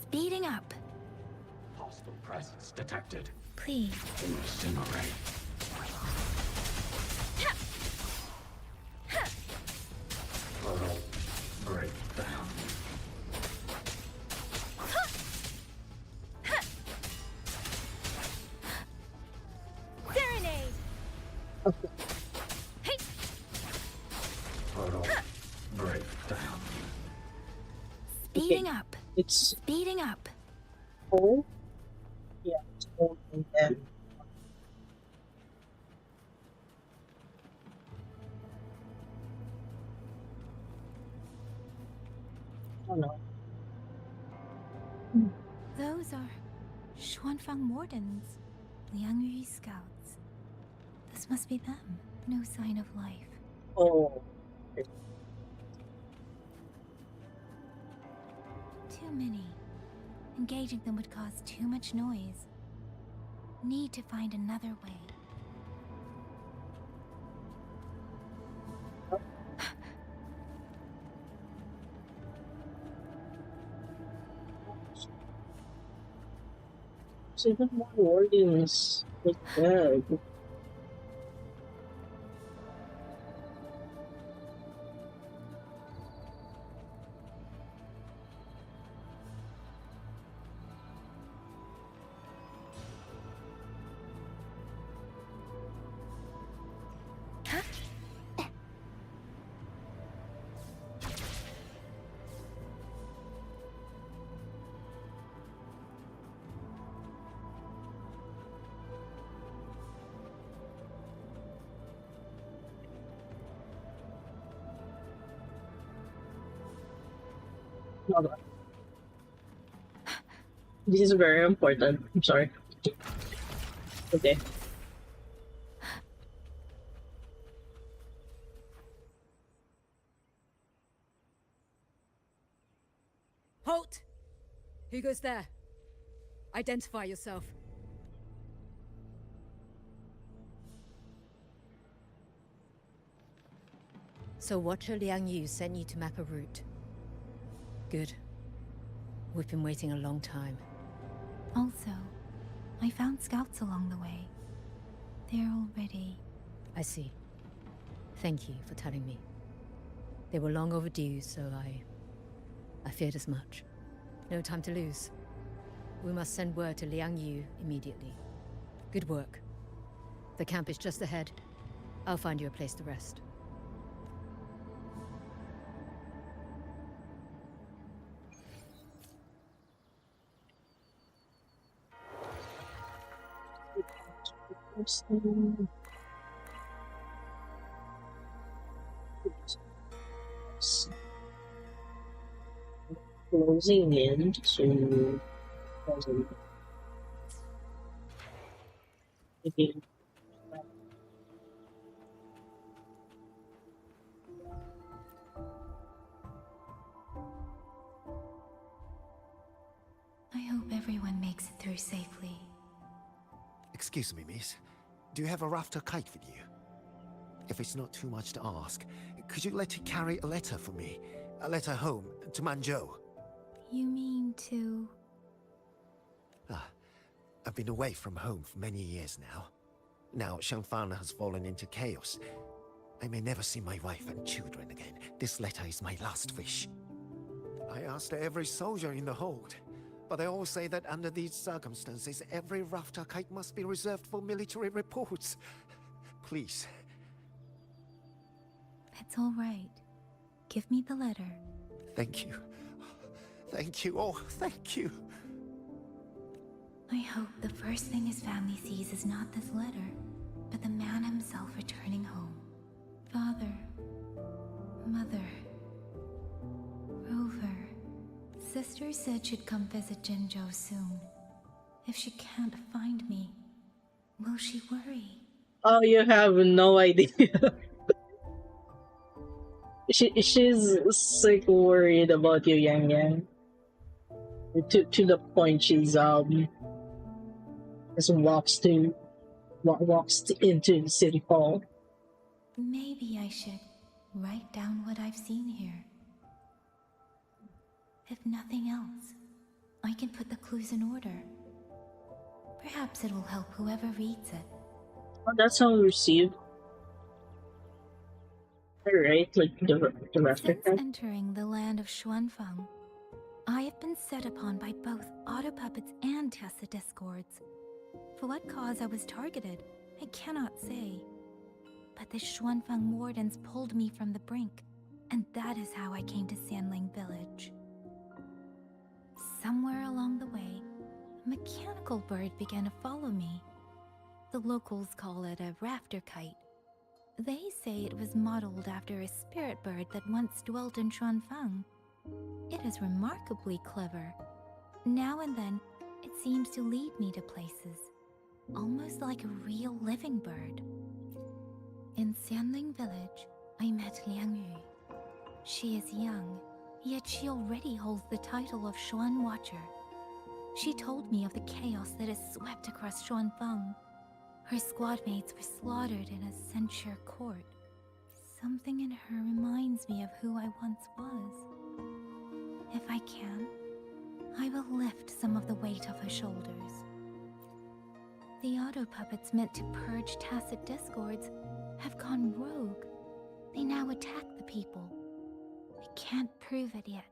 Speeding up. Hostile presence detected. Please. Incinerate. Total breakdown. Serenade. Hey. Total breakdown. Speeding up. It's Speeding up. cold. Yeah, it's cold and then. I don't know. Those are Xuanfang Wardens, Liang Yu scouts. This must be them. No sign of life. Oh. Too many. Engaging them would cause too much noise. Need to find another way. There's even more wardens. Like that. Hold on. This is very important. I'm sorry. Okay. Halt! Who goes there? Identify yourself. So Watcher Liang Yu sent you to map a route. Good. We've been waiting a long time. Also, I found scouts along the way. They're already... I see. Thank you for telling me. They were long overdue, so I feared as much. No time to lose. We must send word to Liang Yu immediately. Good work. The camp is just ahead. I'll find you a place to rest. Closing in to again. I hope everyone makes it through safely. Excuse me, miss. Do you have a rafter kite with you? If it's not too much to ask, could you let it carry a letter for me? A letter home, to Manzhou. You mean to... I've been away from home for many years now. Now Shangfan has fallen into chaos. I may never see my wife and children again. This letter is my last wish. I asked every soldier in the hold, but they all say that under these circumstances, every rafter kite must be reserved for military reports. Please. It's all right. Give me the letter. Thank you. Thank you. Oh, thank you. I hope the first thing his family sees is not this letter, but the man himself returning home. Father, Mother, Rover. Sister said she'd come visit Jinzhou soon. If she can't find me, will she worry? Oh, you have no idea. she's sick worried about you, Yang Yang. To the point she's just walks into the city hall. Maybe I should write down what I've seen here. If nothing else, I can put the clues in order. Perhaps it will help whoever reads it. Oh, that's how we received. Alright, like the rafter Since entering the land of Xuanfang, I have been set upon by both auto puppets and Tessa discords. For what cause I was targeted, I cannot say. But the Xuanfang wardens pulled me from the brink, and that is how I came to Sanling Village. Somewhere along the way, a mechanical bird began to follow me. The locals call it a rafter kite. They say it was modeled after a spirit bird that once dwelt in Xuanfang. It is remarkably clever. Now and then, it seems to lead me to places, almost like a real living bird. In Sanling Village, I met Liang Yu. She is young, yet she already holds the title of Xuan Watcher. She told me of the chaos that has swept across Xuanfang. Her squad mates were slaughtered in a censure court. Something in her reminds me of who I once was. If I can, I will lift some of the weight off her shoulders. The auto puppets meant to purge tacit discords have gone rogue. They now attack the people. I can't prove it yet,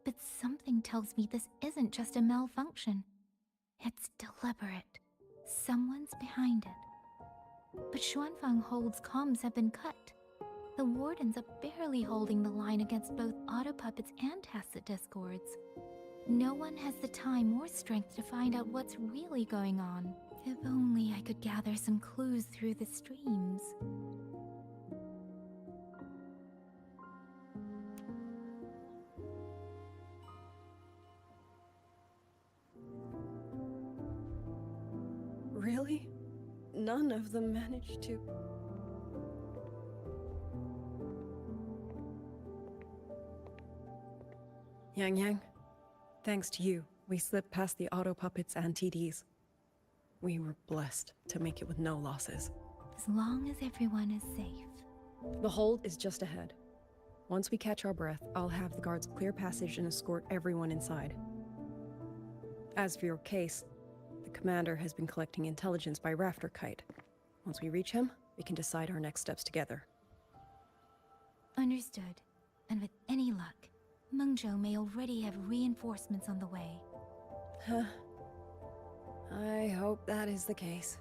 but something tells me this isn't just a malfunction. It's deliberate. Someone's behind it. But Xuanfang Hold's comms have been cut. The wardens are barely holding the line against both auto puppets and tacit discords. No one has the time or strength to find out what's really going on. If only I could gather some clues through the streams. Really? None of them managed to... Yang Yang, thanks to you, we slipped past the auto puppets and TDs. We were blessed to make it with no losses. As long as everyone is safe. The hold is just ahead. Once we catch our breath, I'll have the guards clear passage and escort everyone inside. As for your case, the commander has been collecting intelligence by Rafter Kite. Once we reach him, we can decide our next steps together. Understood. And with any luck, Mengzhou may already have reinforcements on the way. Huh. I hope that is the case.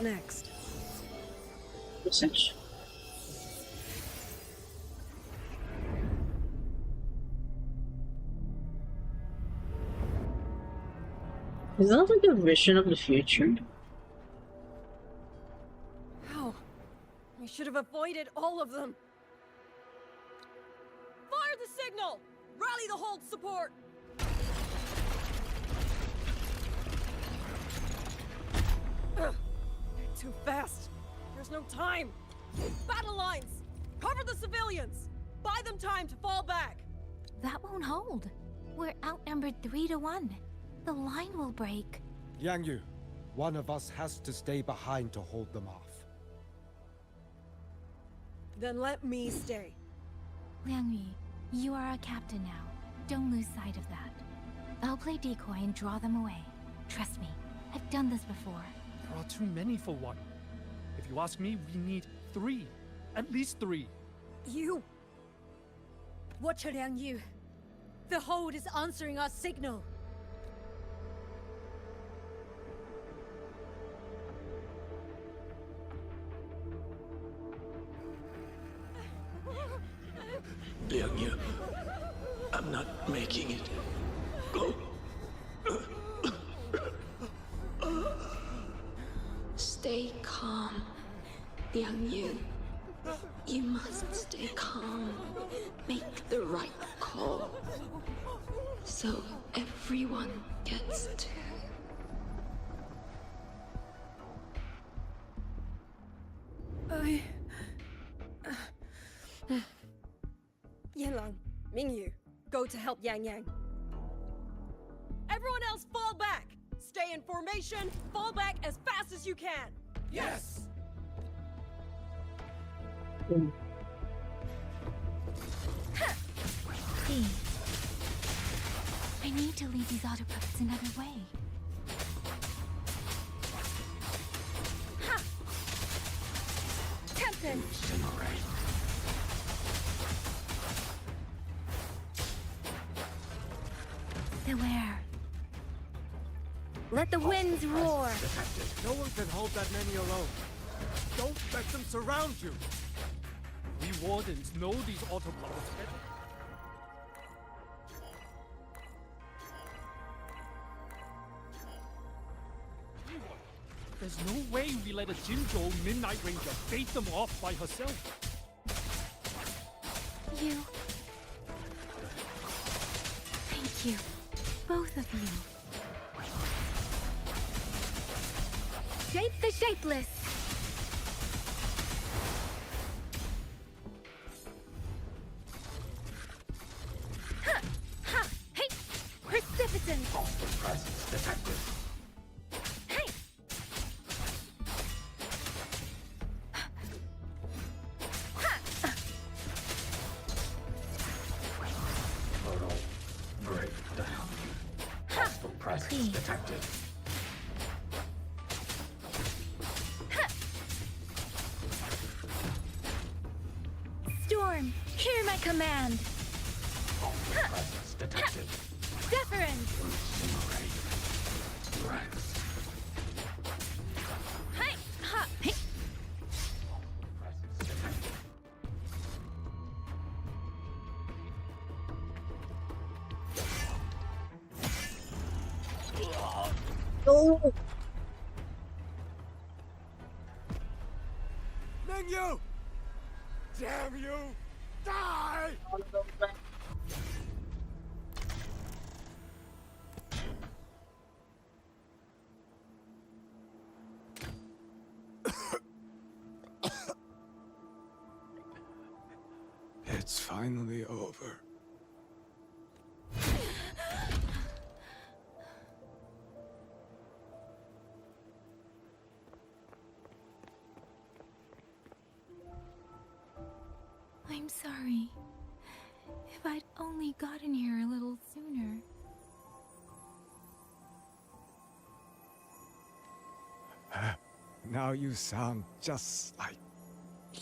Next. Research. Is that like a vision of the future? How? We should have avoided all of them. Fire the signal! Rally the hold support! Ugh. They're too fast. There's no time. Battle lines! Cover the civilians! Buy them time to fall back! That won't hold. We're outnumbered 3 to 1. The line will break. Yang Yu, one of us has to stay behind to hold them off. Then let me stay. Liang Yu, you are our captain now. Don't lose sight of that. I'll play decoy and draw them away. Trust me, I've done this before. There are too many for one. If you ask me, we need 3. At least 3. You! Watch Liang Yu. The hold is answering our signal. Liang Yu, I'm not making it. Go. Stay calm, Liang Yu. You must stay calm. Make the right call. So everyone gets to... Yanlang, Mingyu, go to help Yang Yang. Everyone else fall back! Stay in formation, fall back as fast as you can! Yes! See, I need to lead these auto puppets another way. Ha! Tempest! Beware. Let the winds roar. No one can hold that many alone. Don't let them surround you. We wardens know these autopilots better. There's no way we let a Jinzhou Midnight Ranger bait them off by herself. You. Thank you. Both of you. Shape the shapeless! Ha! Ha! Hey! Precipitant! Presence detected. Hey! Total breakdown. Hostile presence detected. Storm, hear my command! Presence detected. Deference! Incinerate. Rex. Hey! Ha! Hey! No! Mingyu! Damn you! Die! It's finally over. I'm sorry. If I'd only gotten here a little sooner. Now you sound just like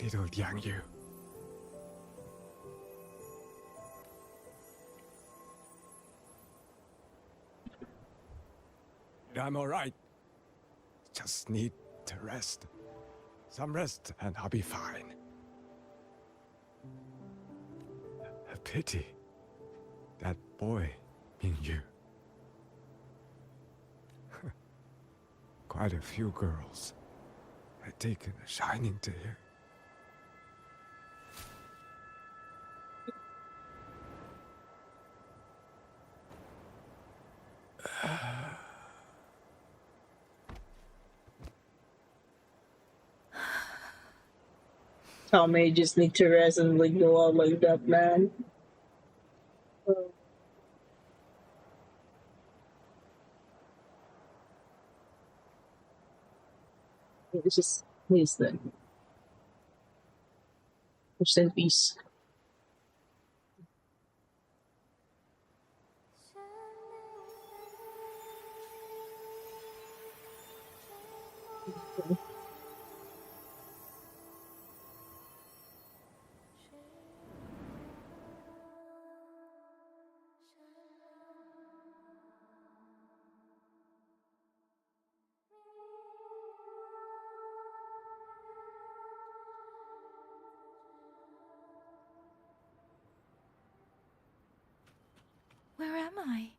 little Yang Yu. I'm alright. Just need to rest. Some rest and I'll be fine. A pity. That boy, Mingyu. Quite a few girls had taken a shining to him. How may just need to rest and like go out like that, man. It's just please then. Rest in peace. Where am I?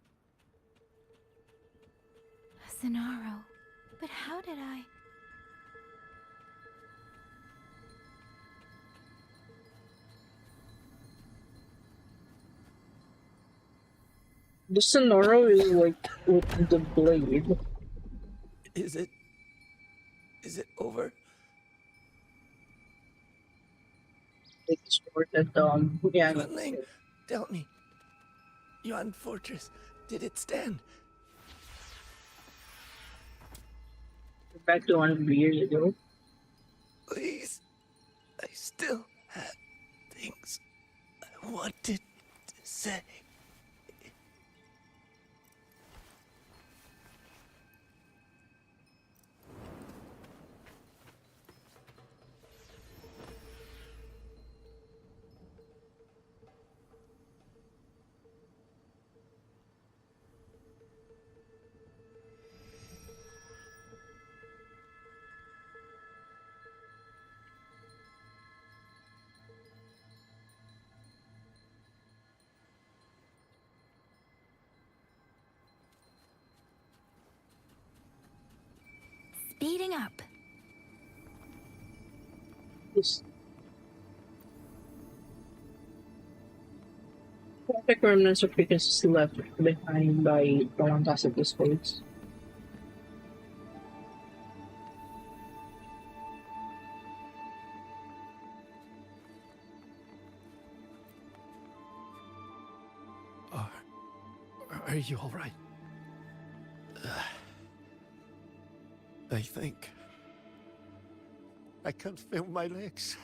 Zetto. But how did I... The Sonoro is like with the blade. Is it over? Like Discord at yeah. Huanglong, tell me, Yuan Fortress, did it stand? Back to 100 years ago. Please, I still have things I wanted to say. Speeding up. Yes. Perfect remnants of frequencies left behind by the fantastic discords. Are you all right? I think I can't feel my legs.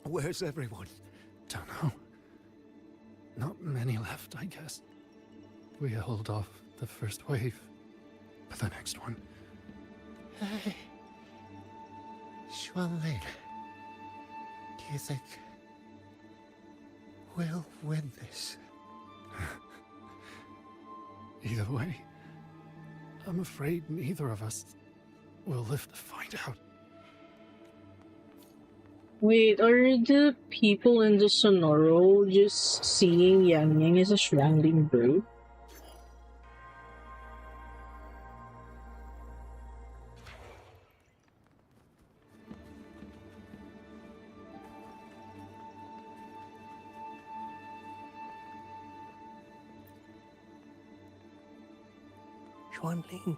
Where's everyone? Don't know. Not many left, I guess. We held off the first wave, but the next one. Hey, Xuanling, do you think we'll win this? Either way, I'm afraid neither of us will live to find out. Wait, are the people in the Sonoro just seeing Yang Yang as a strangling bird? Xuanling.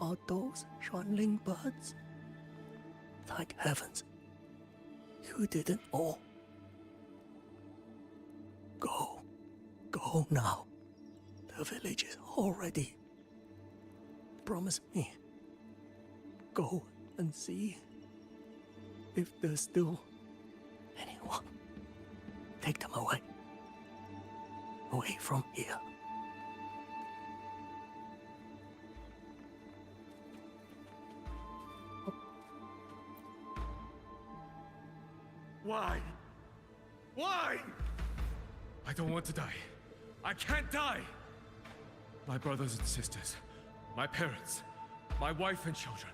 Are those Xuanling birds? Thank heavens. You didn't all. Go. Go now. The village is all ready. Promise me. Go and see if there's still anyone. Take them away. Away from here. Why? Why? I don't want to die. I can't die! My brothers and sisters, my parents, my wife and children,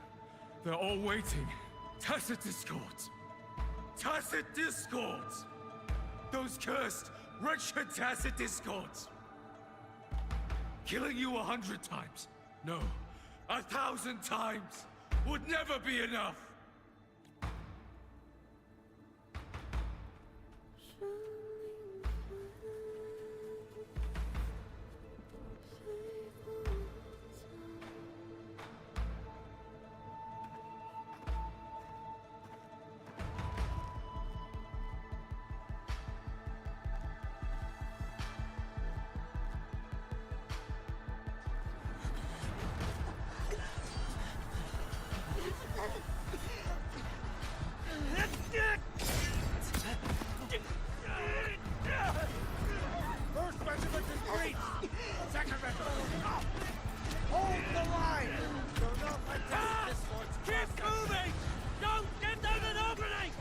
they're all waiting. Tacit discords! Tacit discords! Those cursed, wretched tacit discords! Killing you 100 times, no, 1,000 times, would never be enough! First regiment is breached! Second regiment! Hold the line! Do not let this discords keep moving! Don't give them an opening!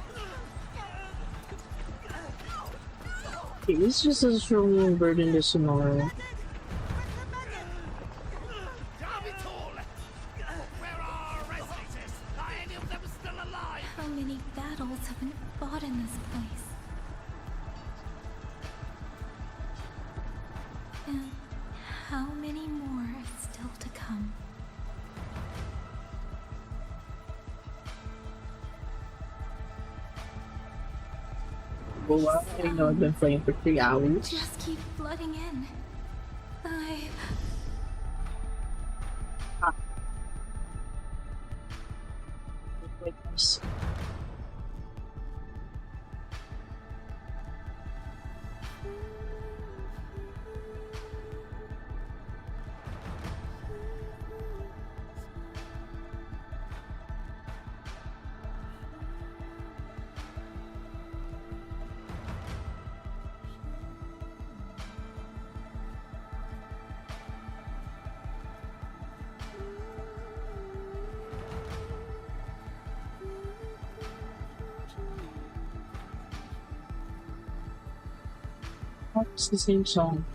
It's just a strong bird in the Sonoro. How many battles have been fought in this place? And how many more are still to come? Wuwa, I know I've been playing for 3 hours. Just keep flooding in. Like Waves. Oh, it's the same song.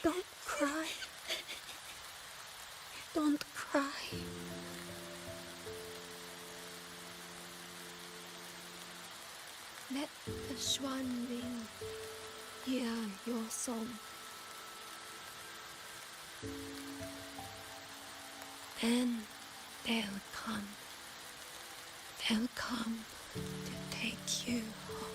Don't cry. Don't cry. Let the swan wing hear your song. Then they'll come. They'll come to take you home.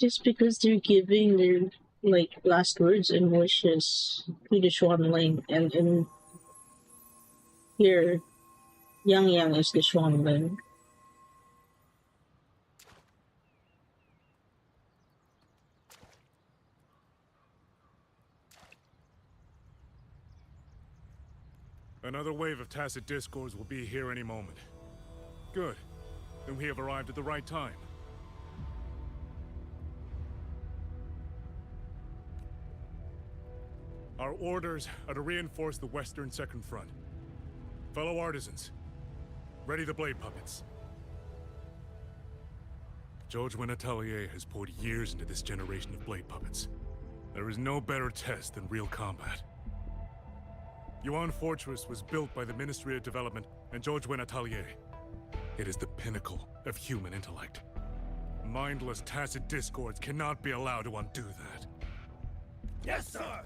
Just because they're giving their like last words and wishes to the Swanling, and here, Yang Yang is the Swanling. Another wave of tacit discords will be here any moment. Good. Then we have arrived at the right time. Our orders are to reinforce the western second front. Fellow artisans, ready the blade puppets. Zhou Atelier has poured years into this generation of blade puppets. There is no better test than real combat. Yuan Fortress was built by the Ministry of Development and Zhou Atelier. It is the pinnacle of human intellect. Mindless tacit discords cannot be allowed to undo that. Yes, sir!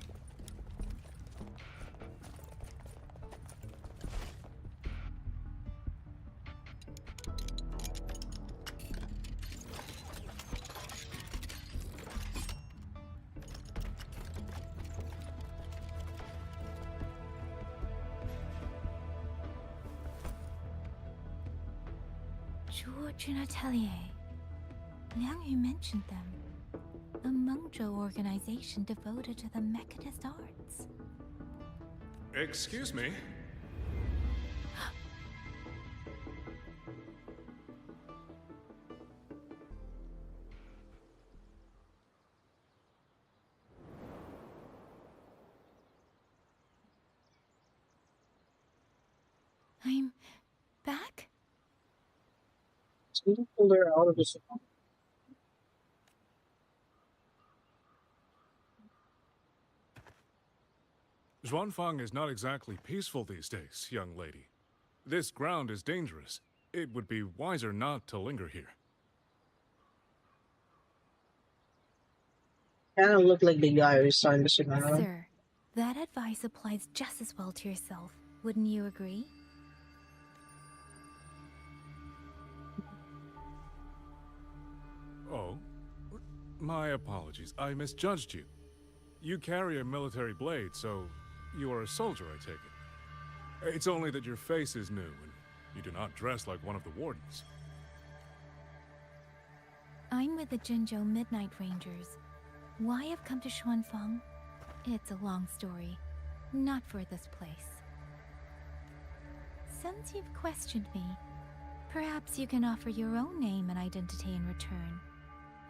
Fortune Atelier. Liang Yu mentioned them. A Mengzhou organization devoted to the mechanist arts. Excuse me? I'm back? So you pulled her out of the swamp. Xuanfang is not exactly peaceful these days, young lady. This ground is dangerous. It would be wiser not to linger here. Kind of look like the guy who's starting to swim around. Sir, that advice applies just as well to yourself. Wouldn't you agree? Oh? My apologies. I misjudged you. You carry a military blade, so you are a soldier, I take it. It's only that your face is new, and you do not dress like one of the wardens. I'm with the Jinzhou Midnight Rangers. Why I've come to Xuanfang? It's a long story. Not for this place. Since you've questioned me, perhaps you can offer your own name and identity in return.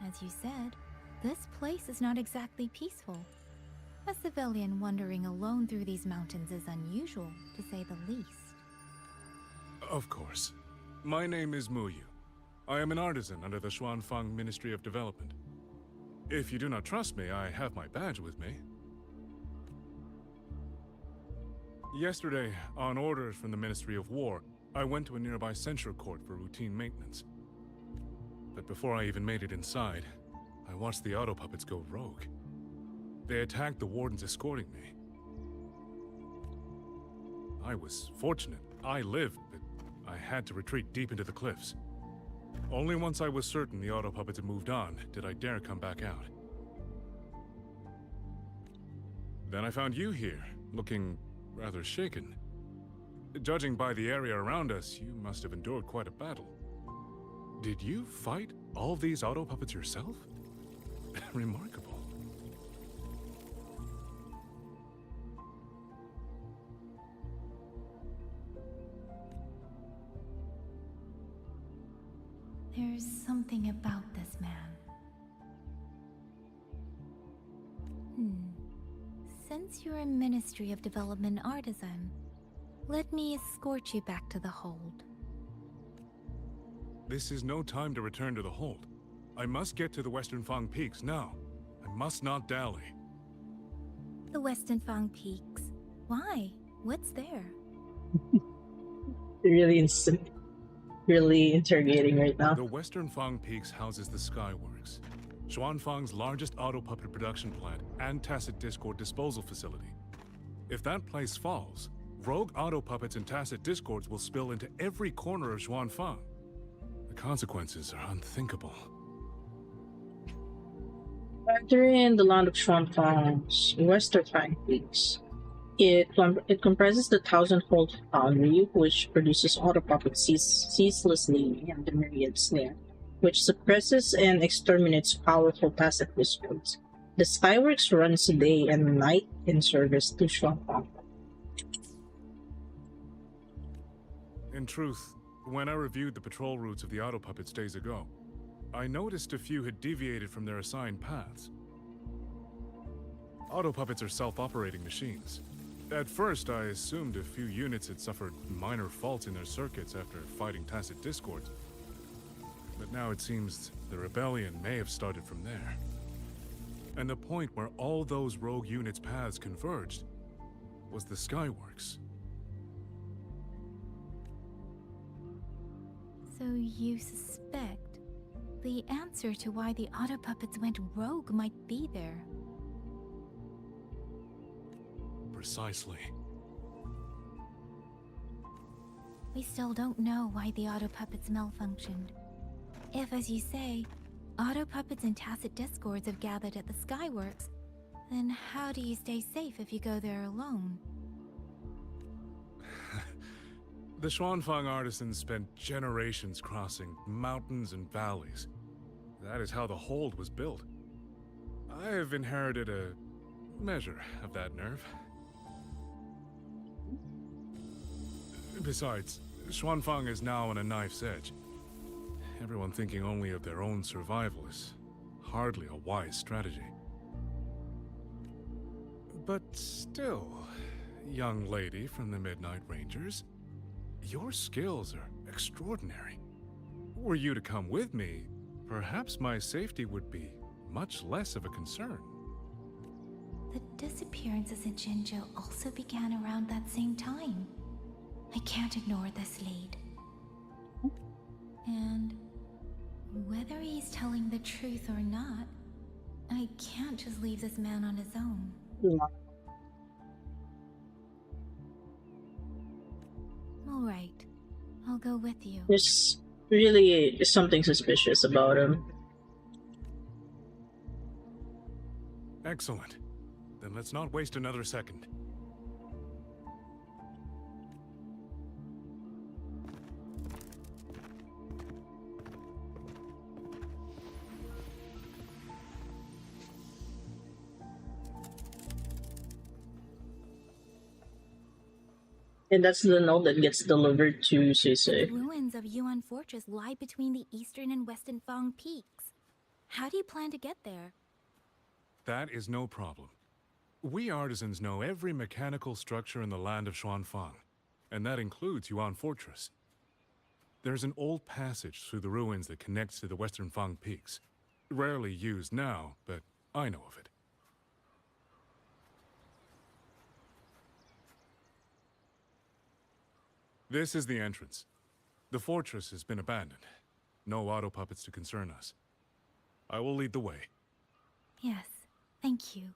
As you said, this place is not exactly peaceful. A civilian wandering alone through these mountains is unusual, to say the least. Of course. My name is Muyu. I am an artisan under the Xuanfang Ministry of Development. If you do not trust me, I have my badge with me. Yesterday, on orders from the Ministry of War, I went to a nearby censure court for routine maintenance. But before I even made it inside, I watched the auto puppets go rogue. They attacked the wardens escorting me. I was fortunate. I lived, but I had to retreat deep into the cliffs. Only once I was certain the auto puppets had moved on did I dare come back out. Then I found you here, looking rather shaken. Judging by the area around us, you must have endured quite a battle. Did you fight all these auto puppets yourself? Remarkable. There's something about this man. Since you're a Ministry of Development artisan, let me escort you back to the hold. This is no time to return to the hold. I must get to the Western Fang Peaks now. I must not dally. The Western Fang Peaks? Why? What's there? Really interrogating right now. The Western Fang Peaks houses the Skyworks, Xuanfang's largest auto puppet production plant and tacit discord disposal facility. If that place falls, rogue auto puppets and tacit discords will spill into every corner of Xuanfang. The consequences are unthinkable. Factory in the land of Xuanfang's Western Fang Peaks. It comprises the Thousand-Fold Foundry, which produces auto puppets ceaselessly and the myriad snare, which suppresses and exterminates powerful tacit discords. The Skyworks runs day and night in service to Xuanfang. In truth, when I reviewed the patrol routes of the auto puppets days ago, I noticed a few had deviated from their assigned paths. Auto puppets are self-operating machines. At first, I assumed a few units had suffered minor faults in their circuits after fighting tacit discords. But now it seems the rebellion may have started from there. And the point where all those rogue units' paths converged was the Skyworks. So you suspect the answer to why the auto puppets went rogue might be there? Precisely. We still don't know why the auto puppets malfunctioned. If, as you say, auto puppets and tacit discords have gathered at the Skyworks, then how do you stay safe if you go there alone? The Xuanfang artisans spent generations crossing mountains and valleys. That is how the hold was built. I have inherited a measure of that nerve. Besides, Xuanfang is now on a knife's edge. Everyone thinking only of their own survival is hardly a wise strategy. But still, young lady from the Midnight Rangers, your skills are extraordinary. Were you to come with me, perhaps my safety would be much less of a concern. The disappearances in Jinzhou also began around that same time. I can't ignore this lead. And whether he's telling the truth or not, I can't just leave this man on his own. Yeah. All right, I'll go with you. There's really something suspicious about him. Excellent. Then let's not waste another second. And that's the note that gets delivered to Sise. The ruins of Yuan Fortress lie between the eastern and western Fang peaks. How do you plan to get there? That is no problem. We artisans know every mechanical structure in the land of Xuanfang, and that includes Yuan Fortress. There's an old passage through the ruins that connects to the western Fang peaks. Rarely used now, but I know of it. This is the entrance. The fortress has been abandoned. No auto puppets to concern us. I will lead the way. Yes, thank you.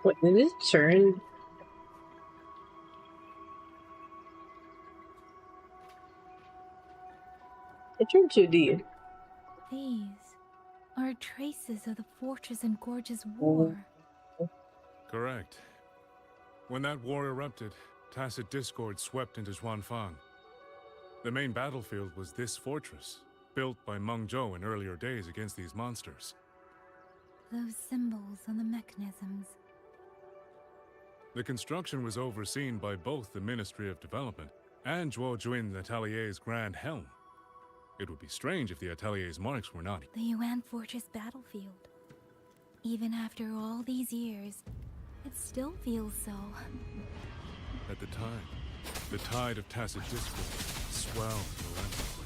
Wait, did it turn? It turned 2D. These are traces of the Fortress and Gorge's war. Correct. When that war erupted, tacit discord swept into Xuanfang. The main battlefield was this fortress, built by Meng Zhou in earlier days against these monsters. Those symbols on the mechanisms. The construction was overseen by both the Ministry of Development and Zhuo Jun's Atelier's Grand Helm. It would be strange if the Atelier's marks were not. The Yuan Fortress battlefield. Even after all these years, it still feels so. At the time, the tide of tacit discord swelled relentlessly.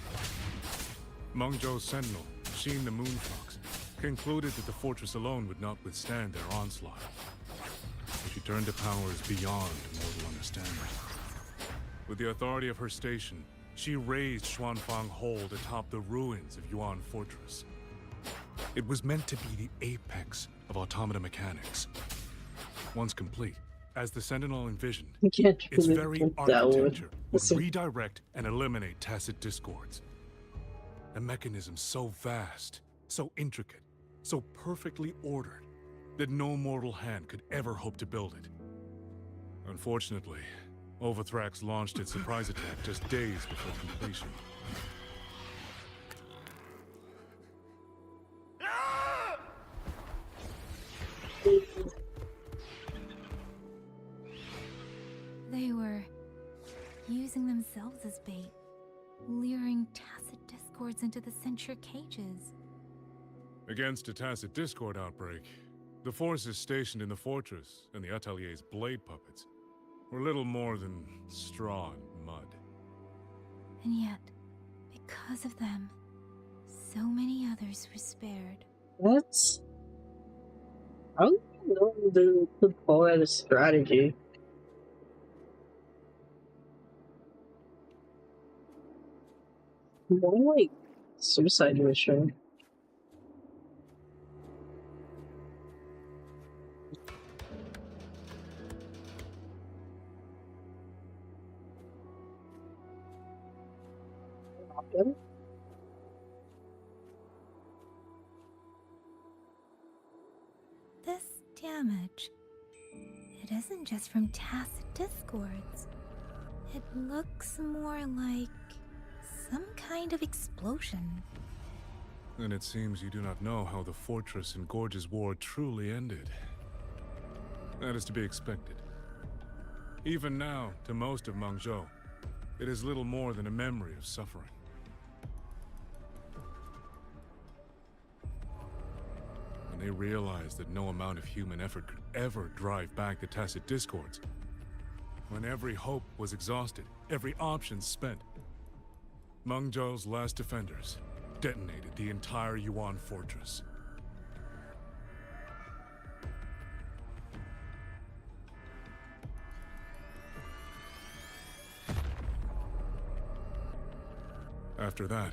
Meng Zhou's sentinel, Xin the Moonfox, concluded that the fortress alone would not withstand their onslaught. So she turned to powers beyond mortal understanding. With the authority of her station, she raised Xuanfang Hold atop the ruins of Yuan Fortress. It was meant to be the apex of automata mechanics. Once complete, as the Sentinel envisioned, its very architecture would redirect and eliminate tacit discords. A mechanism so vast, so intricate, so perfectly ordered, that no mortal hand could ever hope to build it. Unfortunately, Overthrax launched its surprise attack just days before completion. They were using themselves as bait, luring tacit discords into the censure cages. Against a tacit discord outbreak, the forces stationed in the fortress and the Atelier's blade puppets were little more than straw and mud. And yet, because of them, so many others were spared. What? I don't know the call it a strategy. More like suicide mission. This damage, it isn't just from tacit discords. It looks more like some kind of explosion. Then it seems you do not know how the Fortress and Gorge's war truly ended. That is to be expected. Even now, to most of Mengzhou, it is little more than a memory of suffering. When they realized that no amount of human effort could ever drive back the tacit discords, when every hope was exhausted, every option spent, Mengzhou's last defenders detonated the entire Yuan fortress. After that,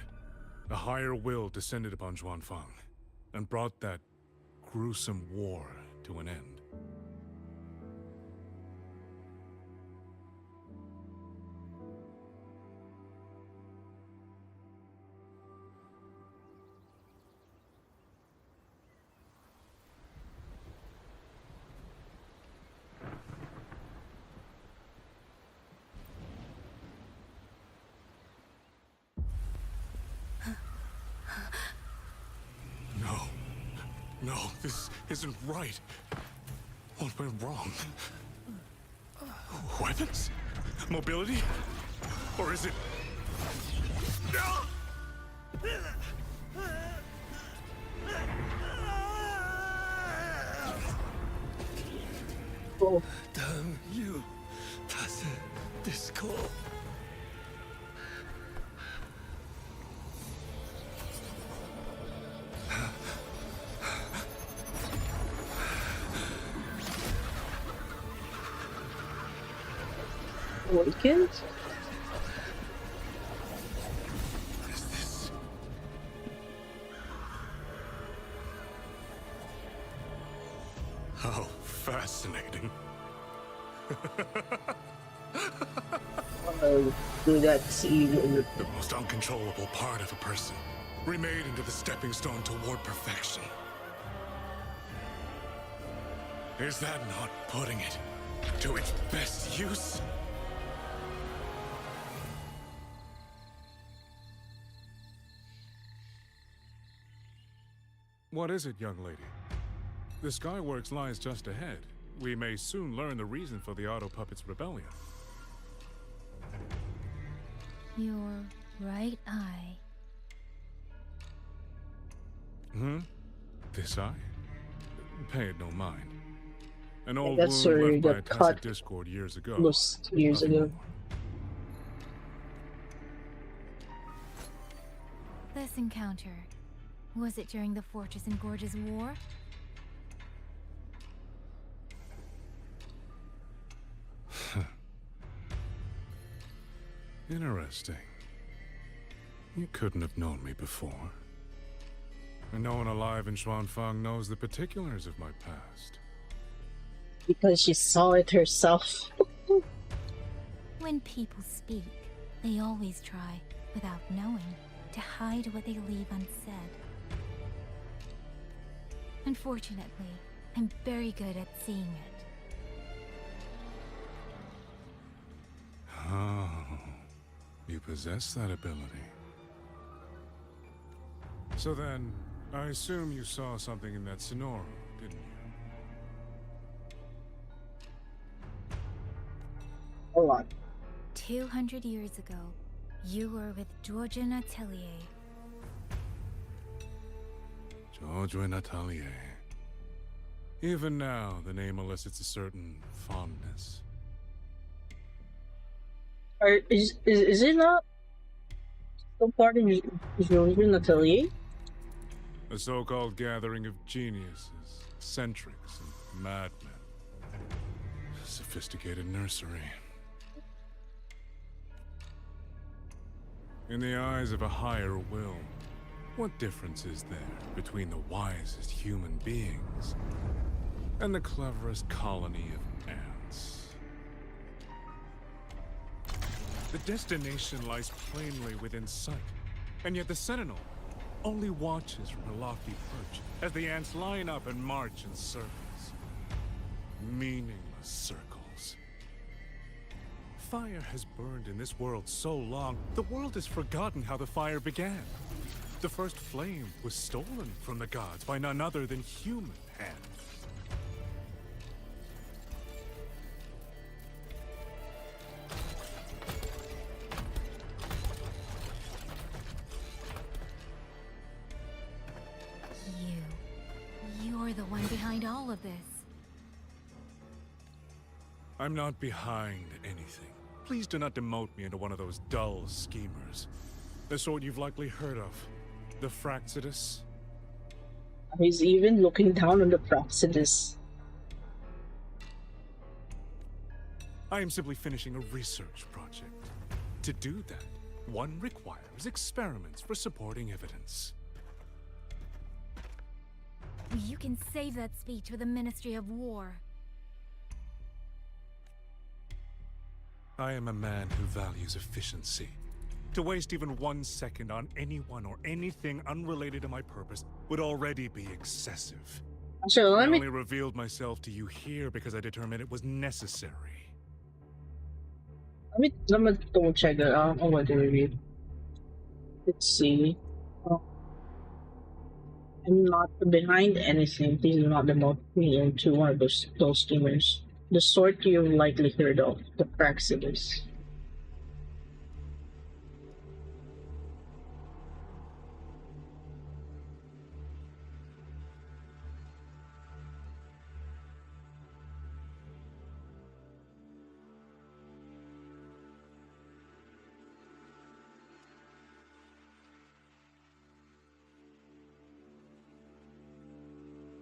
a higher will descended upon Xuanfang and brought that gruesome war to an end. No, this isn't right. What went wrong? Weapons? Mobility? Or is it... Oh. Damn you, tacit discord. Awakened? What is this? How fascinating. Do that even. The most uncontrollable part of a person, remade into the stepping stone toward perfection. Is that not putting it to its best use? What is it, young lady? The Skyworks lies just ahead. We may soon learn the reason for the Auto Puppet's rebellion. Your right eye. This eye? Pay it no mind. An old That's wound where left by the a tacit cut discord years ago. most years Nothing ago. more. This encounter, was it during the Fortress and Gorge's war? Interesting. You couldn't have known me before. And no one alive in Xuanfang knows the particulars of my past. Because she saw it herself. When people speak, they always try, without knowing, to hide what they leave unsaid. Unfortunately, I'm very good at seeing it. Oh, you possess that ability. So then, I assume you saw something in that Sonoro, didn't you? Hold on. 200 years ago, you were with Georgian Atelier. George Atelier. Even now, the name elicits a certain fondness. Is it not still part of Jovian Atelier? A so-called gathering of geniuses, eccentrics, and madmen. Sophisticated nursery. In the eyes of a higher will, what difference is there between the wisest human beings and the cleverest colony of ants? The destination lies plainly within sight, and yet the Sentinel only watches from her lofty perch as the ants line up and march in circles. Meaningless circles. Fire has burned in this world so long, the world has forgotten how the fire began. The first flame was stolen from the gods by none other than human hands. You're the one behind all of this. I'm not behind anything. Please do not demote me into one of those dull schemers. The sort you've likely heard of. The Fraxidus. He's even looking down on the Fraxidus. I am simply finishing a research project. To do that, one requires experiments for supporting evidence. You can save that speech for the Ministry of War. I am a man who values efficiency. To waste even 1 second on anyone or anything unrelated to my purpose would already be excessive. So I only revealed myself to you here because I determined it was necessary. Let me double check that out. What do we read? Let's see. I'm not behind anything. Please do not demote me into one of those schemers. The sort you've likely heard of, the Praxidus.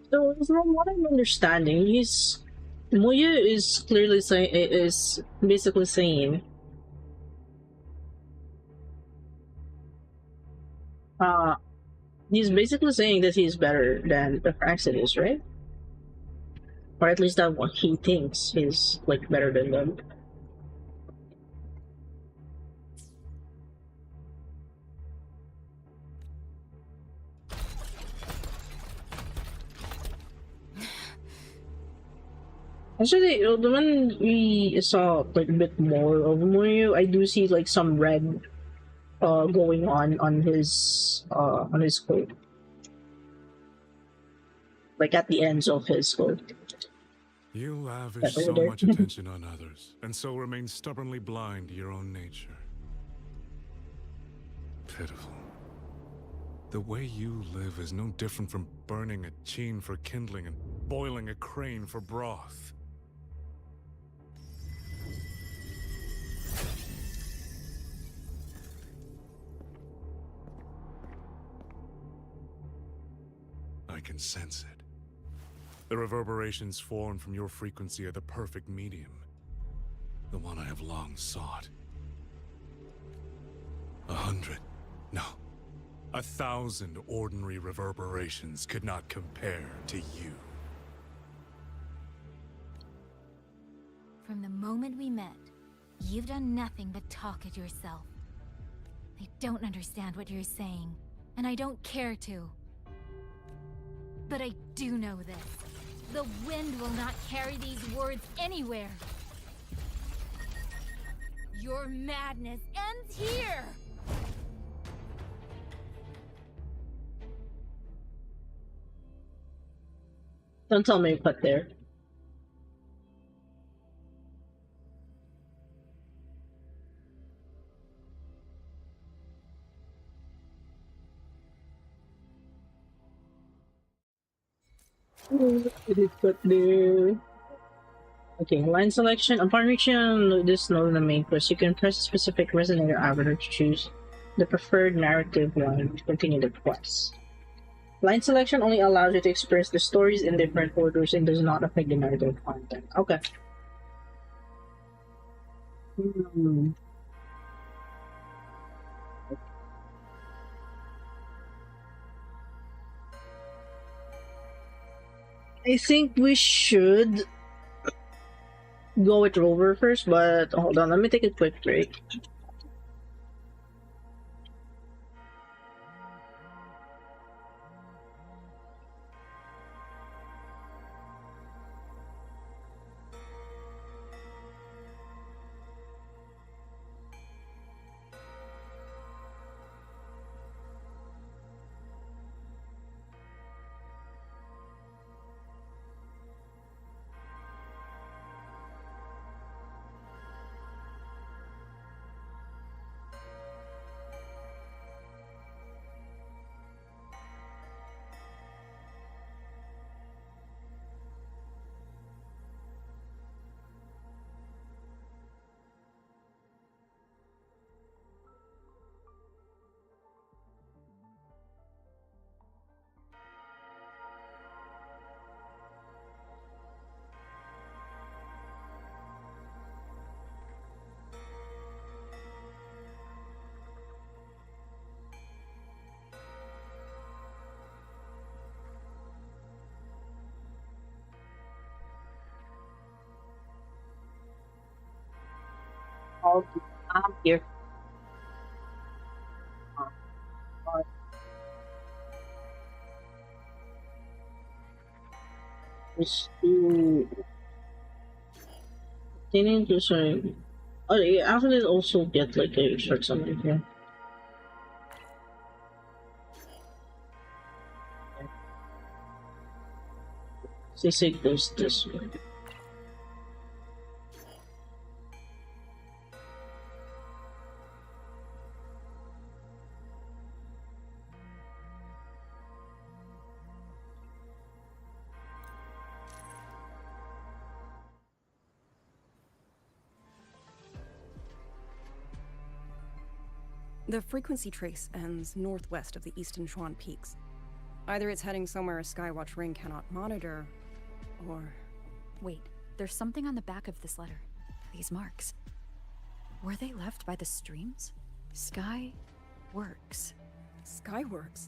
So from what I'm understanding, Muya is clearly saying is basically saying he's basically saying that he's better than the Praxidus, right? Or at least that what he thinks is like better than them. Actually, when we saw like a bit more of Muyu, I do see like some red going on his coat. Like at the ends of his coat. You lavish so much attention on others, and so remain stubbornly blind to your own nature. Pitiful. The way you live is no different from burning a cheen for kindling and boiling a crane for broth. I can sense it. The reverberations formed from your frequency are the perfect medium. The one I have long sought. 100, no, 1,000 ordinary reverberations could not compare to you. From the moment we met, you've done nothing but talk at yourself. I don't understand what you're saying, and I don't care to. But I do know this. The wind will not carry these words anywhere. Your madness ends here! Don't tell me you put there. What did it put there? Okay, line selection. Upon reaching this node in the main quest, you can press a specific resonator avatar to choose the preferred narrative line to continue the quest. Line selection only allows you to experience the stories in different orders and does not affect the narrative content. Okay. I think we should go with Rover first, but hold on, let me take a quick break. I'm here. Let's do. Sorry. Oh, yeah, after this also get like a short summary here. Say goes this way. The frequency trace ends northwest of the Eastern Shuan Peaks. Either it's heading somewhere a Skywatch ring cannot monitor, or... Wait, there's something on the back of this letter. These marks. Were they left by the streams? Skyworks. Skyworks?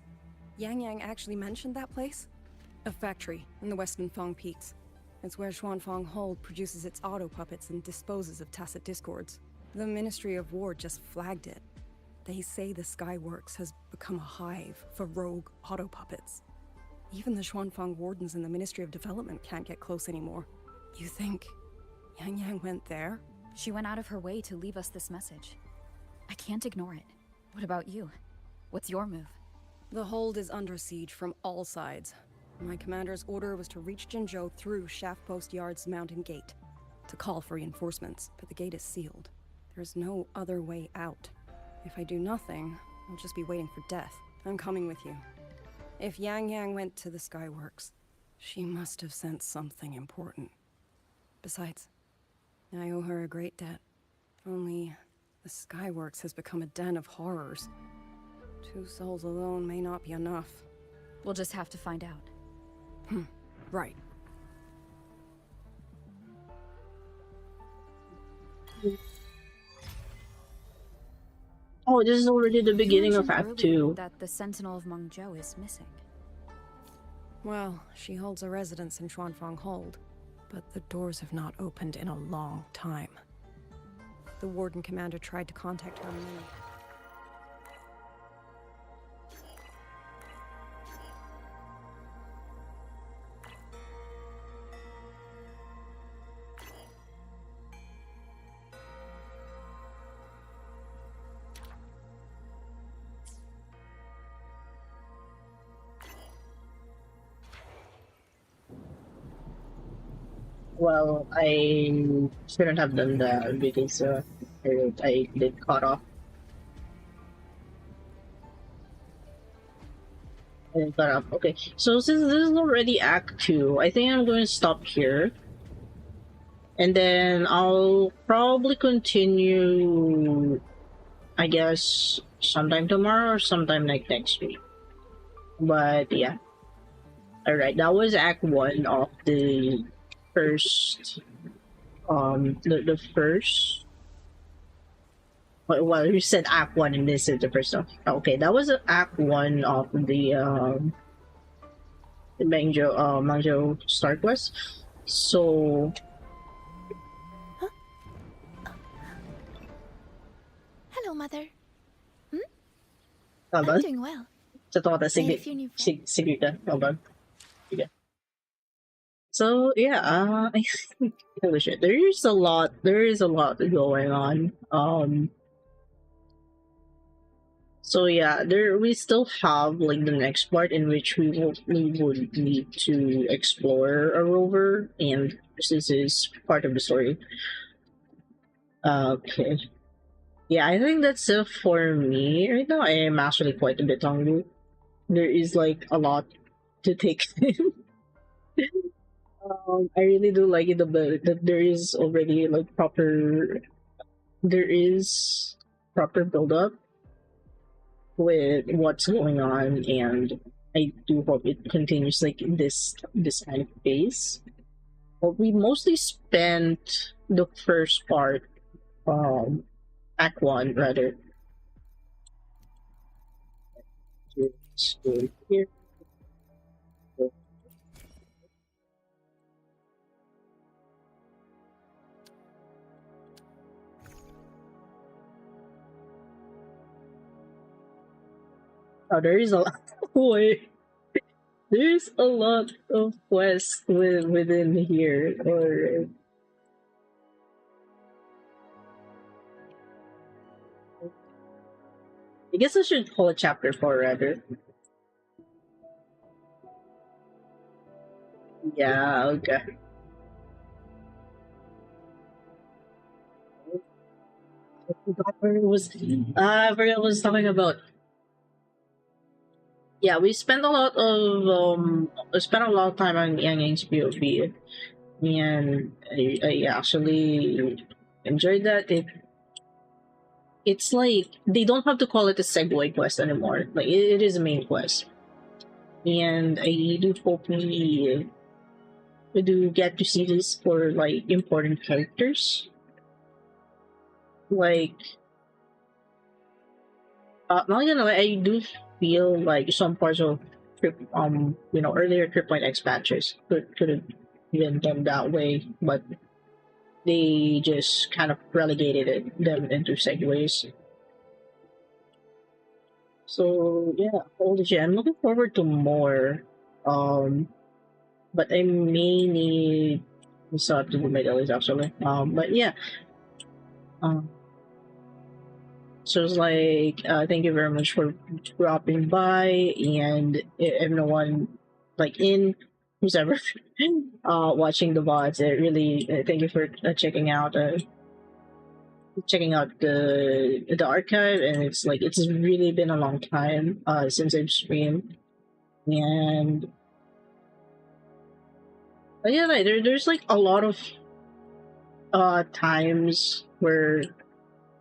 Yang Yang actually mentioned that place? A factory in the Western Fang Peaks. It's where Xuanfang Hold produces its auto puppets and disposes of tacit discords. The Ministry of War just flagged it. They say the Skyworks has become a hive for rogue auto puppets. Even the Xuanfang wardens in the Ministry of Development can't get close anymore. You think Yang Yang went there? She went out of her way to leave us this message. I can't ignore it. What about you? What's your move? The hold is under siege from all sides. My commander's order was to reach Jinzhou through Shaft Post Yard's mountain gate, to call for reinforcements, but the gate is sealed. There's no other way out. If I do nothing, I'll just be waiting for death. I'm coming with you. If Yang Yang went to the Skyworks, she must have sent something important. Besides, I owe her a great debt. Only the Skyworks has become a den of horrors. 2 souls alone may not be enough. We'll just have to find out. Right. Oh, this is already the beginning of Act 2. That the Sentinel of Mengzhou is missing. Well, she holds a residence in Xuanfang Hold, but the doors have not opened in a long time. The Warden Commander tried to contact her many. Well, I shouldn't have done that because I did cut off. I did cut off. Okay, so since this is already Act 2, I think I'm going to stop here. And then I'll probably continue, I guess, sometime tomorrow or sometime like next week. But yeah. Alright, that was Act 1 of the first, the first, well, you said Act 1 and this is the first one. Okay, that was Act 1 of the Mangjo Star Quest. So, Hello, Mother. hold I'm on. doing well. Sa to, Made a few new friends. sige ka. Hold on. Yeah. So yeah, I think, holy shit, there is a lot going on. So yeah, we still have like the next part in which we would need to explore a rover, and this is part of the story. Okay. Yeah, I think that's it for me right now. I am actually quite a bit hungry. There is like a lot to take in. I really do like it about that there is already like there is proper build up with what's going on, and I do hope it continues like in this kind of pace. But we mostly spent the first part, Act 1 rather. Let's go here. Oh, there is a lot. Wait, there's a lot of quests within here. Or I guess I should call it chapter 4 rather. Yeah. Okay. I forgot where it was. I forgot what I was talking about. Yeah, we spent a lot of time on Yang Yang's POV, and I actually enjoyed that. It's like they don't have to call it a segue quest anymore. Like it is a main quest, and I do hope we do get to see this for like important characters. Like, not gonna lie, I do feel like some parts of earlier Tripwire X patches could have been done that way, but they just kind of relegated them into segues. So yeah, holy shit, I'm looking forward to more. But I may need to have to do my dailies actually. But yeah. So it's like, thank you very much for dropping by, and everyone, like who's ever watching the VODs. Really, thank you for checking out the archive, and it's like it's really been a long time since I've streamed, and yeah, like, there's like a lot of times where.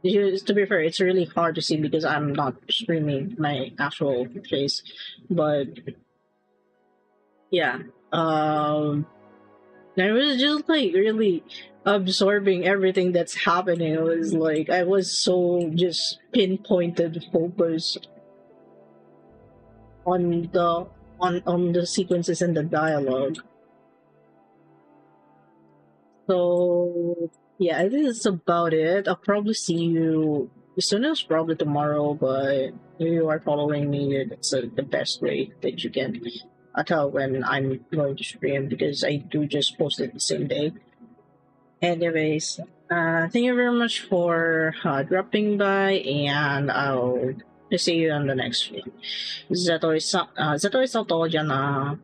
To be fair, it's really hard to see because I'm not streaming my actual face, but yeah, I was just like really absorbing everything that's happening. It was like I was so just pinpointed focus on the sequences and the dialogue. So yeah, I think that's about it. I'll probably see you as soon as probably tomorrow, but if you are following me, that's the best way that you can tell when I'm going to stream because I do just post it the same day. Anyways, thank you very much for dropping by, and I'll see you on the next one. Zetto is out dyan